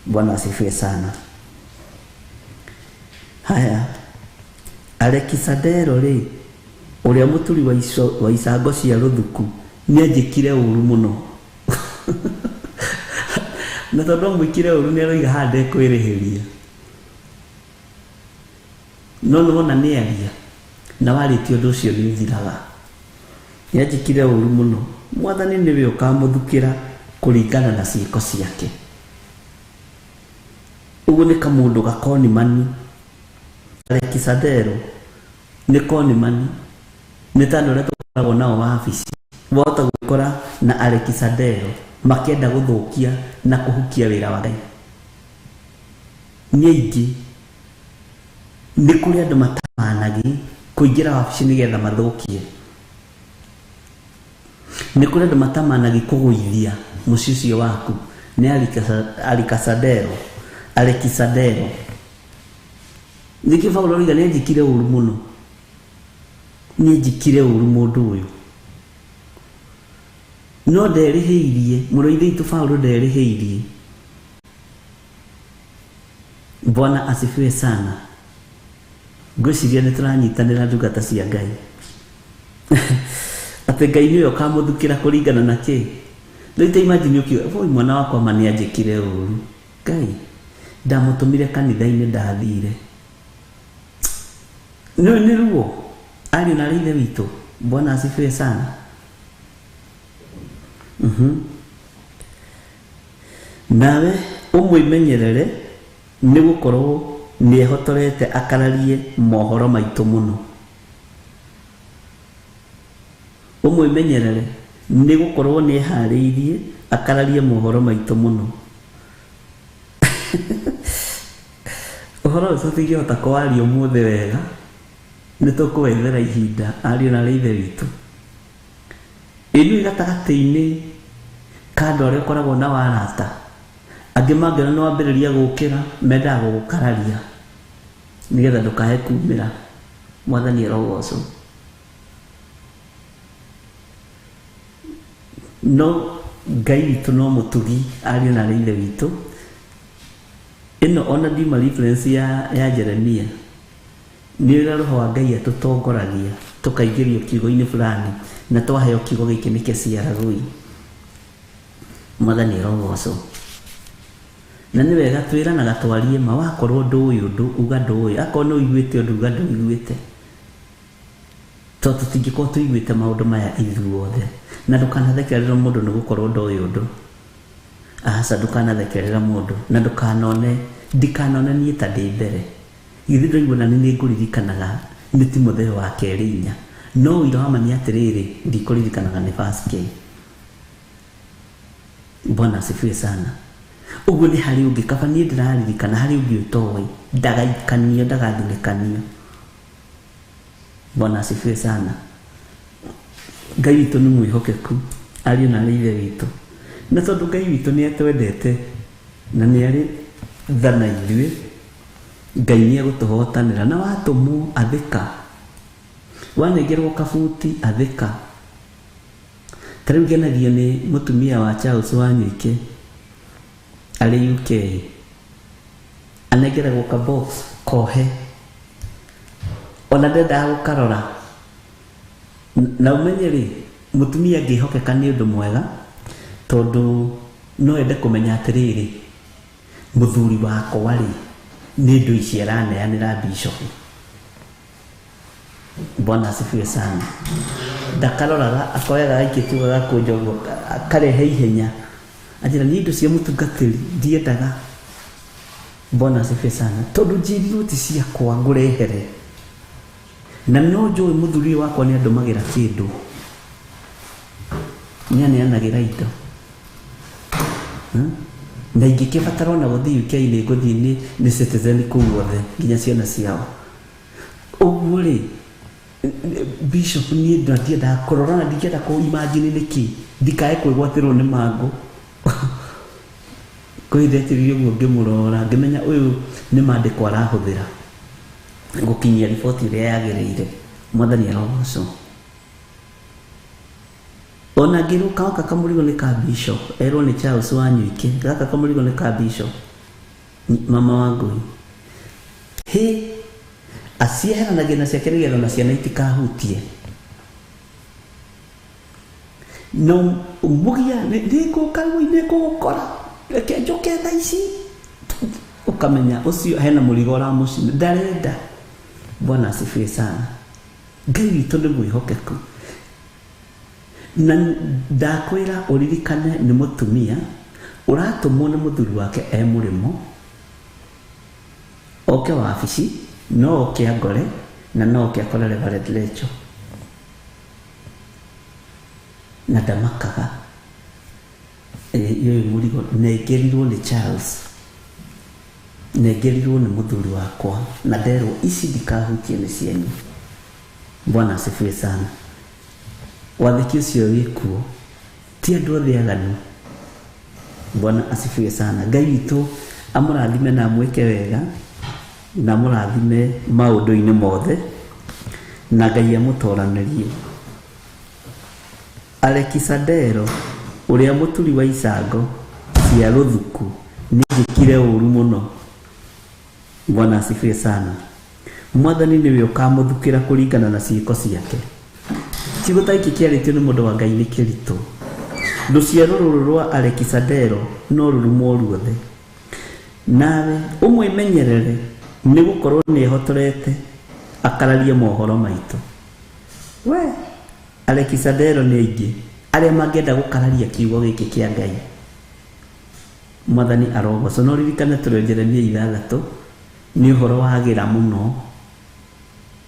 Bwana asifiwe sana. Haya. Alexandero rĩ ũrĩa mũturi wa icango cia rũthuku nĩ anjĩkire ũru mũno. Na tondũ mwĩkire ũru nĩ aroiga hande kwĩrĩhĩria. No nĩwona nĩ aria na warĩtie ũndũ ũcio nĩ ũthiraga. Nĩ anjĩkire ũru mũno. Mwathani nĩwe ũkamũthukĩra kũringana na ciĩko ciake. Ũguo nĩ kamũndũ gakonimani. Alexandero nĩ konimani. Nĩ ta andũ arĩa tũkoragwo nao wabici. Wahota gũkora na Alexandero makĩenda gũthũkia na kũhukia wĩra wa Ngai. Nĩ aingĩ. Nĩ kũrĩ andũ matamanagi kũingĩra wabici nĩgetha mathũkie. Nĩ kũrĩ andũ matamanagi kũgũithia mũciĩ ũcio waku. Nĩ Alexandero. Alexandero. Nĩkĩ Paulo oiga nĩ anjĩkire ũru mũno. Nĩ anjĩkire ũru mũndũ ũyũ. No nderĩhĩirie. Mũrũithe witũ Paulo nderĩhĩirie. Bwana asifiwe sana. Ngwĩciria nĩ tũranyitanĩra ndungata cia Ngai. Atĩ Ngai nĩwe ũkamũthukĩra kũringana na kĩ. Rĩu ta imagine ũkiuga voi mwana wakwa ma nĩ anjĩkire ũru. Ngai ndamũtũmire kanitha-inĩ ndathire. Nĩ ruo. Ari na ithe witũ. Bwana asifiwe sana. Nawe ũmwĩmenyerere nĩ gũkorwo nĩ ehotorete akararie mohoro maitũ mũno. Ũmwĩmenyerere nĩ gũkorwo nĩ eharĩirie akararie mohoro maitũ mũno. Ũhoro ũcio tũtingĩhota kũwaria ũmũthĩ wega. Nĩ tũkũwethera ihinda ariũ na ithe witũ. Ĩnyu gatagatĩ-inĩ ka andũ arĩa ũkoragwo na warata. Angĩ mangĩona nĩ wambĩrĩria gũkĩra mendaga gũgũkararia nĩgetha ndũkahe kumĩra. Mwathani arogocwo. no Ngai witũ no mũtugi ariũ na ithe witũ. Ĩno ona ndiuma reference ya Jeremia nĩ wĩra roho wa Ngai atũtongoragia tũkaingĩrio kiugo-inĩ fulani na twaheo kiugo gĩkĩ nĩ kĩciaragũi. Mwathani arogocwo. Na nĩ wega twĩranaga twarie ma wakorwo ndũĩ ũndũ uga ndũĩ, akorwo nĩ ũiguĩte ũndũ uga ndũiguĩte, tondũ tũtingĩkorwo tũiguĩte maũndũ maya ithuothe. Na ndũkanathekerera mũndũ nĩ gũkorwo ndoĩ ũndũ. Aca ndũkanathekerera mũndũ na ndikanone niĩ ta ndĩ mbere. Githĩ ndĩraigua nĩ ngũririkanaga nĩ Timotheo wa kerĩ 4. No ũira wa ma nĩ atĩrĩrĩ, ndikũririkanaga nĩ verse K. Bwana asifiwe sana. Ũguo nĩ harĩ ũngĩ kaba niĩ ndĩraririkana harĩ ũngĩ ũtoĩ, ndagaikanio ndagathinekanio. Bwana asifiwe sana. Ngai witũ nĩ mwĩhokeku, ariũ na ithe witũ. Na tondũ Ngai witũ nĩ atwendete na nĩ arĩ tha na ithuĩ, Ngai nĩ egũtũhotanĩra. Na watũmwo athĩka, wanengerwo kabuti athĩka. Ta rĩu ngenagio nĩ mũtumia wa Charles Wanyuike arĩ UK, anengeragwo ka box kohe, ona ndendaga gũkarora. Na umenye rĩ, mũtumia angĩhokeka nĩ ũndũ mwega, tondũ no ende kũmenya atĩrĩrĩ, mũthuri wakwa rĩ nĩ indo ici araneanĩra bishop. Bwana asifiwe sana. Ndakaroraga akoyaga aikĩtie gakũnja ũguo akarehe ihenya, anjĩra nĩ indo cia mũtungatĩri ndiendaga. Bwana asifiwe sana. Tondũ njĩrirwo ti ciakwa ngũrehere, na no njũĩ mũthuri wakwa nĩ andũmagĩra kĩndũ, nĩ aneanagĩra indo. Na ingĩkĩbatara ona gũthiĩ UK nĩ ngũthiĩ nĩ Citizen kũu othe nginya ciana ciao. Ũguo rĩ, bishop niĩ ndiendaga kũrora na ndingĩenda kũ-imagine nĩkĩ ndikae kwĩgwatĩrwo nĩ mangũ. Kwĩndetĩrire ũguo ngĩmũrora ngĩmenya ũyũ nĩ maandĩko arahũthĩra gũkinyia riboti ĩrĩa yagĩrĩire. Mwathani arogocwo. Ona ngĩrũka gaka kamũrigo nĩ ka bishop, erwo nĩ Charles Wanyuike, gaka kamũrigo nĩ ka bishop mama wa Ngui. Acieheranagia na ciake nĩgetha na ciana itikahutie. No mugia nĩ ngũkora reke njoke thaa ici, ũkamenya ũcio hena mũrigo ũramũcina ndarenda. Bwana asifiwe sana. Ngai witũ nĩ mwĩhokeku. Na ndakwĩra ũririkane nĩ mũtumia ũratũmwo nĩ mũthuri wake mũrĩmo, oke wabici, no oke agore na no oke akore Reverend Rachel. Na ndamakaga yoyo mũrigo nengerirwo nĩ Charles, nengerirwo nĩ mũthuri wakwa, na nderwo ici ndikahutie nĩ cienyu. Bwana asifiwe sana. Wathiki ũcio wĩkuo ti andũ othe aganu. Bwana asifiwe sana. Ngai witũ amũrathime na amwĩke wega na amũrathime maũndũ-inĩ mothe, na Ngai amũtoranĩrie. Alekisadero ũrĩa mũturi wa icango cia rũthuku nĩnjĩkire ũru mũno. Bwana asifiwe sana. Mwathani nĩwe ũkamũthukĩra kũringana na ciĩko ciake. Kiugo ta gĩkĩ kĩarĩtio nĩ mũndũ wa Ngai nĩ kĩritũ. Rũciaro rũrũ rwa Alekisadero no rũrumwo ruothe. Nawe ũmwĩmenyerere nĩ gũkorwo nĩ ehotorete akararie mohoro maitũ. We Alekisadero nĩ aingĩ arĩa mangĩenda gũkararia kiugo gĩkĩ kĩa Ngai. Mwathani arogocwo. No ririkane tũrĩ Jeremia 6 nĩ ũhoro wagĩra mũno,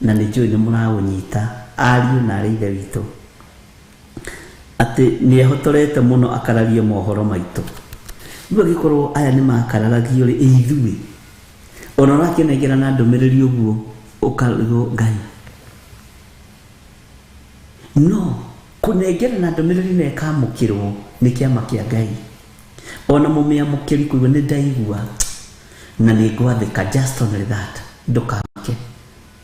na nĩ njũĩ nĩ mũraũnyita ariũ na arĩ ithe witũ, atĩ nĩ ehotorete mũno akararie mohoro maitũ. Rĩu angĩkorwo aya nĩ makararagio rĩ, ithuĩ ona ũrakĩnengera na ndũmĩrĩri ũguo ũkarigwo Ngai. No kũnengera na ndũmĩrĩri na ĩkamũkĩrwo nĩ kĩama kĩa Ngai. Ona mũmĩamũkĩri kuigua nĩ ndaigua na nĩ ngwathĩka, just only that, ndũkamake.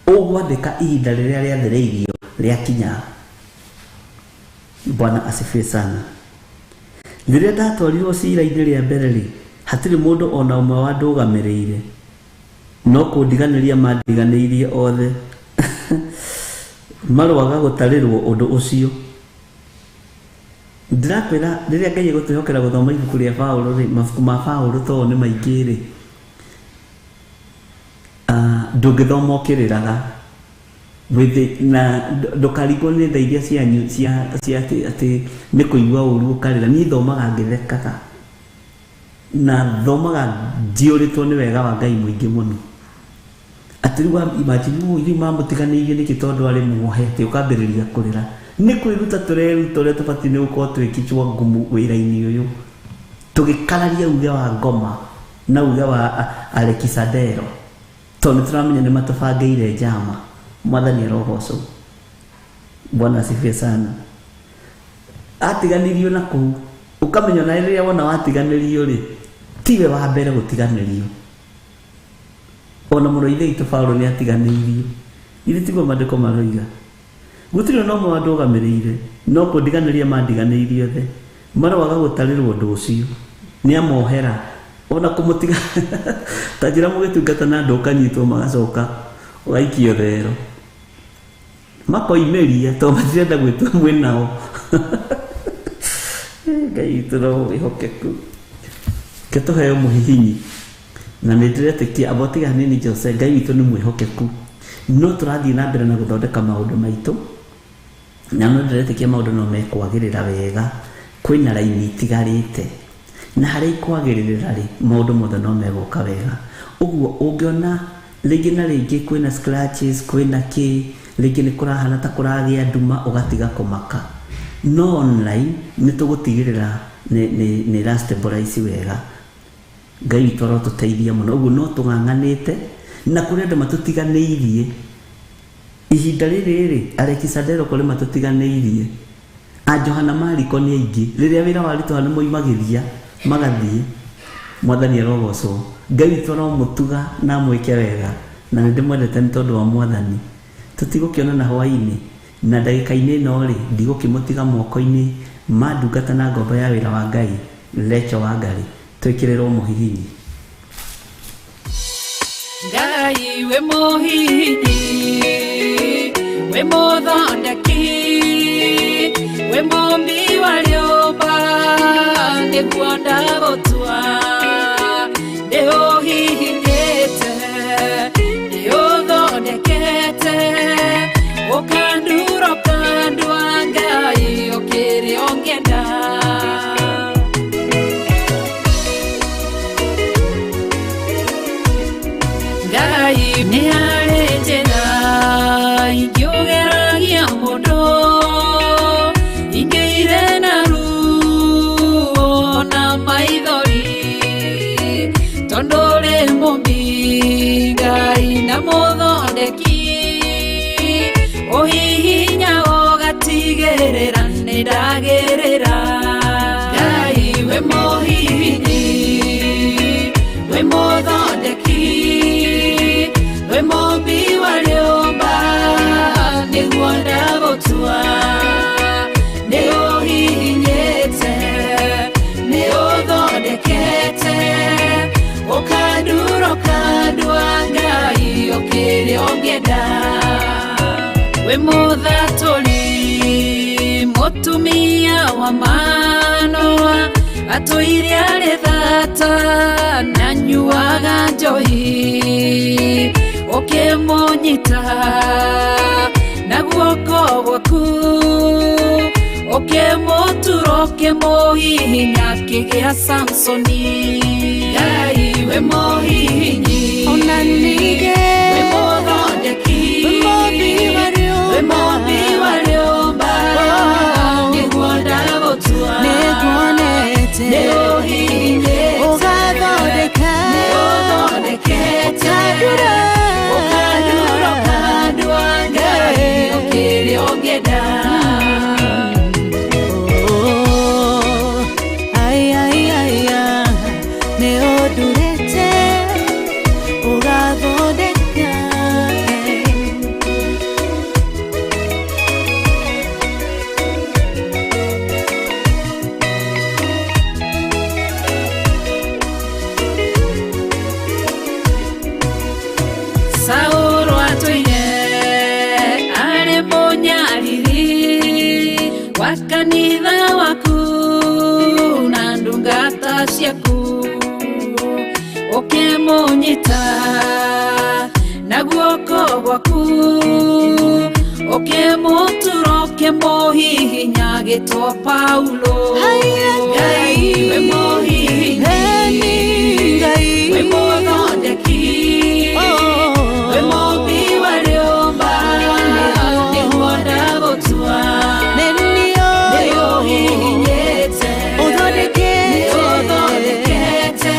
Ũgwathĩka ihinda rĩrĩa rĩathĩrĩirio rĩakinya. Bwana asifiwe sana. Rĩrĩa ndatwarirwo cira-inĩ rĩa mbere rĩ, hatirĩ mũndũ ona ũmwe wandũgamĩrĩire, no kũndiganĩria mandiganĩirie othe. Marũaga gũtarĩrwo ũndũ ũcio. Ndĩrakwĩra rĩrĩa Ngai egũtwĩhokera gũthoma ibuku rĩa Paũlũ rĩ, mabuku ma Paũlũ tondũ nĩ maingĩ rĩ, ndũngĩthoma ũkĩrĩraga na ndũkarigwo nĩ tha iria cianyu cia atĩ nĩ kũigua ũru ũkarĩra. Niĩ thomaga ngĩthekaga na thomaga njiyũrĩtwo nĩ wega wa Ngai mũingĩ mũno. Atĩ rĩu imagine ithuĩ mamũtiganĩirie nĩkĩ tondũ arĩ muohe atĩ ũkambĩrĩria kũrĩra. Nĩ kwĩruta tũreruta ũrĩa tũbatiĩ nĩ gũkorwo twĩkĩtwo ngumu wĩra-inĩ ũyũ, tũgĩkararia uge wa Ngoma na uge wa Alexander, tondũ nĩ tũramenya nĩ matũbangĩire njama. Mwathani arogocwo. Bwana asifiwe sana. Atiganĩrio na kũu, ũkamenya na rĩrĩa wona watiganĩrio rĩ, tiwe wa mbere gũtiganĩrio. Ona mũno ithe itũ Paũlũ nĩ atiganĩirio. Ithe tiguo maandĩko maroiga. Gũtirĩ no mũndũ wandũgamĩrĩire, no kũndiganĩria mandiganĩirie othe. Marũaga gũtarĩrwo ũndũ ũcio. Nĩ amohera. Ona kũmũtiga ta njĩra mũgĩtungata na andũ ũkanyitwo magacoka ũgaikio thero. Makoimeria tondũ matirenda gwĩtwo mwĩnao. Ngai tũro wĩhokeku. Ketũheo mũhihinyi. Na nĩ ndĩretĩkia abotiga hanini Jose, Ngai witũ nĩ mwĩhokeku. No tũrathiĩ na mbere na gũthondeka maũndũ maitũ. Na no ndĩretĩkia maũndũ no mekwagĩrĩra wega. Kwĩna raini itigarĩte. Na harĩ kwagĩrĩra rĩ, maũndũ mothe no megũka wega. Ũguo ũngĩona rĩngĩ na rĩngĩ kwĩna scratches, kwĩna kĩ, rĩngĩ nĩ kũrahana ta kũragĩa nduma, ũgatiga kũmaka. No online nĩ tũgũtigĩrĩra nĩ rastabilize wega. Ngai witũ arotũteithia mũno. Ũguo no tũng'ang'anĩte na kũrĩ andũ matũtiganĩirie. Ihinda rĩrĩ Alexander kũrĩ matũtiganĩirie. Johana Mariko nĩ aingĩ. Rĩrĩa wĩra waritũha nĩ moimagĩria magathiĩ. Mwathani arogocwo. Ngai witũ aromũtuga na mwĩke wega. Na nĩ ndĩmwendete nĩ tondũ wa Mwathani. Tũtigũkĩonana hwaĩ-inĩ na ndagĩka-inĩ ĩno rĩ, ndigũkĩmũtiga moko-inĩ ma ndungata na ngombo ya wĩra wa Ngai, Lecho wa Ngai. Twĩkĩrĩrwo mũhihinyi. Ngai we mũhihinyi, we mũthondeki, we mũmbi wa rĩũmba, nĩguo ndagũtua, ndĩũhihinyĩte, ndĩũthondekete, ũkandura ũkandua Ngai ũkĩrĩ ũngĩenda. Ngai nĩ harĩ njĩra ingĩũgeragia mũndũ, ingĩire na ruo na maithori, tondũ ũrĩ mũmbi Ngai na mũthondeki, ũhihinya ũgatigĩrĩra nĩ ndagĩrĩra. Ngai we mũhihinyi, we mũthondeki, we mũmbi wa rĩũmba, nĩguo ndagũtua, nĩ ũhihinyĩte, nĩ ũthondekete, ũkandura ũkandua Ngai ũkĩrĩ ũngĩenda. We mũthatũri, mũtumia wa Manoa, atũire arĩ thata na nyuaga njohi, ũkĩmũnyita na guoko gwaku, ũkĩmũtura ũkĩmũhihinya akĩgĩa Samsoni. Ngai we mũhihinyi, ona ningĩ we mũthondeki, we mũmbi wa rĩũmba, nĩguo ndagũtua, nĩguonete, nĩũhihinyĩte, ũgathondeka, nĩũthondekete, ũkandura ũkandua Ngai ũkĩrĩ ũngĩenda. Nĩũndurĩte, ũgathondeka ũkĩmũnyita na guoko gwaku ũkĩmũtura ũkĩmũhihinya gĩtwo Paulo. Ngai we mũhihinyi, we mũthondeki, we mũmbi wa rĩũmba, nĩguo ndagũtua, nĩũhihinyĩte, nĩũthondekete,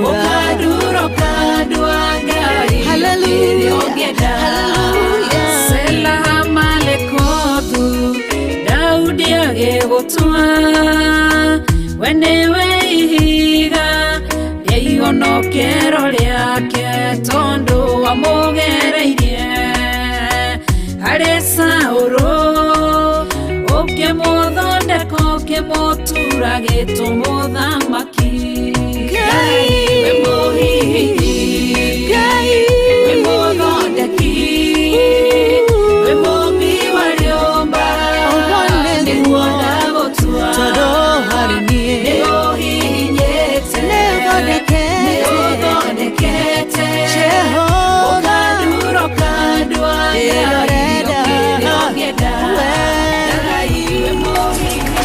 ũkandura ũkandua Ngai kĩrĩa ũngĩenda. Sela malekothu Daudi agĩgũtua, we nĩwe ihiga rĩa ihonokero rĩake, tondũ wamũgereirie harĩ Saũlũ, ũkĩmũthondeka ũkĩmũtura gĩtwo mũthamaki. Ngai we mũhihinyi, we mũthondeki, we mũmbi wa rĩũmba, nĩguo ndagũtua, nĩũhihinyĩte, nĩũthondekete, ũkandura ũkandua Ngai kĩrĩa ũngĩenda. Ngai we mũhihinyi.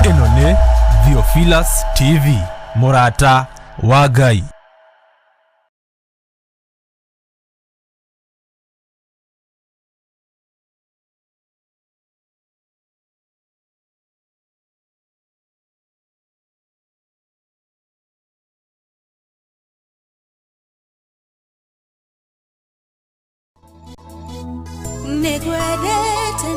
ĩno nĩ Theophilus TV, mũrata wa Ngai. Negwedete